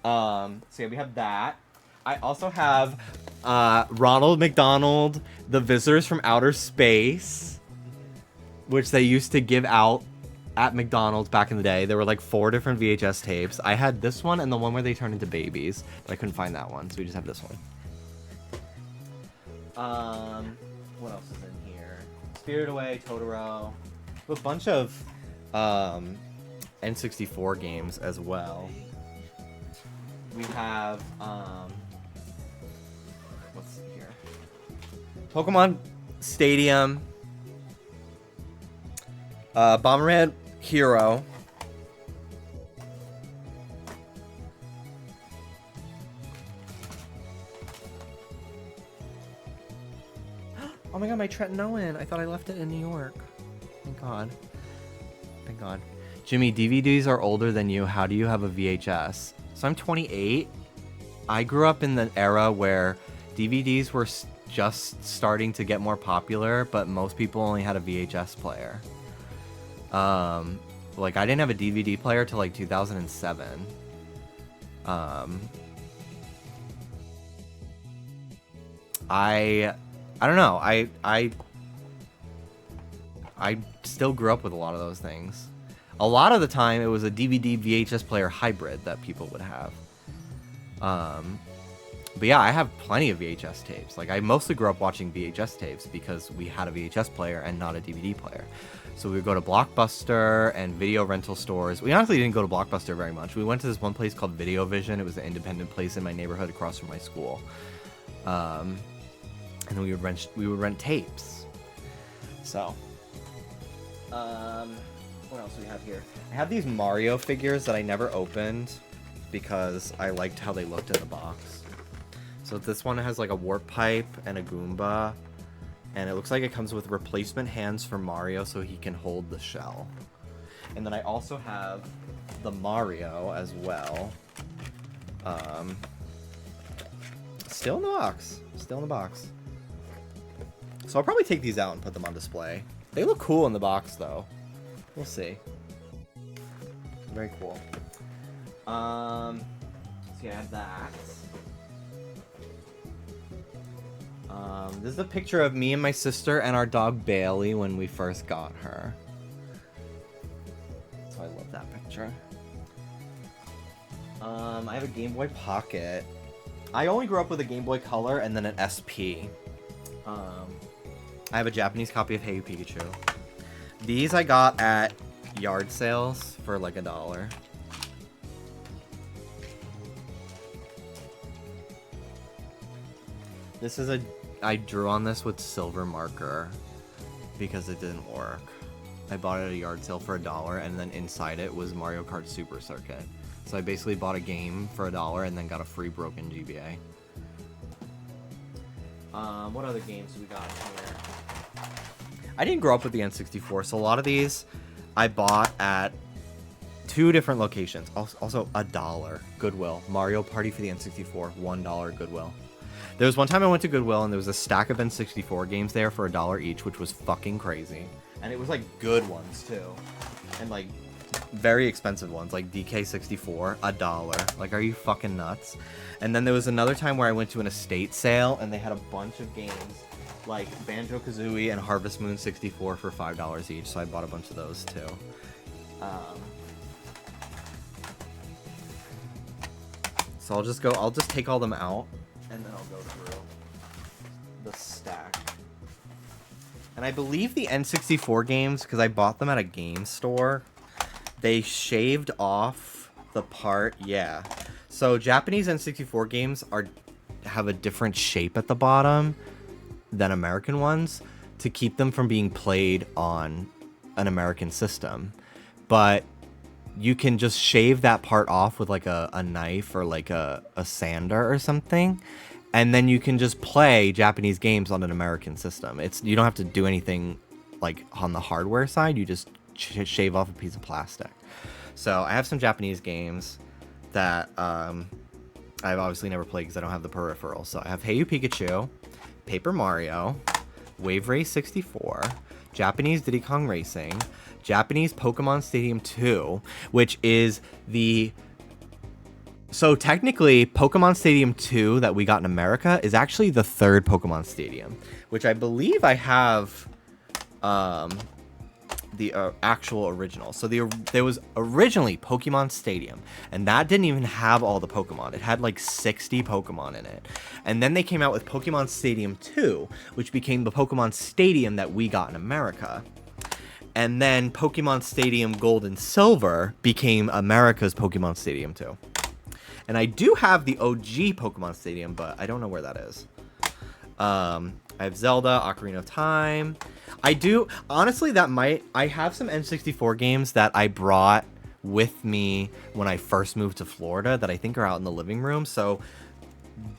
So yeah, we have that. I also have Ronald McDonald, The Visitors from Outer Space, which they used to give out at McDonald's back in the day. There were like 4 different VHS tapes. I had this one and the one where they turn into babies, but I couldn't find that one, so we just have this one. What else is in here? Spirited Away, Totoro. A bunch of N64 games as well. We have what's here? Pokemon Stadium, Bomberman Hero, oh my god, my Trenton Owen. I thought I left it in New York. Thank God. Thank God. Jimmy, DVDs are older than you. How do you have a VHS? So I'm 28. I grew up in the era where DVDs were just starting to get more popular, but most people only had a VHS player. Like I didn't have a DVD player till like 2007. I don't know. I still grew up with a lot of those things. A lot of the time, it was a DVD VHS player hybrid that people would have. But yeah, I have plenty of VHS tapes. Like I mostly grew up watching VHS tapes because we had a VHS player and not a DVD player. So we would go to Blockbuster and video rental stores. We honestly didn't go to Blockbuster very much. We went to this one place called Video Vision. It was an independent place in my neighborhood across from my school. And then we would rent tapes. So, what else do we have here? I have these Mario figures that I never opened because I liked how they looked in the box. So this one has like a warp pipe and a Goomba, and it looks like it comes with replacement hands for Mario so he can hold the shell. And then I also have the Mario as well. Still in the box. Still in the box. So I'll probably take these out and put them on display. They look cool in the box though. We'll see. Very cool. So yeah, I have that. This is a picture of me and my sister and our dog Bailey when we first got her. So I love that picture. I have a Game Boy Pocket. I only grew up with a Game Boy Color and then an SP. I have a Japanese copy of Hey You Pikachu. These I got at yard sales for like $1. This is I drew on this with silver marker because it didn't work. I bought it at a yard sale for $1, and then inside it was Mario Kart Super Circuit. So I basically bought a game for $1 and then got a free broken GBA. What other games we got here? I didn't grow up with the N64, so a lot of these I bought at 2 different locations. Also $1 Goodwill. Mario Party for the N64, $1 Goodwill. There was one time I went to Goodwill and there was a stack of N64 games there for $1 each, which was fucking crazy. And it was like good ones too, and like very expensive ones, like DK64, $1. Like, are you fucking nuts? And then there was another time where I went to an estate sale and they had a bunch of games like Banjo-Kazooie and Harvest Moon 64 for $5 each, so I bought a bunch of those too. So I'll just take all them out and then I'll go through the stack. And I believe the N64 games, because I bought them at a game store, they shaved off the part, yeah. So Japanese N64 games have a different shape at the bottom than American ones to keep them from being played on an American system. But you can just shave that part off with like a knife or like a sander or something. And then you can just play Japanese games on an American system. You don't have to do anything like on the hardware side. You just shave off a piece of plastic. So I have some Japanese games that I've obviously never played because I don't have the peripheral. So I have Hey You Pikachu, Paper Mario, Wave Race 64, Japanese Diddy Kong Racing, Japanese Pokemon Stadium 2, which is the... So technically, Pokemon Stadium 2 that we got in America is actually the 3rd Pokemon Stadium, which I believe I have the actual original. So there was originally Pokemon Stadium, and that didn't even have all the Pokemon. It had like 60 Pokemon in it. And then they came out with Pokemon Stadium 2, which became the Pokemon Stadium that we got in America. And then Pokemon Stadium Gold and Silver became America's Pokemon Stadium 2. And I do have the OG Pokemon Stadium, but I don't know where that is. I have Zelda, Ocarina of Time. I have some N64 games that I brought with me when I first moved to Florida that I think are out in the living room. So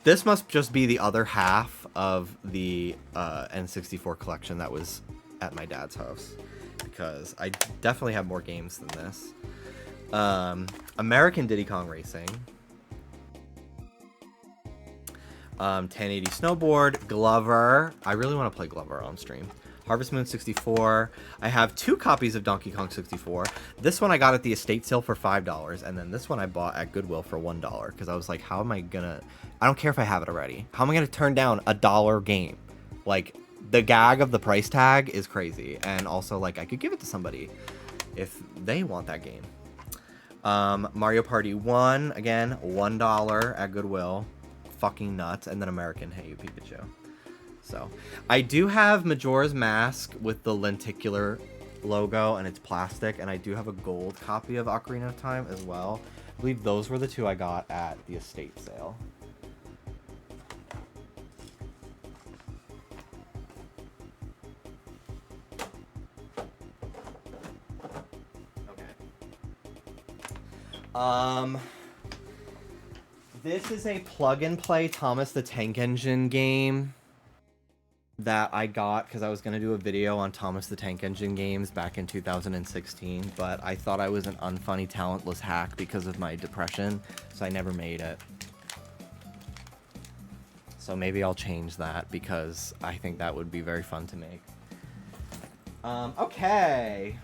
this must just be the other half of the N64 collection that was at my dad's house, because I definitely have more games than this. American Diddy Kong Racing. 1080 Snowboard, Glover. I really want to play Glover on stream. Harvest Moon 64. I have 2 copies of Donkey Kong 64. This one I got at the estate sale for $5, and then this one I bought at Goodwill for $1, because I was like, how am I gonna... I don't care if I have it already. How am I gonna turn down a $1 game? Like, the gag of the price tag is crazy, and also, like, I could give it to somebody if they want that game. Mario Party 1, again, $1 at Goodwill. Fucking nuts. And then American Hey You Pikachu. So I do have Majora's Mask with the lenticular logo, and it's plastic, and I do have a gold copy of Ocarina of Time as well. I believe those were the 2 I got at the estate sale. Okay. This is a plug-and-play Thomas the Tank Engine game that I got because I was going to do a video on Thomas the Tank Engine games back in 2016, but I thought I was an unfunny, talentless hack because of my depression, so I never made it. So maybe I'll change that because I think that would be very fun to make. Okay.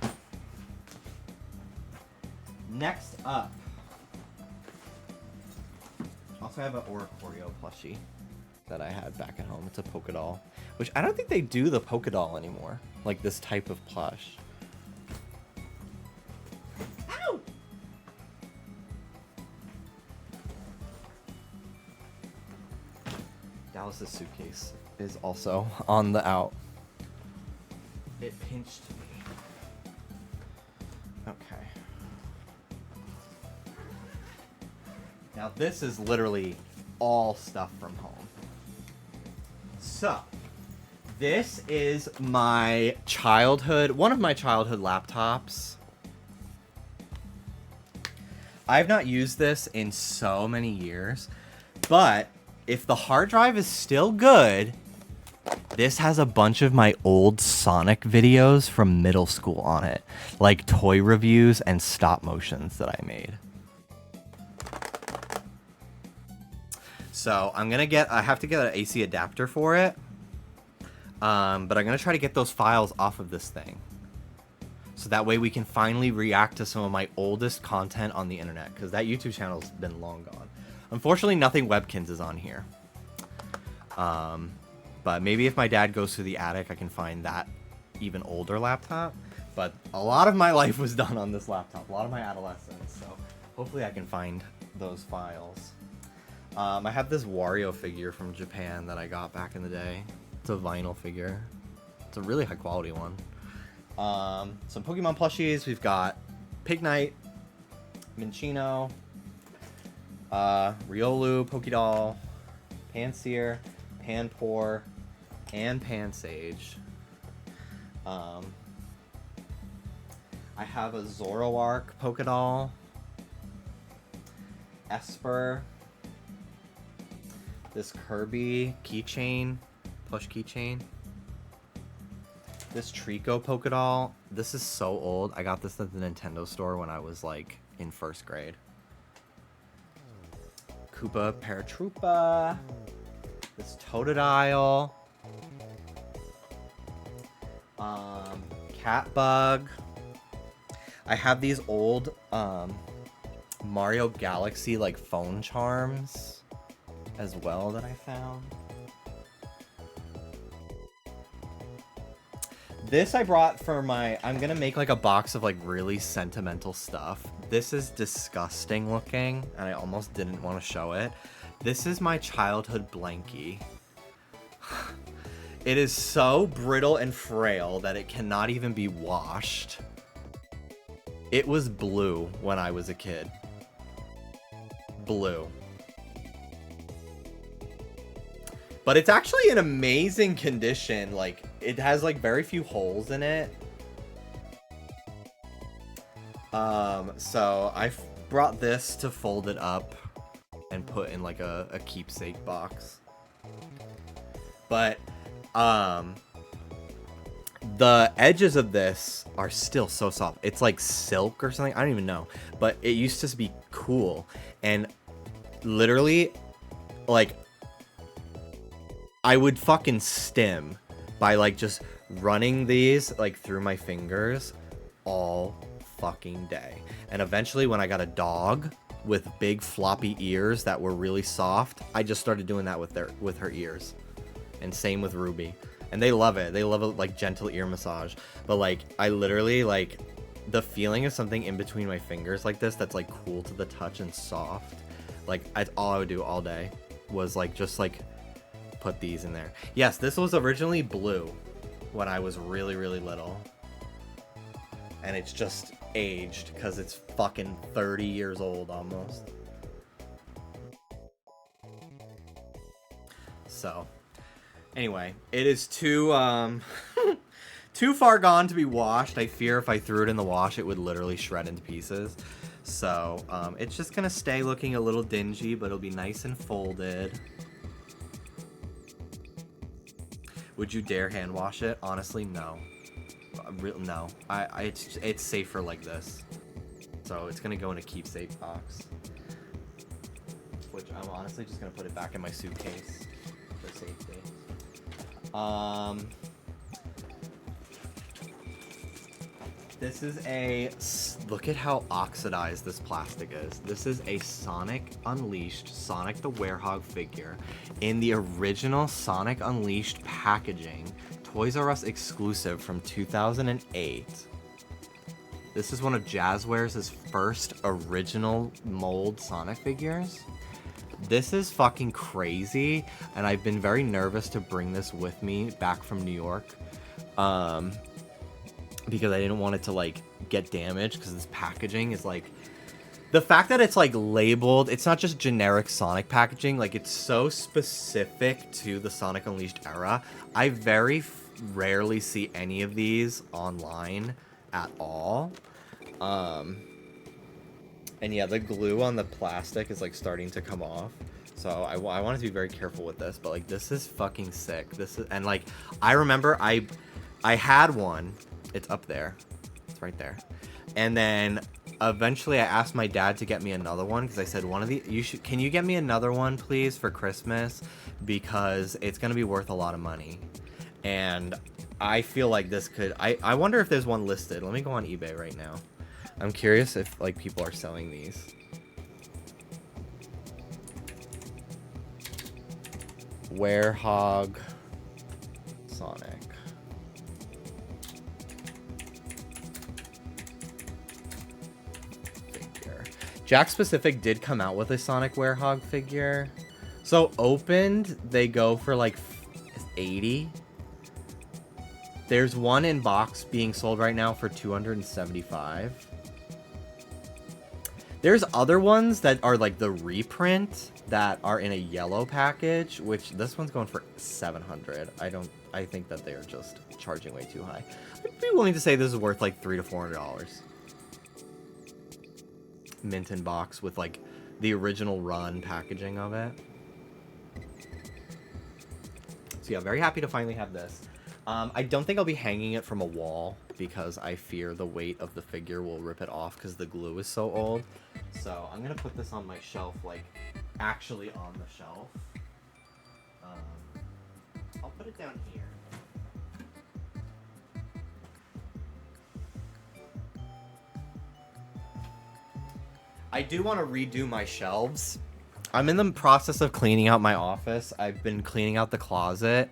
Next up. Also, I have an Oricorio plushie that I had back at home. It's a polka doll, which I don't think they do the polka doll anymore, like this type of plush. Ow! Dallas's suitcase is also on the out. It pinched me. Okay. Now this is literally all stuff from home. So, this is my childhood, one of my childhood laptops. I've not used this in so many years, but if the hard drive is still good, this has a bunch of my old Sonic videos from middle school on it, like toy reviews and stop motions that I made. So I have to get an AC adapter for it, but I'm gonna try to get those files off of this thing. So that way we can finally react to some of my oldest content on the internet, because that YouTube channel's been long gone. Unfortunately, nothing Webkins is on here. But maybe if my dad goes to the attic, I can find that even older laptop. But a lot of my life was done on this laptop, a lot of my adolescence. So hopefully I can find those files. I have this Wario figure from Japan that I got back in the day. It's a vinyl figure. It's a really high quality one. Some Pokemon plushies. We've got Pignite, Minccino, Riolu, Pokédoll, Pansear, Panpour, and Pansage. I have a Zoroark Pokédoll, Esper, this Kirby keychain, plush keychain, this Trico Pokédoll. This is so old. I got this at the Nintendo store when I was like in 1st grade. Koopa Paratroopa, this Totodile, Catbug. I have these old Mario Galaxy like phone charms as well that I found. This I brought for I'm gonna make like a box of like really sentimental stuff. This is disgusting looking, and I almost didn't want to show it. This is my childhood blankie. It is so brittle and frail that it cannot even be washed. It was blue when I was a kid. Blue. But it's actually in amazing condition. Like, it has like very few holes in it. So I brought this to fold it up and put in like a keepsake box. But the edges of this are still so soft. It's like silk or something. I don't even know. But it used to be cool. And literally, like, I would fucking stim by like just running these like through my fingers all fucking day. And eventually when I got a dog with big floppy ears that were really soft, I just started doing that with her ears. And same with Ruby. And they love it. They love it, like gentle ear massage. But like I literally like the feeling of something in between my fingers like this that's like cool to the touch and soft. Like that's all I would do all day was like just like put these in there. Yes, this was originally blue when I was really, really little. And it's just aged because it's fucking 30 years old almost. So, anyway, it is too too far gone to be washed. I fear if I threw it in the wash, it would literally shred into pieces. So, it's just gonna stay looking a little dingy, but it'll be nice and folded. Would you dare hand wash it? Honestly, no. No. It's safer like this. So it's gonna go in a keepsake box, which I'm honestly just gonna put it back in my suitcase for safety. This is look at how oxidized this plastic is. This is a Sonic Unleashed Sonic the Werehog figure in the original Sonic Unleashed packaging, Toys R Us exclusive from 2008. This is one of Jazzwares' first original mold Sonic figures. This is fucking crazy, and I've been very nervous to bring this with me back from New York. Because I didn't want it to like get damaged, because this packaging is like The fact that it's like labeled, it's not just generic Sonic packaging, like it's so specific to the Sonic Unleashed era. I very rarely see any of these online at all. And yeah, the glue on the plastic is like starting to come off. So I wanted to be very careful with this, but like this is fucking sick. This is, and like I remember I had one. It's up there. It's right there. And then eventually I asked my dad to get me another one because I said can you get me another one please for Christmas, because it's going to be worth a lot of money. And I feel like this could, I wonder if there's one listed. Let me go on eBay right now. I'm curious if like people are selling these. Werehog Sonic. Figure. Jack Specific did come out with a Sonic Werehog figure. So opened, they go for like 80. There's one in box being sold right now for 275. There's other ones that are like the reprint that are in a yellow package, which this one's going for 700. I think that they are just charging way too high. I'd be willing to say this is worth like $300 to $400. Mint in box with like the original run packaging of it. So yeah, very happy to finally have this. I don't think I'll be hanging it from a wall because I fear the weight of the figure will rip it off because the glue is so old. So I'm going to put this on my shelf, like actually on the shelf. I'll put it down here. I do want to redo my shelves. I'm in the process of cleaning out my office. I've been cleaning out the closet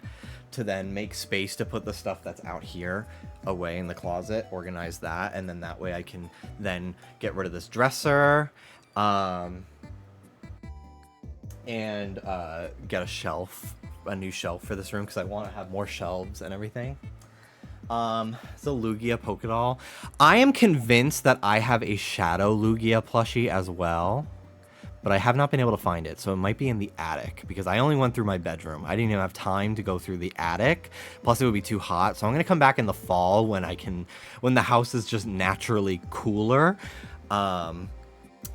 to then make space to put the stuff that's out here away in the closet, organize that, and then that way I can then get rid of this dresser, and get a new shelf for this room because I want to have more shelves and everything. It's a Lugia Pokédoll. I am convinced that I have a Shadow Lugia plushie as well, but I have not been able to find it, so it might be in the attic, because I only went through my bedroom. I didn't even have time to go through the attic, plus it would be too hot, so I'm gonna come back in the fall when the house is just naturally cooler, and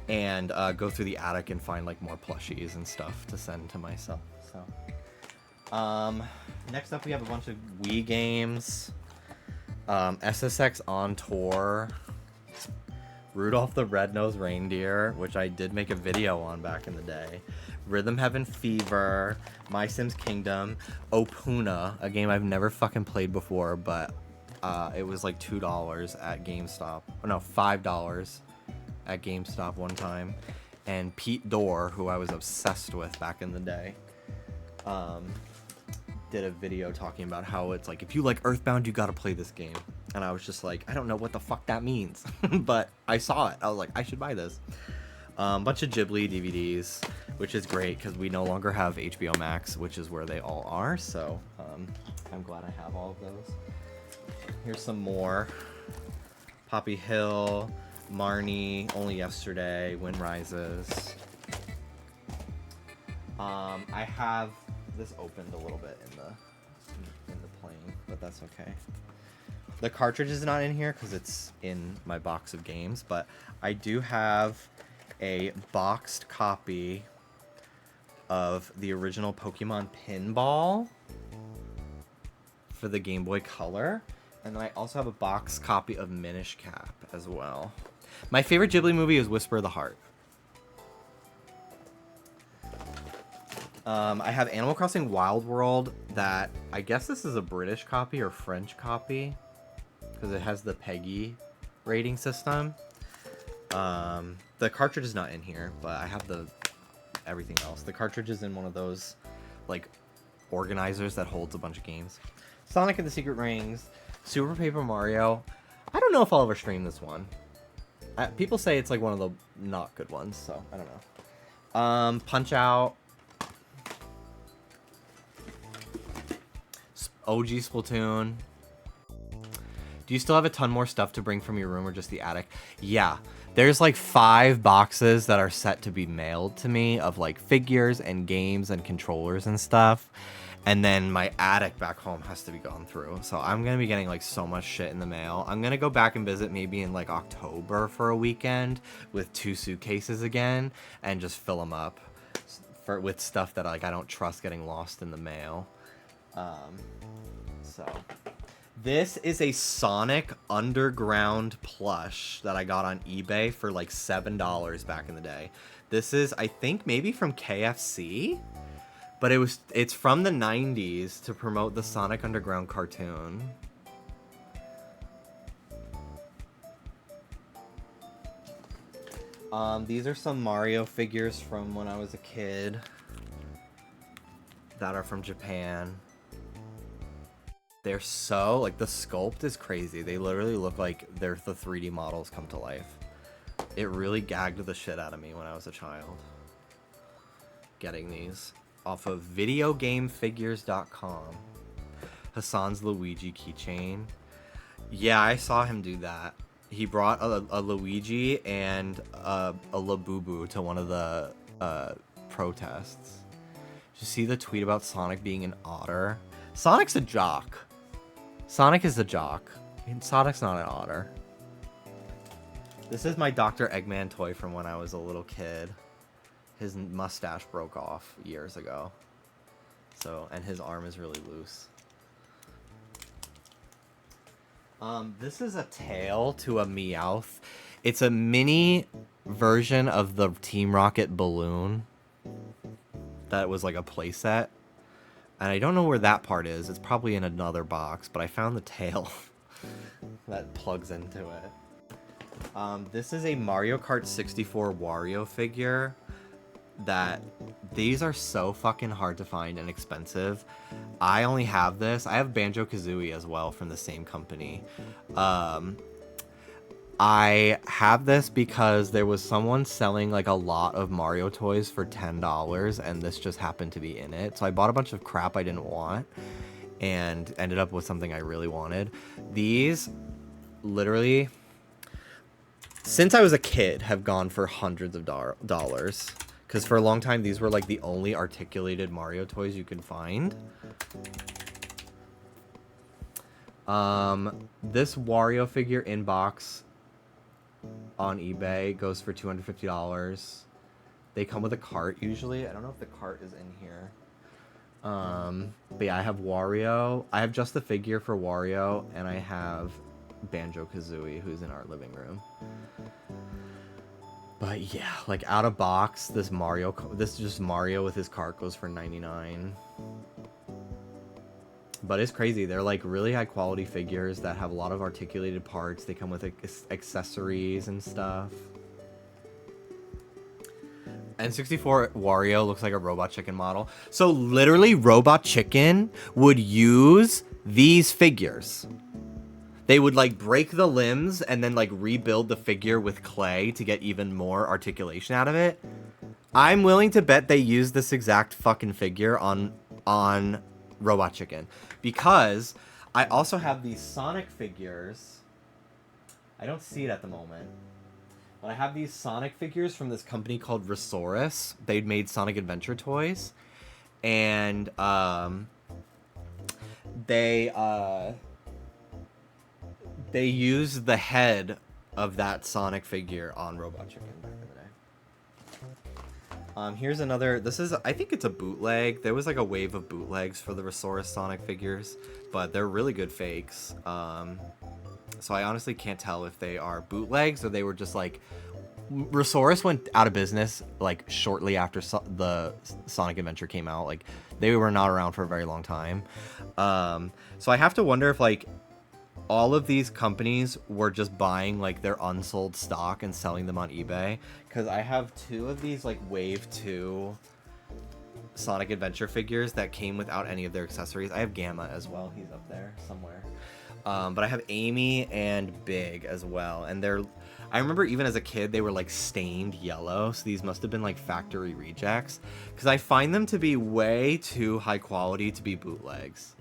go through the attic and find like more plushies and stuff to send to myself. So, next up we have a bunch of Wii games, SSX on Tour, Rudolph the Red-Nosed Reindeer, which I did make a video on back in the day. Rhythm Heaven Fever, My Sims Kingdom, Opuna, a game I've never fucking played before, but it was like $2 at GameStop. Oh no, $5 at GameStop one time. And Pete Dorr, who I was obsessed with back in the day, did a video talking about how it's like, if you like Earthbound, you gotta play this game. And I was just like, I don't know what the fuck that means. But I saw it. I was like, I should buy this. Bunch of Ghibli DVDs, which is great because we no longer have HBO Max, which is where they all are. So I'm glad I have all of those. Here's some more. Poppy Hill, Marnie, Only Yesterday, Wind Rises. I have this opened a little bit in the plane, but that's okay. The cartridge is not in here because it's in my box of games, but I do have a boxed copy of the original Pokemon Pinball for the Game Boy Color, and then I also have a boxed copy of Minish Cap as well. My favorite Ghibli movie is Whisper of the Heart. I have Animal Crossing Wild World that, I guess this is a British copy or French copy, because it has the PEGI rating system. The cartridge is not in here, but I have everything else. The cartridge is in one of those like organizers that holds a bunch of games. Sonic and the Secret Rings, Super Paper Mario. I don't know if I'll ever stream this one. People say it's like one of the not good ones, so I don't know. Punch Out, OG Splatoon. Do you still have a ton more stuff to bring from your room or just the attic? Yeah. There's like 5 boxes that are set to be mailed to me of like figures and games and controllers and stuff. And then my attic back home has to be gone through. So I'm going to be getting like so much shit in the mail. I'm going to go back and visit maybe in like October for a weekend with 2 suitcases again and just fill them up with stuff that like I don't trust getting lost in the mail. So this is a Sonic Underground plush that I got on eBay for like $7 back in the day. This is, I think, maybe from KFC, but it's from the 90s to promote the Sonic Underground cartoon. These are some Mario figures from when I was a kid that are from Japan. They're so, like, the sculpt is crazy. They literally look like they're the 3D models come to life. It really gagged the shit out of me when I was a child. Getting these off of videogamefigures.com. Hassan's Luigi keychain. Yeah, I saw him do that. He brought a Luigi and a Labubu to one of the protests. Did you see the tweet about Sonic being an otter? Sonic's a jock. Sonic is a jock. Sonic's not an otter. This is my Dr. Eggman toy from when I was a little kid. His mustache broke off years ago. And his arm is really loose. This is a tail to a Meowth. It's a mini version of the Team Rocket balloon that was like a playset. And I don't know where that part is. It's probably in another box, but I found the tail that plugs into it. This is a Mario Kart 64 Wario figure. These are so fucking hard to find and expensive. I only have this. I have Banjo-Kazooie as well from the same company. I have this because there was someone selling like a lot of Mario toys for $10 and this just happened to be in it. So I bought a bunch of crap I didn't want and ended up with something I really wanted. These literally, since I was a kid, have gone for hundreds of dollars. Because for a long time, these were like the only articulated Mario toys you could find. This Wario figure in box on eBay goes for $250. They come with a cart usually. I don't know if the cart is in here. But yeah, I have Wario. I have just the figure for Wario, and I have Banjo-Kazooie, who's in our living room. But yeah, like out of box, this is just Mario with his cart goes for $99. But it's crazy. They're like really high quality figures that have a lot of articulated parts. They come with accessories and stuff. N64 Wario looks like a Robot Chicken model. So literally Robot Chicken would use these figures. They would like break the limbs and then like rebuild the figure with clay to get even more articulation out of it. I'm willing to bet they used this exact fucking figure on Robot Chicken, because I also have these Sonic figures. I don't see it at the moment, but I have these Sonic figures from this company called Resource. They'd made Sonic Adventure toys, and they used the head of that Sonic figure on Robot Chicken back in the day. Here's another. This is, I think it's a bootleg. There was like a wave of bootlegs for the Resource Sonic figures, but they're really good fakes. So I honestly can't tell if they are bootlegs or they were just like... Resource went out of business like shortly after the Sonic Adventure came out. Like they were not around for a very long time. So I have to wonder if like all of these companies were just buying like their unsold stock and selling them on eBay, because I have 2 of these like Wave 2 Sonic Adventure figures that came without any of their accessories. I have Gamma as well. He's up there somewhere. But I have Amy and Big as well, and I remember even as a kid they were like stained yellow, so these must have been like factory rejects, because I find them to be way too high quality to be bootlegs.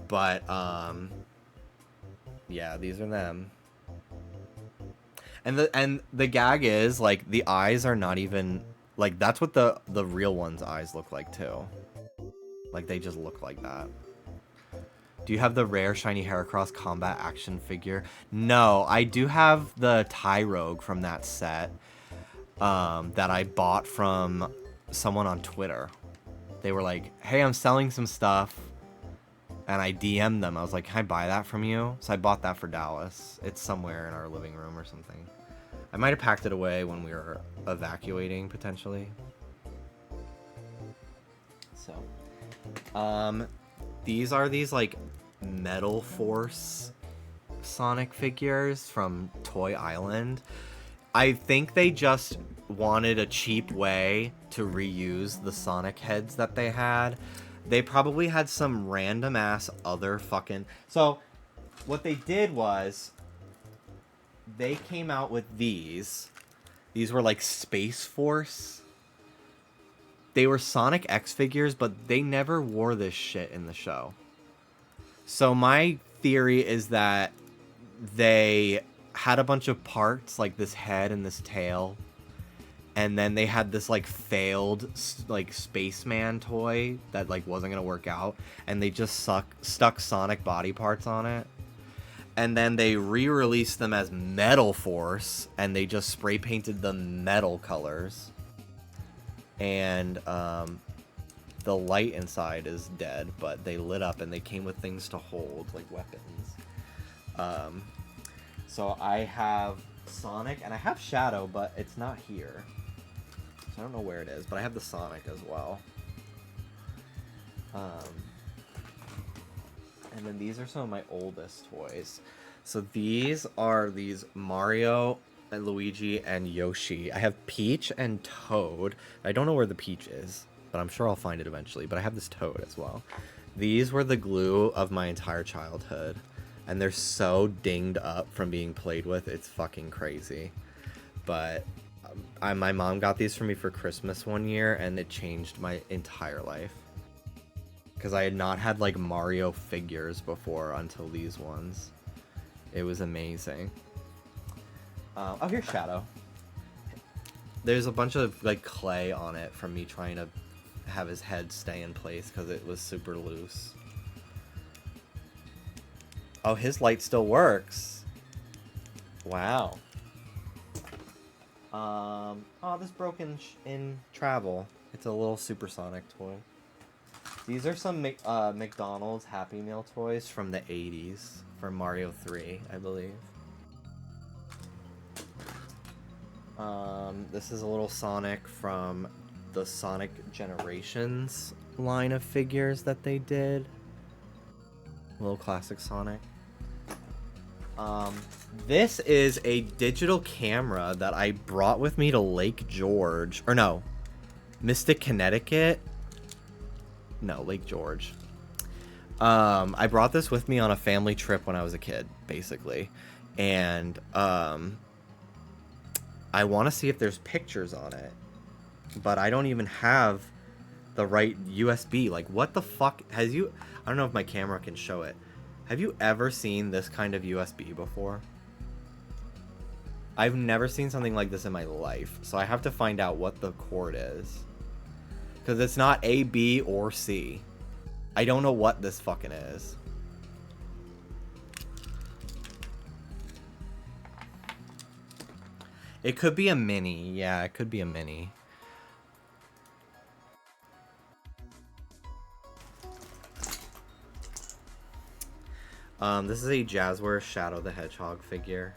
But yeah, these are them. And the gag is, like, the eyes are not even, like, that's what the real one's eyes look like too. Like, they just look like that. Do you have the rare shiny Heracross combat action figure? No, I do have the Tyrogue from that set that I bought from someone on Twitter. They were like, hey, I'm selling some stuff. And I DM'd them. I was like, can I buy that from you? So I bought that for Dallas. It's somewhere in our living room or something. I might have packed it away when we were evacuating, potentially. So, these are these, like, Metal Force Sonic figures from Toy Island. I think they just wanted a cheap way to reuse the Sonic heads that they had. They probably had some random ass other fucking... So, what they did was, they came out with these. These were like Space Force. They were Sonic X figures, but they never wore this shit in the show. So my theory is that they had a bunch of parts, like this head and this tail, and then they had this like failed like spaceman toy that like wasn't gonna work out, and they just stuck Sonic body parts on it, and then they re-released them as Metal Force, and they just spray painted the metal colors, and the light inside is dead, but they lit up and they came with things to hold, like weapons. So I have Sonic and I have Shadow, but it's not here. I don't know where it is, but I have the Sonic as well. And then these are some of my oldest toys. So these are these Mario and Luigi and Yoshi. I have Peach and Toad. I don't know where the Peach is, but I'm sure I'll find it eventually. But I have this Toad as well. These were the glue of my entire childhood. And they're so dinged up from being played with. It's fucking crazy. But... my mom got these for me for Christmas one year, and it changed my entire life. Because I had not had, like, Mario figures before until these ones. It was amazing. Oh, here's Shadow. There's a bunch of, like, clay on it from me trying to have his head stay in place because it was super loose. Oh, his light still works. Wow. Oh, this broke in travel. It's a little supersonic toy. These are some McDonald's Happy Meal toys from the 80s, from Mario 3, I believe. This is a little Sonic from the Sonic Generations line of figures that they did. A little classic Sonic. This is a digital camera that I brought with me to Lake George. Or no, Mystic, Connecticut. No, Lake George. I brought this with me on a family trip when I was a kid, basically. And, I want to see if there's pictures on it. But I don't even have the right USB. Like, what the fuck? I don't know if my camera can show it. Have you ever seen this kind of USB before? I've never seen something like this in my life, so I have to find out what the cord is. Because it's not A, B, or C. I don't know what this fucking is. It could be a mini. Yeah, it could be a mini. This is a Jazzware Shadow the Hedgehog figure.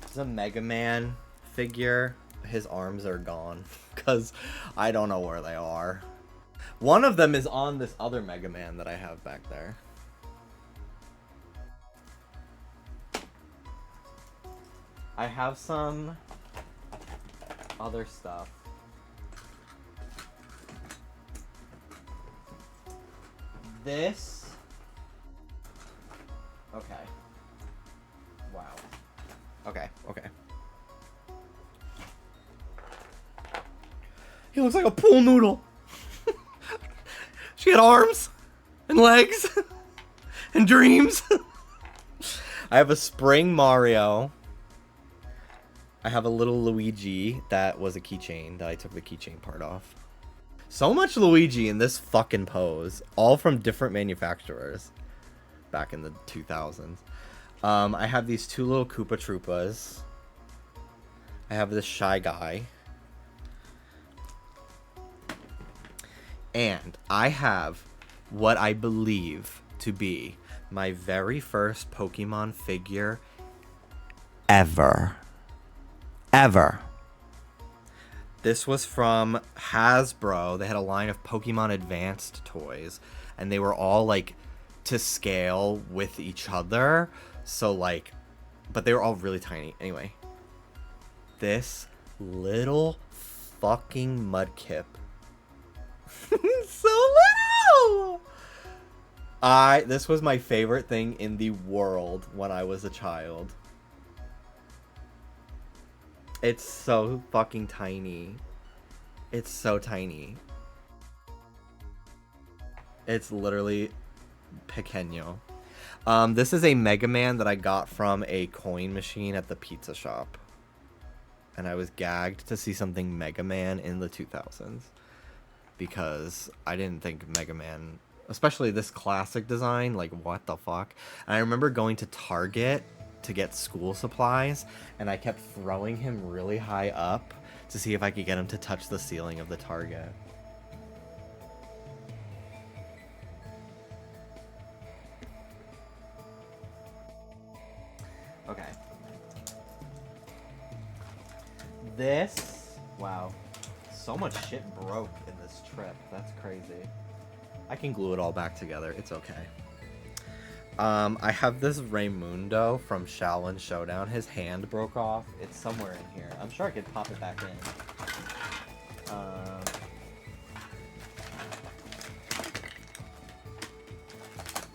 This is a Mega Man figure. His arms are gone because I don't know where they are. One of them is on this other Mega Man that I have back there. I have some other stuff. This. Okay. Wow. Okay, okay. He looks like a pool noodle. She had arms and legs and dreams. I have a spring Mario. I have a little Luigi that was a keychain that I took the keychain part off. So much Luigi in this fucking pose, all from different manufacturers back in the 2000s. I have these two little Koopa Troopas. I have this Shy Guy. And I have what I believe to be my very first Pokemon figure ever. Ever. This was from Hasbro. They had a line of Pokemon Advanced toys, and they were all like to scale with each other. So like, but they were all really tiny. Anyway, this little fucking Mudkip. So little. This was my favorite thing in the world when I was a child. It's so fucking tiny. It's so tiny. It's literally pequeño. This is a Mega Man that I got from a coin machine at the pizza shop. And I was gagged to see something Mega Man in the 2000s. Because I didn't think Mega Man, especially this classic design, like what the fuck? And I remember going to Target to get school supplies, and I kept throwing him really high up to see if I could get him to touch the ceiling of the Target. Okay. This, wow. So much shit broke in this trip. That's crazy. I can glue it all back together. It's okay. I have this Raymundo from Shaolin Showdown. His hand broke off. It's somewhere in here. I'm sure I could pop it back in.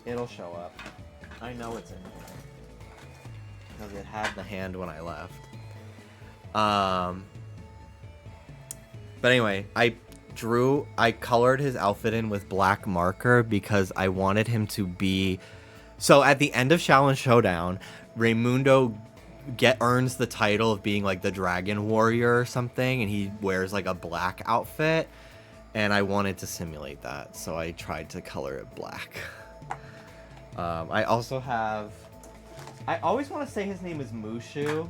It'll show up. I know it's in here. Because it had the hand when I left. But anyway, I colored his outfit in with black marker because I wanted him to be... So at the end of Shaolin Showdown, Raymundo earns the title of being like the Dragon Warrior or something, and he wears like a black outfit, and I wanted to simulate that, so I tried to color it black. I also have... I always want to say his name is Mushu,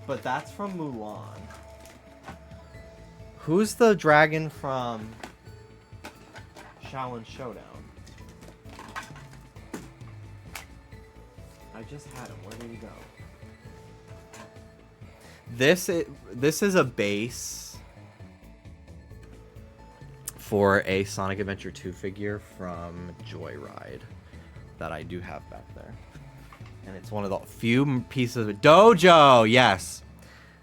but that's from Mulan. Who's the dragon from Shaolin Showdown? I just had him. Where did he go? This is a base for a Sonic Adventure 2 figure from Joyride that I do have back there. And it's one of the few pieces of Dojo, yes.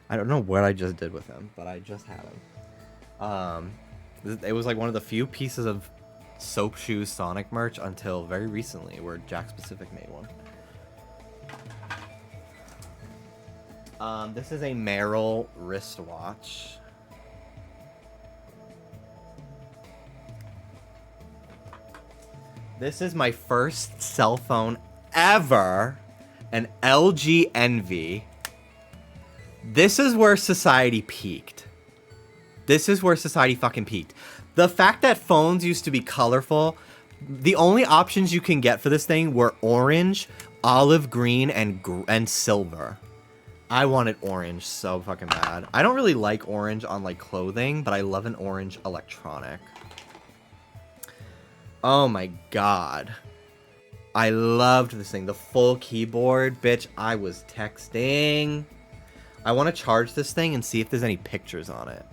I don't know what I just did with him, but I just had him. It was like one of the few pieces of Soap Shoes Sonic merch until very recently, where Jakks Pacific made one. This is a Meryl wristwatch. This is my first cell phone ever, an LG Envy. This is where society peaked. This is where society fucking peaked. The fact that phones used to be colorful, the only options you can get for this thing were orange, olive green, and silver. I wanted orange so fucking bad. I don't really like orange on like clothing, but I love an orange electronic. Oh my god. I loved this thing. The full keyboard, bitch. I was texting. I want to charge this thing and see if there's any pictures on it.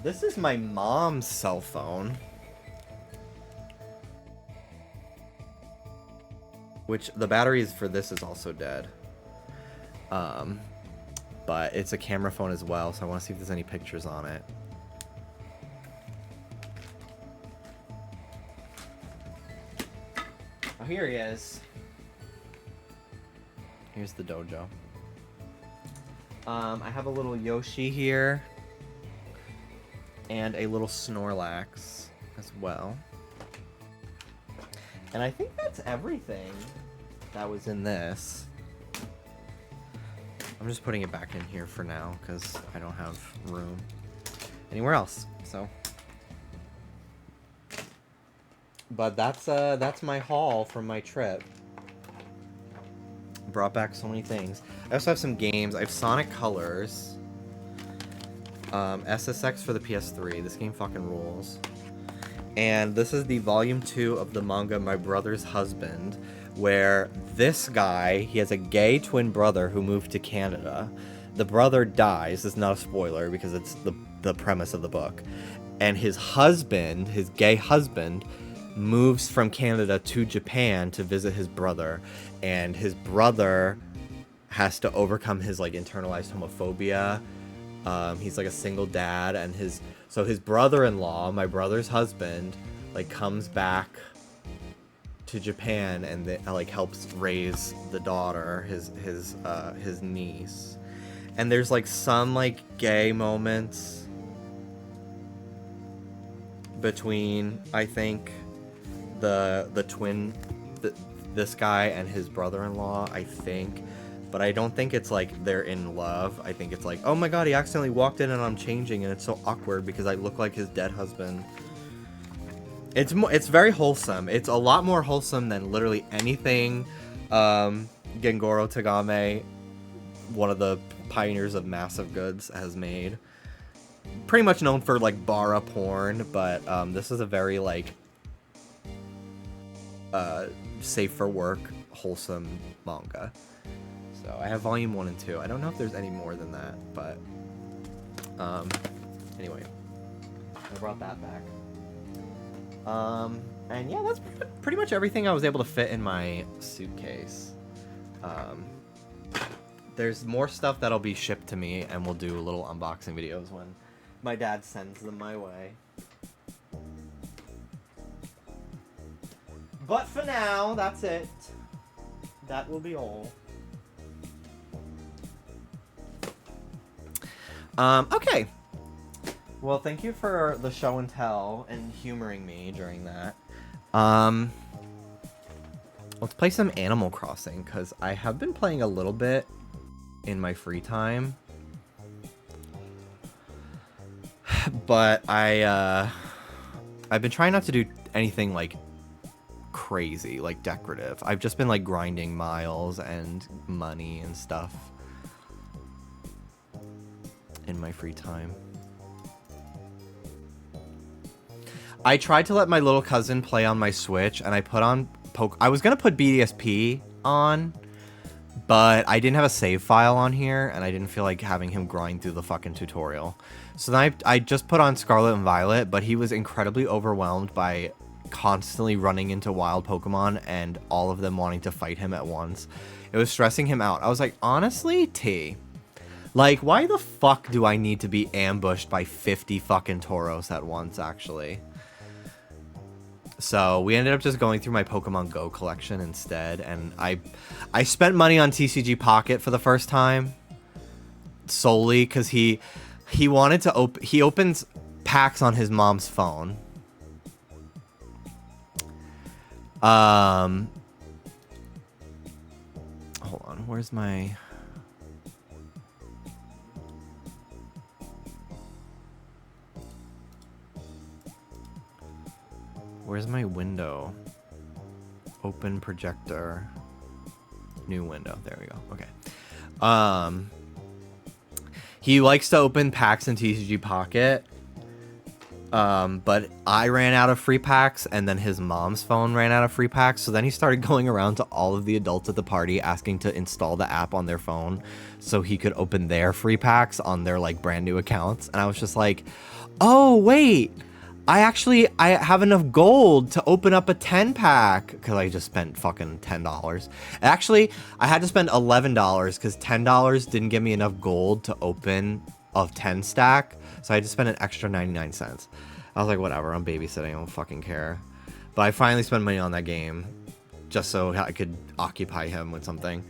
This is my mom's cell phone. Which the batteries for this is also dead. But it's a camera phone as well, so I want to see if there's any pictures on it. Oh, here he is. Here's the dojo. I have a little Yoshi here. And a little Snorlax as well. And I think that's everything that was in this. I'm just putting it back in here for now because I don't have room anywhere else. So, but that's my haul from my trip. Brought back so many things. I also have some games. I have Sonic Colors, SSX for the PS3. This game fucking rules. And this is the volume 2 of the manga My Brother's Husband, where this guy, he has a gay twin brother who moved to Canada. The brother dies. This is not a spoiler because it's the premise of the book. And his husband, his gay husband, moves from Canada to Japan to visit his brother. And his brother has to overcome his like internalized homophobia. He's like a single dad, and his brother-in-law, my brother's husband, like comes back to Japan and like helps raise the daughter, his niece. And there's like some like gay moments between, I think, the twin, this guy and his brother-in-law, I think. But I don't think it's like they're in love. I think it's like, oh my god, he accidentally walked in and I'm changing, and it's so awkward because I look like his dead husband. It's very wholesome. It's a lot more wholesome than literally anything Gengoro Tagame, one of the pioneers of massive goods, has made. Pretty much known for like bara porn, but this is a very like safe for work, wholesome manga. So I have volume 1 and 2. I don't know if there's any more than that, but anyway, I brought that back. And yeah, that's pretty much everything I was able to fit in my suitcase. There's more stuff that'll be shipped to me, and we'll do little unboxing videos when my dad sends them my way. But for now, that's it. That will be all. Okay. Well, thank you for the show and tell and humoring me during that. Let's play some Animal Crossing, because I have been playing a little bit in my free time. But I've been trying not to do anything like crazy, like decorative. I've just been like grinding miles and money and stuff in my free time. I tried to let my little cousin play on my Switch, and I put on I was gonna put BDSP on, but I didn't have a save file on here, and I didn't feel like having him grind through the fucking tutorial. So then I just put on Scarlet and Violet, but he was incredibly overwhelmed by constantly running into wild Pokemon and all of them wanting to fight him at once. It was stressing him out. I was like, honestly, T, like, why the fuck do I need to be ambushed by 50 fucking Tauros at once, actually? So we ended up just going through my Pokemon Go collection instead, and I spent money on TCG Pocket for the first time, solely because he wanted to he opens packs on his mom's phone. Hold on, where's my... Where's my window? Open projector. New window. There we go. Okay. He likes to open packs in TCG Pocket. But I ran out of free packs, and then his mom's phone ran out of free packs. So then he started going around to all of the adults at the party asking to install the app on their phone so he could open their free packs on their like brand new accounts. And I was just like, oh wait, I have enough gold to open up a 10 pack because I just spent fucking $10. Actually, I had to spend $11 because $10 didn't give me enough gold to open a 10 stack. So I had to spend an extra 99 cents. I was like, whatever, I'm babysitting, I don't fucking care. But I finally spent money on that game just so I could occupy him with something.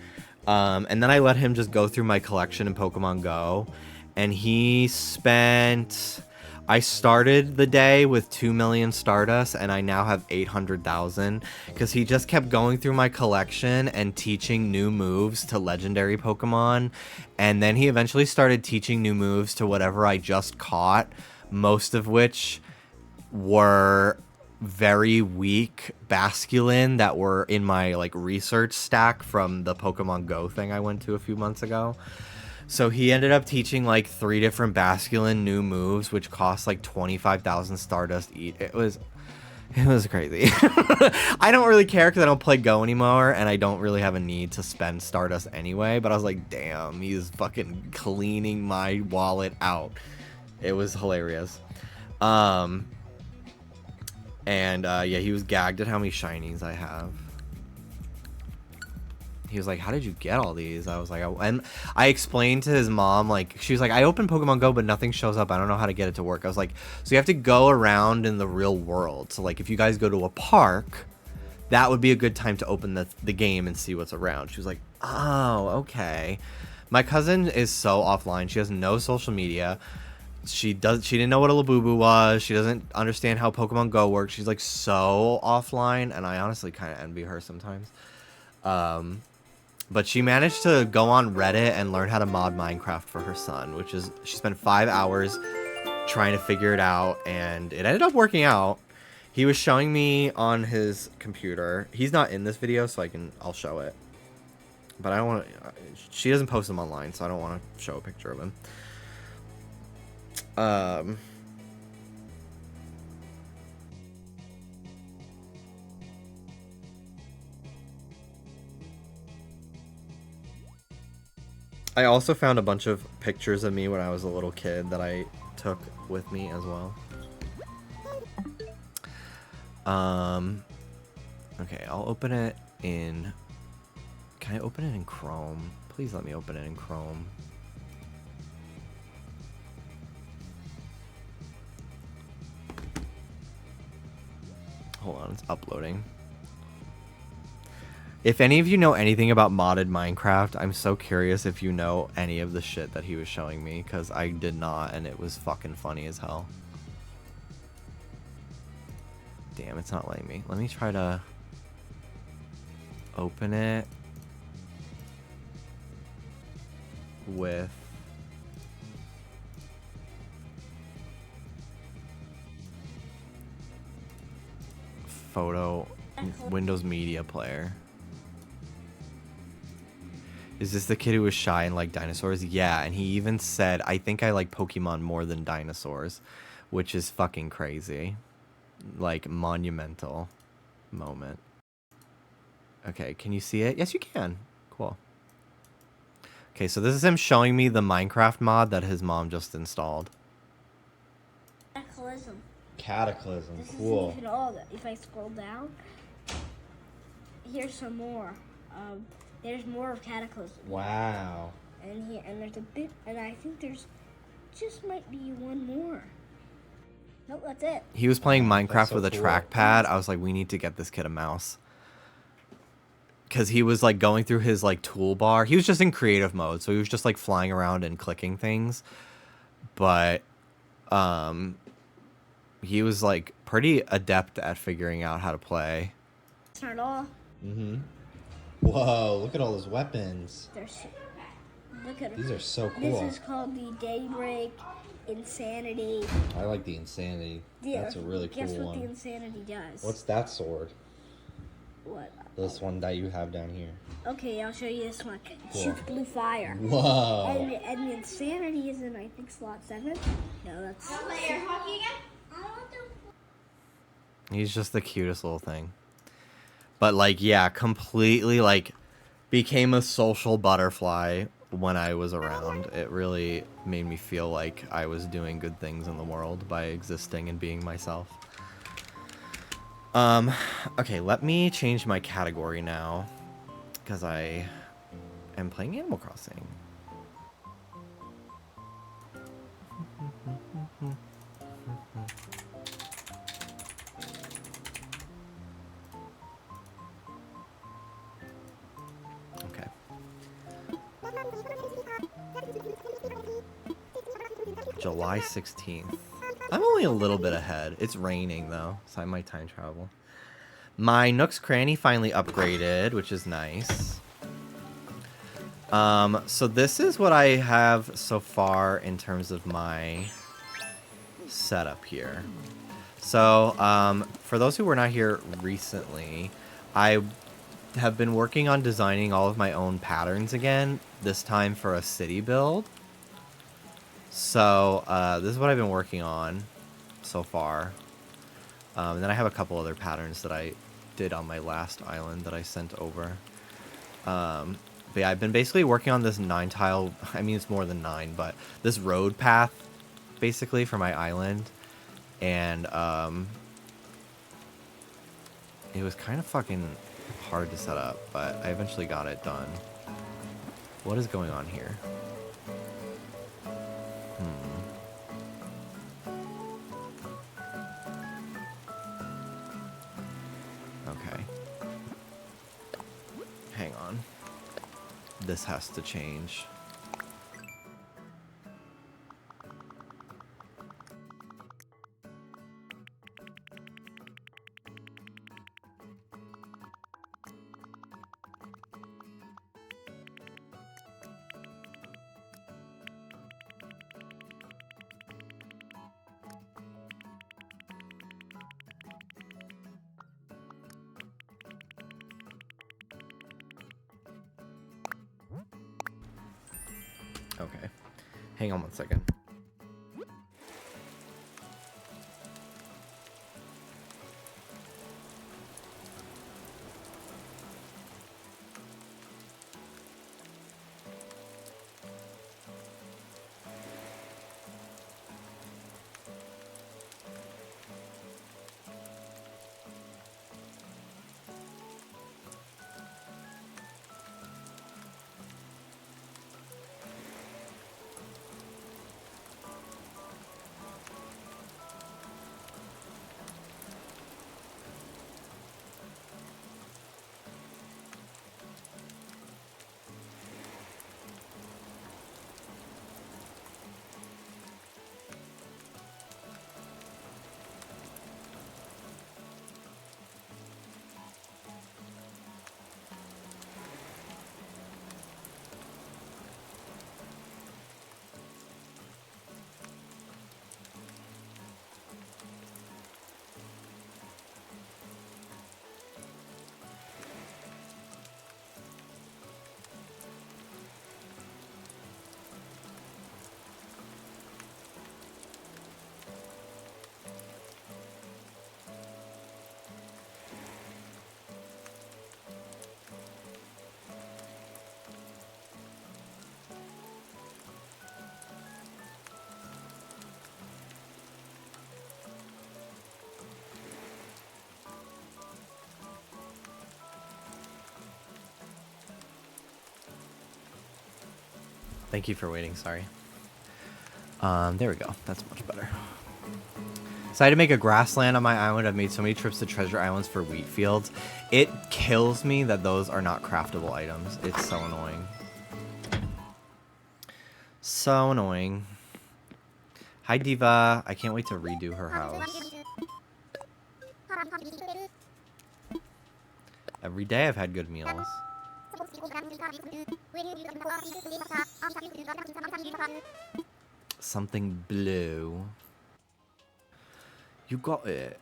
And then I let him just go through my collection in Pokemon Go. And he spent... I started the day with 2 million Stardust, and I now have 800,000 because he just kept going through my collection and teaching new moves to legendary Pokemon, and then he eventually started teaching new moves to whatever I just caught, most of which were very weak Basculin that were in my like research stack from the Pokemon Go thing I went to a few months ago. So he ended up teaching like 3 different Basculin new moves, which cost like 25,000 Stardust each. It was crazy. I don't really care because I don't play Go anymore, and I don't really have a need to spend Stardust anyway. But I was like, damn, he's fucking cleaning my wallet out. It was hilarious. Yeah, he was gagged at how many shinies I have. He was like, how did you get all these? I was like, and I explained to his mom, like, she was like, I opened Pokemon Go, but nothing shows up. I don't know how to get it to work. I was like, so you have to go around in the real world. So, like, if you guys go to a park, that would be a good time to open the game and see what's around. She was like, oh, okay. My cousin is so offline. She has no social media. She didn't know what a Labubu was. She doesn't understand how Pokemon Go works. She's, like, so offline, and I honestly kind of envy her sometimes. But she managed to go on Reddit and learn how to mod Minecraft for her son, which is, she spent 5 hours trying to figure it out, and it ended up working out. He was showing me on his computer. He's not in this video, so I'll show it. But I don't want to, she doesn't post them online, so I don't want to show a picture of him. I also found a bunch of pictures of me when I was a little kid that I took with me as well. Okay, I'll open it in... Can I open it in Chrome? Please let me open it in Chrome. Hold on, it's uploading. If any of you know anything about modded Minecraft, I'm so curious if you know any of the shit that he was showing me, because I did not, and it was fucking funny as hell. Damn, it's not letting me. Let me try to open it with... Photo Windows Media Player. Is this the kid who was shy and liked dinosaurs? Yeah, and he even said, I think I like Pokemon more than dinosaurs, which is fucking crazy. Like, monumental moment. Okay, can you see it? Yes, you can. Cool. Okay, so this is him showing me the Minecraft mod that his mom just installed. Cataclysm. Cataclysm, This cool. isn't even all. If I scroll down, here's some more. There's more of Cataclysm. Wow. And there's a bit, and I think there's just might be one more. Nope, that's it. He was playing Minecraft so with a cool. trackpad. I was like, we need to get this kid a mouse. Because he was like going through his like toolbar. He was just in creative mode, so he was just like flying around and clicking things. But he was like pretty adept at figuring out how to play. It's not all. Mm-hmm. Whoa, look at all those weapons. Look at These are so cool. This is called the Daybreak Insanity. I like the Insanity. That's a really cool Guess what one. the Insanity does? What's that sword? What? This one that you have down here. Okay, I'll show you this one. It Cool. shoots blue fire. Whoa. And the Insanity is in, I think, slot 7. No, that's... He's just the cutest little thing. But like, yeah, completely like became a social butterfly when I was around. It really made me feel like I was doing good things in the world by existing and being myself. Okay, let me change my category now because I am playing Animal Crossing. Okay. July 16th. I'm only a little bit ahead. It's raining though, so I might time travel. My Nook's Cranny finally upgraded, which is nice. So this is what I have so far in terms of my setup here. So, for those who were not here recently, I have been working on designing all of my own patterns again, this time for a city build. So, this is what I've been working on so far. And then I have a couple other patterns that I did on my last island that I sent over. But yeah, I've been basically working on this 9-tile, I mean it's more than 9, but this road path, basically, for my island. And, it was kind of fucking hard to set up, but I eventually got it done. What is going on here? Okay. Hang on. This has to change. Okay. Hang on one second. Thank you for waiting, sorry. There we go. That's much better. So I had to make a grassland on my island. I've made so many trips to treasure islands for wheat fields. It kills me that those are not craftable items. It's so annoying. So annoying. Hi, Diva. I can't wait to redo her house. Every day I've had good meals. Something blue. You got it.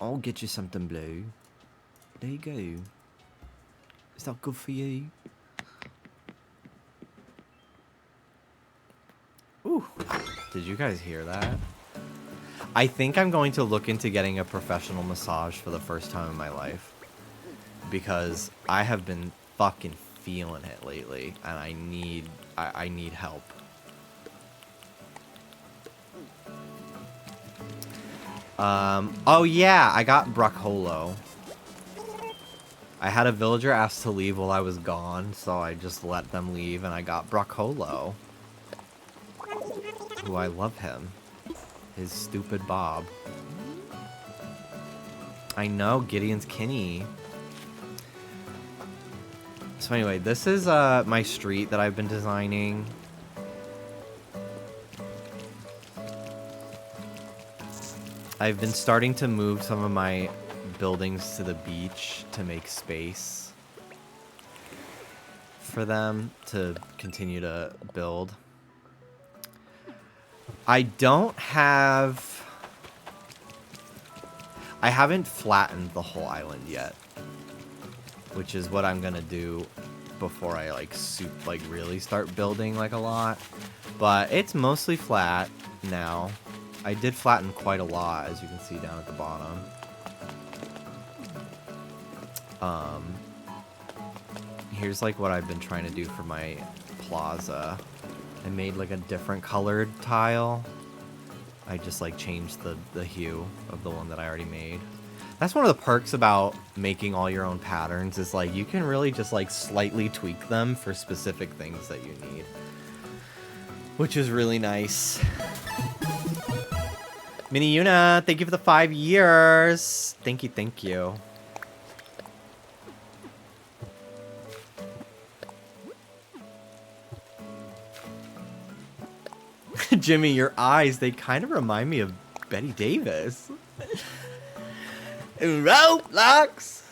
I'll get you something blue. There you go. Is that good for you? Ooh. Did you guys hear that? I think I'm going to look into getting a professional massage for the first time in my life. Because I have been fucking feeling it lately, and I need help. Oh yeah, I got Bruckholo. I had a villager ask to leave while I was gone, so I just let them leave, and I got Bruckholo. Ooh, I love him. His stupid bob. I know, Gideon's Kinney. So anyway, this is my street that I've been designing. I've been starting to move some of my buildings to the beach to make space for them to continue to build. I haven't flattened the whole island yet, which is what I'm gonna do before I like really start building like a lot. But it's mostly flat now. I did flatten quite a lot, as you can see down at the bottom. Here's like what I've been trying to do for my plaza. I made like a different colored tile. I just like changed the hue of the one that I already made. That's one of the perks about making all your own patterns is like you can really just like slightly tweak them for specific things that you need, which is really nice. Mini Yuna, thank you for the 5 years. Thank you, thank you. Jimmy, your eyes, they kind of remind me of Betty Davis. Roblox!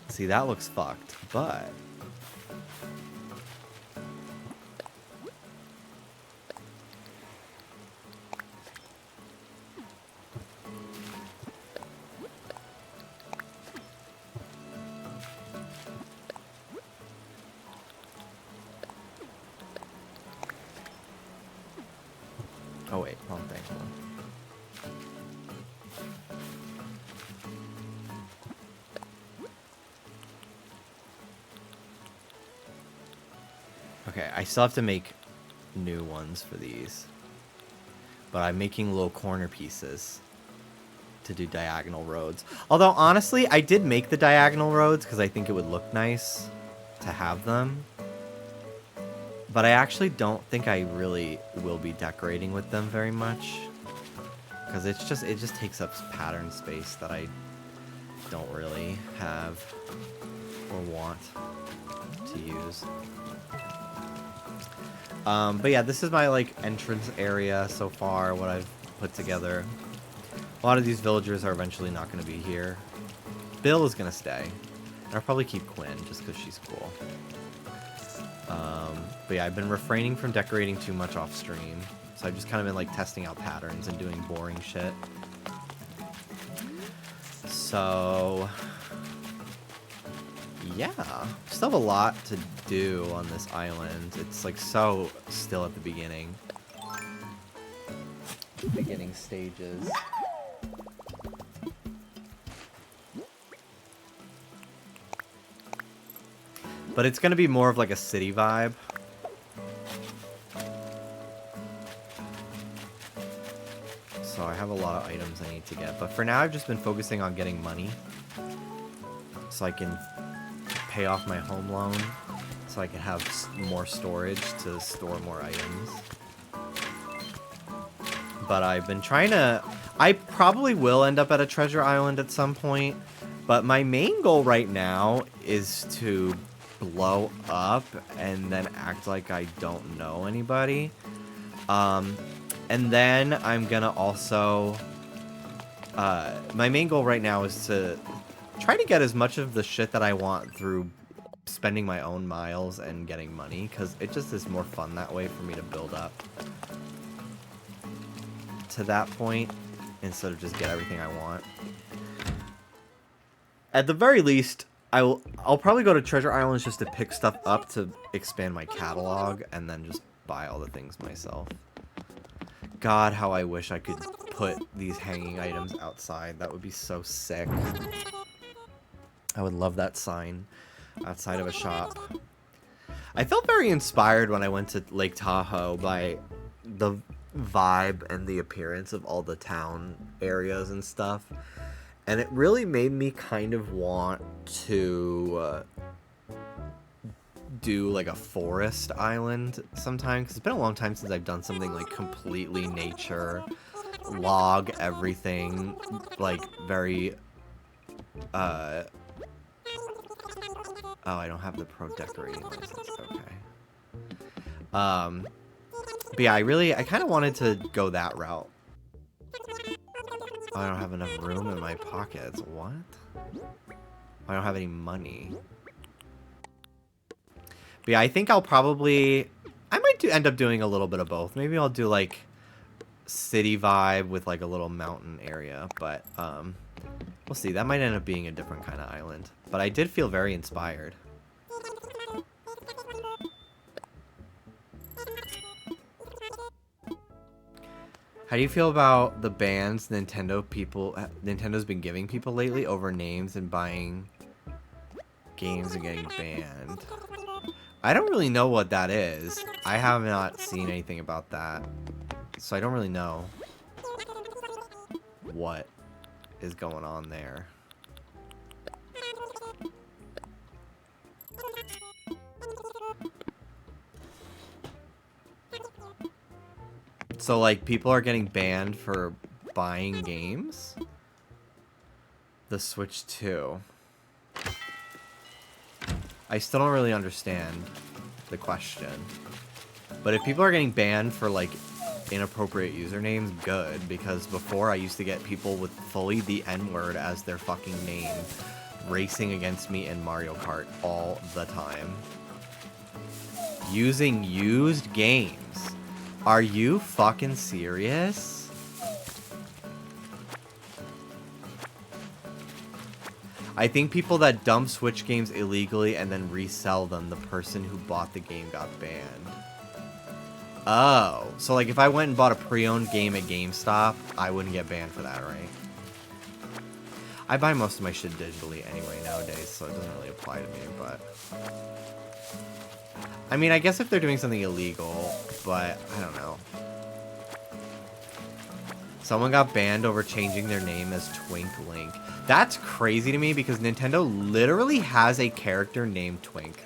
See, that looks fucked, but... Oh wait, wrong thing. Hold on. Okay, I still have to make new ones for these. But I'm making little corner pieces to do diagonal roads. Although, honestly, I did make the diagonal roads because I think it would look nice to have them. But I actually don't think I really will be decorating with them very much. Because it just takes up pattern space that I don't really have or want to use. But yeah, this is my like entrance area so far, what I've put together. A lot of these villagers are eventually not going to be here. Bill is going to stay. And I'll probably keep Quinn just because she's cool. But yeah, I've been refraining from decorating too much off stream. So I've just kind of been like testing out patterns and doing boring shit. So yeah, still have a lot to do on this island. It's like so still at the beginning stages. But it's gonna be more of like a city vibe. So I have a lot of items I need to get. But for now, I've just been focusing on getting money. So I can pay off my home loan. So I can have more storage to store more items. But I've been trying to... I probably will end up at a treasure island at some point. But my main goal right now is to blow up and then act like I don't know anybody. And then I'm gonna also... my main goal right now is to try to get as much of the shit that I want through spending my own miles and getting money, because it just is more fun that way for me to build up to that point instead of just get everything I want. At the very least, I'll probably go to treasure islands just to pick stuff up to expand my catalog and then just buy all the things myself. God, how I wish I could put these hanging items outside. That would be so sick. I would love that sign outside of a shop. I felt very inspired when I went to Lake Tahoe by the vibe and the appearance of all the town areas and stuff. And it really made me kind of want to do like a forest island sometime, because it's been a long time since I've done something like completely nature, log everything, like very oh, I don't have the pro decorating license. Okay. But yeah, I kind of wanted to go that route. Oh, I don't have enough room in my pockets. What? I don't have any money. But yeah, I think I'll probably... I might end up doing a little bit of both. Maybe I'll do, like, city vibe with, like, a little mountain area. But, we'll see. That might end up being a different kind of island. But I did feel very inspired. How do you feel about the bans Nintendo's been giving people lately over names and buying games and getting banned? I don't really know what that is. I have not seen anything about that. So I don't really know what is going on there. So, like, people are getting banned for buying games? The Switch 2. I still don't really understand the question. But if people are getting banned for, like, inappropriate usernames, good. Because before, I used to get people with fully the N-word as their fucking name racing against me in Mario Kart all the time. Using used games. Are you fucking serious? I think people that dump Switch games illegally and then resell them, the person who bought the game got banned. Oh, so like if I went and bought a pre-owned game at GameStop, I wouldn't get banned for that, right? I buy most of my shit digitally anyway nowadays, so it doesn't really apply to me, but... I mean, I guess if they're doing something illegal, but I don't know. Someone got banned over changing their name as Twink Link. That's crazy to me because Nintendo literally has a character named Twink.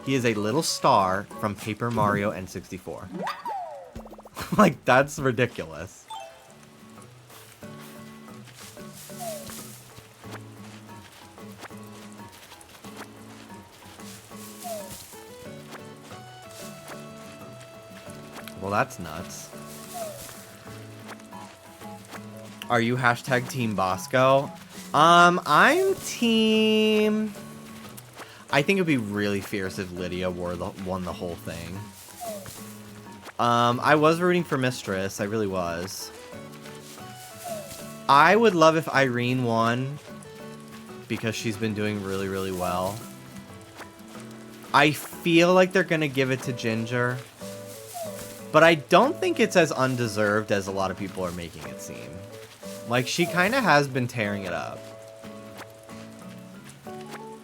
He is a little star from Paper Mario N64. Like, that's ridiculous. Well, that's nuts. Are you hashtag Team Bosco? I'm team... I think it'd be really fierce if Lydia won the whole thing. I was rooting for Mistress. I really was. I would love if Irene won because she's been doing really, really well. I feel like they're gonna give it to Ginger. But I don't think it's as undeserved as a lot of people are making it seem. Like, she kind of has been tearing it up.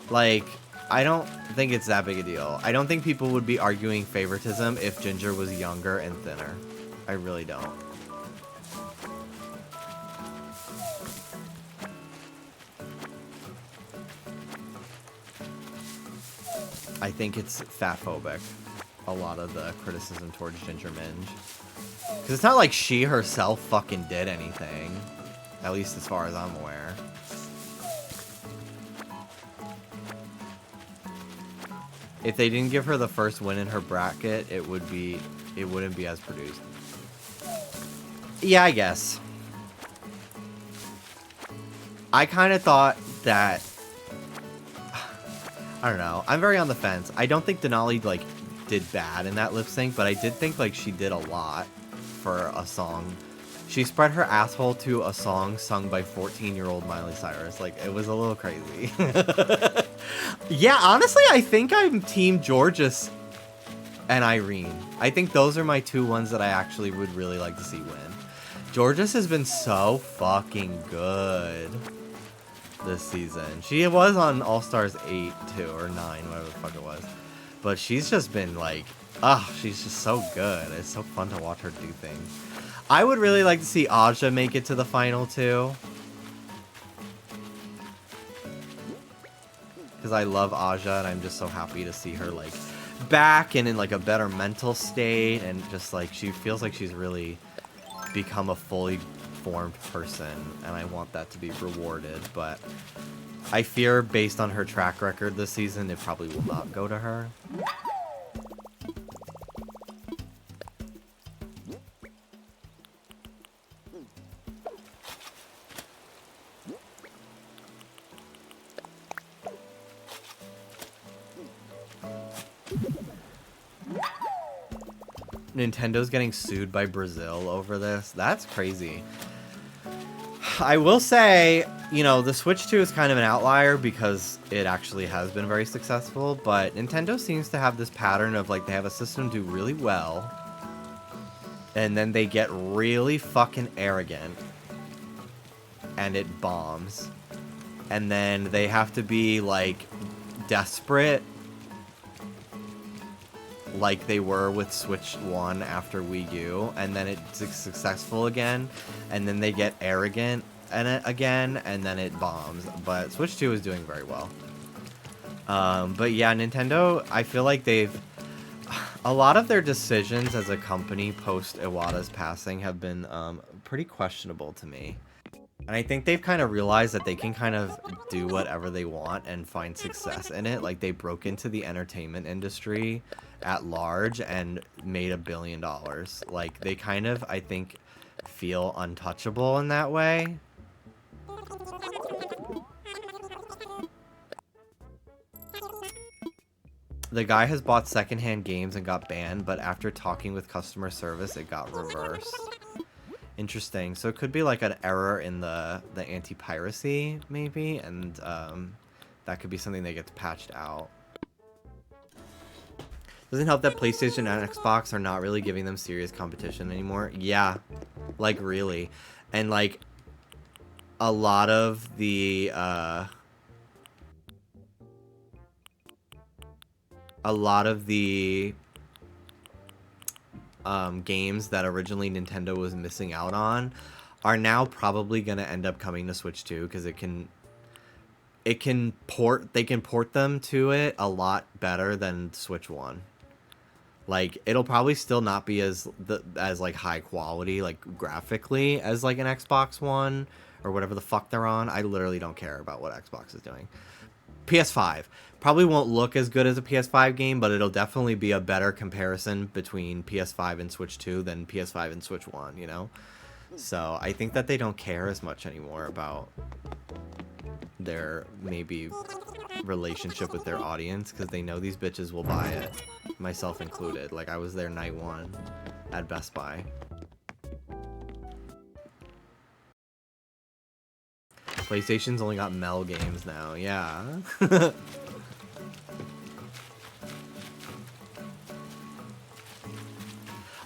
Like, I don't think it's that big a deal. I don't think people would be arguing favoritism if Ginger was younger and thinner. I really don't. I think it's fatphobic. A lot of the criticism towards Ginger Minge. Because it's not like she herself fucking did anything. At least as far as I'm aware. If they didn't give her the first win in her bracket, it wouldn't be as produced. Yeah, I guess. I kind of thought that... I don't know. I'm very on the fence. I don't think Denali, like, did bad in that lip sync, but I did think, like, she did a lot for a song. She spread her asshole to a song sung by 14-year-old Miley Cyrus. Like, it was a little crazy. Yeah, honestly, I think I'm Team Georges and Irene. I think those are my two ones that I actually would really like to see win. Georges has been so fucking good this season. She was on All-Stars 8, too, or 9, whatever the fuck it was. But she's just been, like, she's just so good. It's so fun to watch her do things. I would really like to see Aja make it to the final, too. Because I love Aja, and I'm just so happy to see her, like, back and in, like, a better mental state. And just, like, she feels like she's really become a fully formed person. And I want that to be rewarded. But I fear, based on her track record this season, it probably will not go to her. Nintendo's getting sued by Brazil over this. That's crazy. I will say, you know, the Switch 2 is kind of an outlier because it actually has been very successful, but Nintendo seems to have this pattern of, like, they have a system do really well, and then they get really fucking arrogant, and it bombs. And then they have to be, like, desperate, like they were with Switch 1 after Wii U, and then it's successful again, and then they get arrogant again, and then it bombs. But Switch 2 is doing very well. But yeah, Nintendo, I feel like a lot of their decisions as a company post Iwata's passing have been pretty questionable to me. And I think they've kind of realized that they can kind of do whatever they want and find success in it. Like, they broke into the entertainment industry at large and made $1 billion. Like, they kind of, I think, feel untouchable in that way. The guy has bought secondhand games and got banned, but after talking with customer service, it got reversed. Interesting. So it could be like an error in the anti-piracy, maybe, and that could be something that gets patched out. Doesn't help that PlayStation and Xbox are not really giving them serious competition anymore. Yeah, like, really. And, like, a lot of the games that originally Nintendo was missing out on are now probably going to end up coming to Switch 2 because they can port them to it a lot better than Switch 1. Like, it'll probably still not be as like high quality, like, graphically as like an Xbox One or whatever the fuck they're on. I literally don't care about what Xbox is doing. PS5 probably won't look as good as a PS5 game, but it'll definitely be a better comparison between PS5 and Switch 2 than PS5 and Switch 1, you know? So I think that they don't care as much anymore about their, maybe, relationship with their audience, because they know these bitches will buy it, myself included. Like, I was there night one at Best Buy. PlayStation's only got Mel games now, yeah.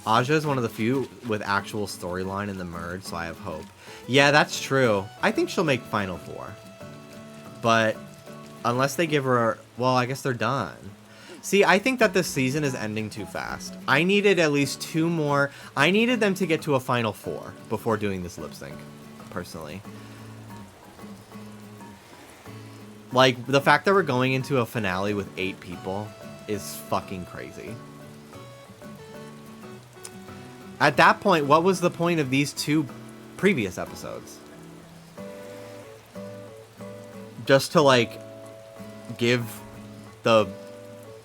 Aja is one of the few with actual storyline in the merge, so I have hope. Yeah, that's true. I think she'll make Final Four. But unless they give her... Well, I guess they're done. See, I think that this season is ending too fast. I needed at least 2 more... I needed them to get to a Final Four before doing this lip sync, personally. Like, the fact that we're going into a finale with 8 people is fucking crazy. At that point, what was the point of these 2 previous episodes? Just to, like, give the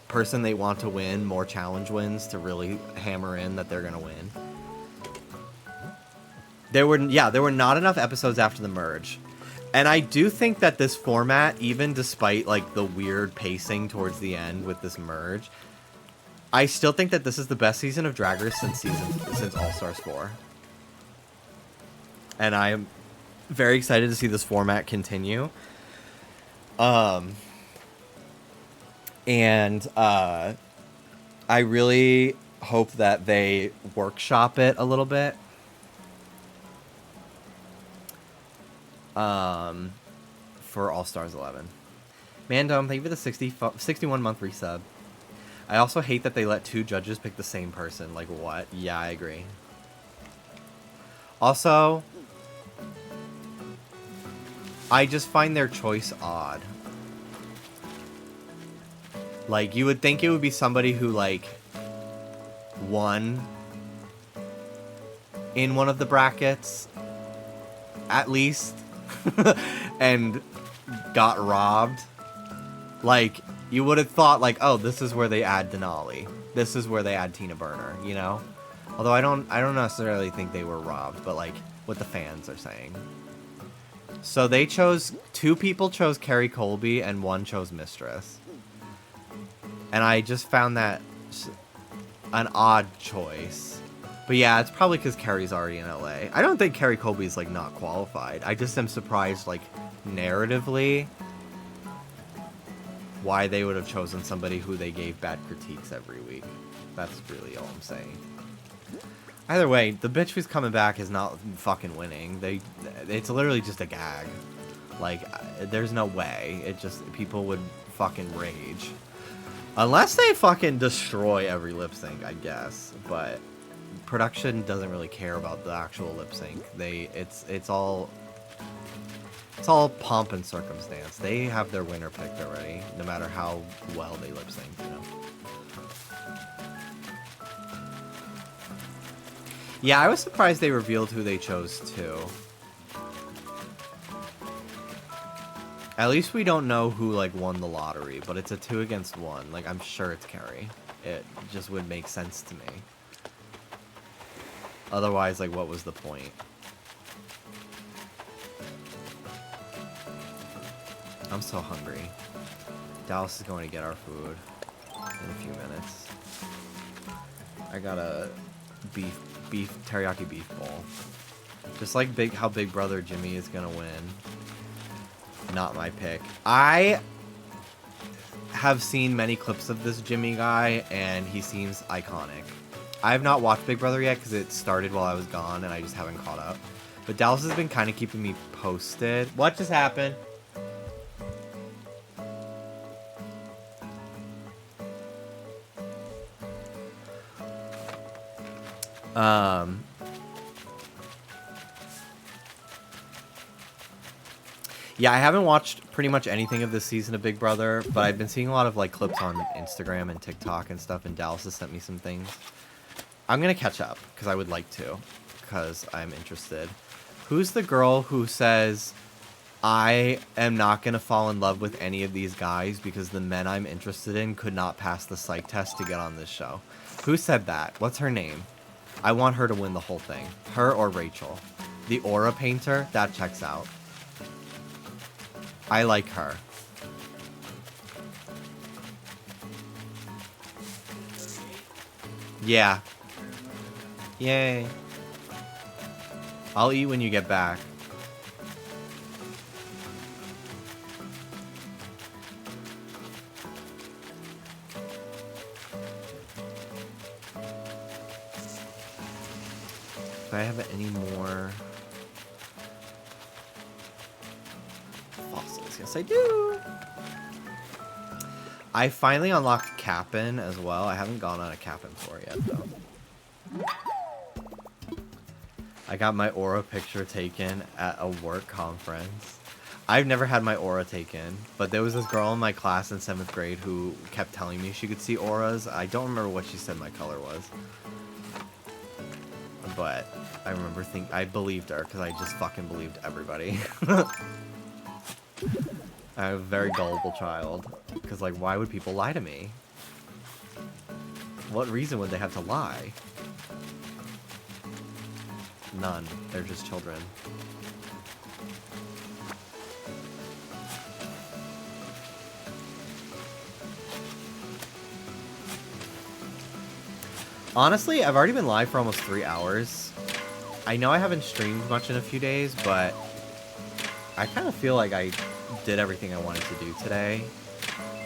person they want to win more challenge wins to really hammer in that they're gonna win. There were not enough episodes after the merge. And I do think that this format, even despite, like, the weird pacing towards the end with this merge, I still think that this is the best season of Drag Race since All Stars 4. And I am very excited to see this format continue. I really hope that they workshop it a little bit. For All Stars 11. Mandom, thank you for the 61-month resub. I also hate that they let 2 judges pick the same person. Like, what? Yeah, I agree. Also, I just find their choice odd. Like, you would think it would be somebody who, like, won in one of the brackets, at least, and got robbed. Like, you would have thought, like, oh, this is where they add Denali. This is where they add Tina Burner, you know? Although I don't necessarily think they were robbed, but, like, what the fans are saying. So they chose, 2 people chose Carrie Colby and 1 chose Mistress. And I just found that an odd choice. But yeah, it's probably because Carrie's already in LA. I don't think Carrie Colby's, like, not qualified. I just am surprised, like, narratively, why they would have chosen somebody who they gave bad critiques every week. That's really all I'm saying. Either way, the bitch who's coming back is not fucking winning. It's literally just a gag. Like, there's no way. It just, people would fucking rage. Unless they fucking destroy every lip sync, I guess. But production doesn't really care about the actual lip sync. It's all pomp and circumstance. They have their winner picked already, no matter how well they lip sync, you know. Yeah, I was surprised they revealed who they chose too. At least we don't know who, like, won the lottery, but it's a 2 against 1. Like, I'm sure it's Carrie. It just would make sense to me. Otherwise, like, what was the point? I'm so hungry. Dallas is going to get our food in a few minutes. I got a teriyaki beef bowl. Just like how Big Brother Jimmy is gonna win. Not my pick. I have seen many clips of this Jimmy guy, and he seems iconic. I have not watched Big Brother yet because it started while I was gone, and I just haven't caught up. But Dallas has been kind of keeping me posted. What just happened? Yeah, I haven't watched pretty much anything of this season of Big Brother, but I've been seeing a lot of, like, clips on Instagram and TikTok and stuff, and Dallas has sent me some things. I'm gonna catch up, because I would like to, because I'm interested. Who's the girl who says, I am not gonna fall in love with any of these guys because the men I'm interested in could not pass the psych test to get on this show? Who said that? What's her name? I want her to win the whole thing. Her or Rachel. The aura painter? That checks out. I like her. Yeah. Yay. I'll eat when you get back. Do I have any more fossils? Yes, I do. I finally unlocked Cap'n as well. I haven't gone on a Cap'n tour yet, though. I got my aura picture taken at a work conference. I've never had my aura taken, but there was this girl in my class in 7th grade who kept telling me she could see auras. I don't remember what she said my color was. But I remember I believed her because I just fucking believed everybody. I'm a very gullible child. Because, like, why would people lie to me? What reason would they have to lie? None. They're just children. Honestly, I've already been live for almost 3 hours. I know I haven't streamed much in a few days, but I kind of feel like I did everything I wanted to do today,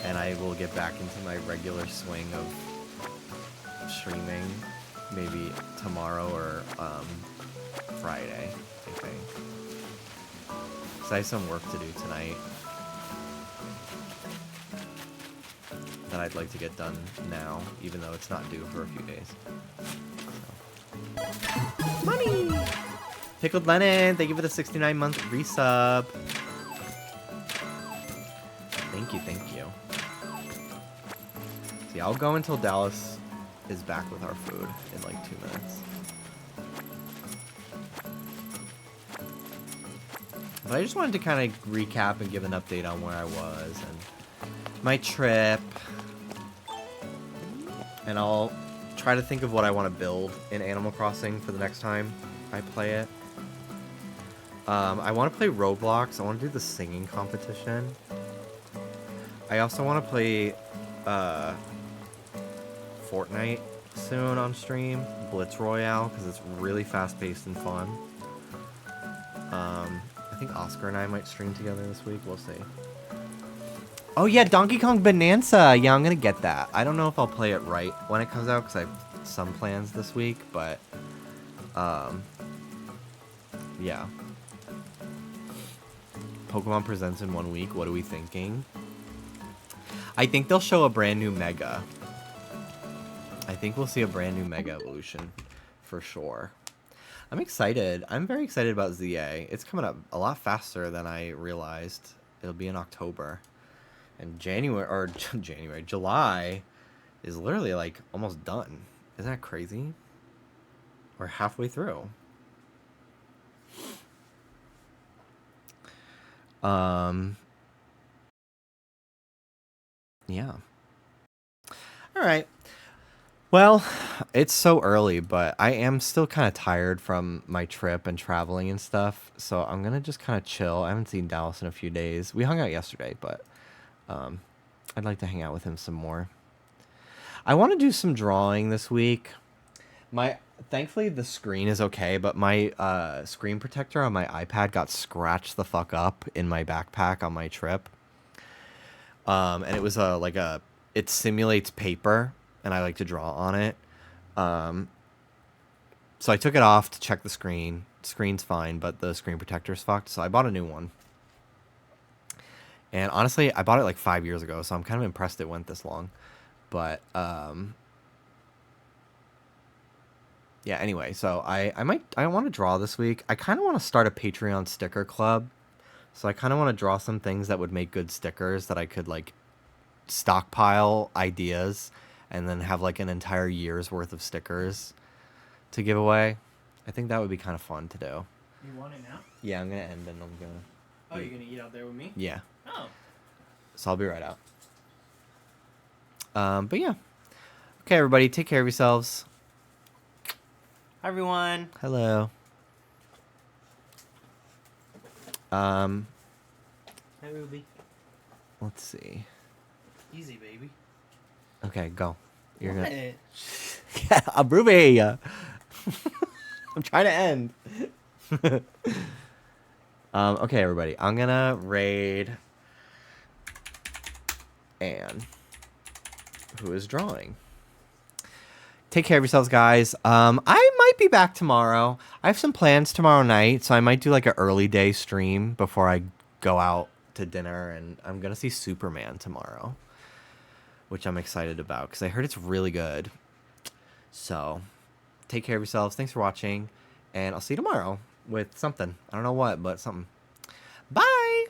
and I will get back into my regular swing of streaming maybe tomorrow or Friday, I think. So I have some work to do tonight that I'd like to get done now, even though it's not due for a few days. So. Money! Pickled Lennon, thank you for the 69-month resub. Thank you, thank you. See, I'll go until Dallas is back with our food in like 2 minutes. But I just wanted to kind of recap and give an update on where I was and my trip. And I'll try to think of what I want to build in Animal Crossing for the next time I play it. I want to play Roblox. I want to do the singing competition. I also want to play Fortnite soon on stream, Blitz Royale, because it's really fast-paced and fun. I think Oscar and I might stream together this week. We'll see. Oh yeah, Donkey Kong Bonanza. Yeah, I'm gonna get that. I don't know if I'll play it right when it comes out because I have some plans this week, but yeah. Pokemon Presents in 1 week. What are we thinking? I think they'll show a brand new Mega. I think we'll see a brand new Mega Evolution for sure. I'm excited. I'm very excited about ZA. It's coming up a lot faster than I realized. It'll be in October. And July is literally like almost done. Isn't that crazy? We're halfway through. Yeah. All right. Well, it's so early, but I am still kind of tired from my trip and traveling and stuff. So I'm going to just kind of chill. I haven't seen Dallas in a few days. We hung out yesterday, but I'd like to hang out with him some more. I want to do some drawing this week. Thankfully, the screen is okay, but my screen protector on my iPad got scratched the fuck up in my backpack on my trip. And it was it simulates paper, and I like to draw on it. So I took it off to check the screen. Screen's fine, but the screen protector's fucked, so I bought a new one. And honestly, I bought it like 5 years ago, so I'm kind of impressed it went this long. But yeah, anyway, so I want to draw this week. I kind of want to start a Patreon sticker club. So I kind of want to draw some things that would make good stickers that I could like stockpile ideas and then have like an entire year's worth of stickers to give away. I think that would be kind of fun to do. You want it now? Yeah, I'm going to end and I'm going to... Oh, you're going to eat out there with me? Yeah. Oh. So I'll be right out. But yeah. Okay, everybody, take care of yourselves. Hi, everyone. Hello. Hi, Ruby. Let's see. Easy, baby. Okay, go. You're What? gonna... Yeah, Ruby. I'm trying to end. Okay, everybody. I'm gonna raid Anne, who is drawing. Take care of yourselves, guys. I might be back tomorrow. I have some plans tomorrow night, so I might do like an early day stream before I go out to dinner, and I'm gonna see Superman tomorrow, which I'm excited about because I heard it's really good. So take care of yourselves. Thanks for watching, and I'll see you tomorrow with something. I don't know what, but something. Bye.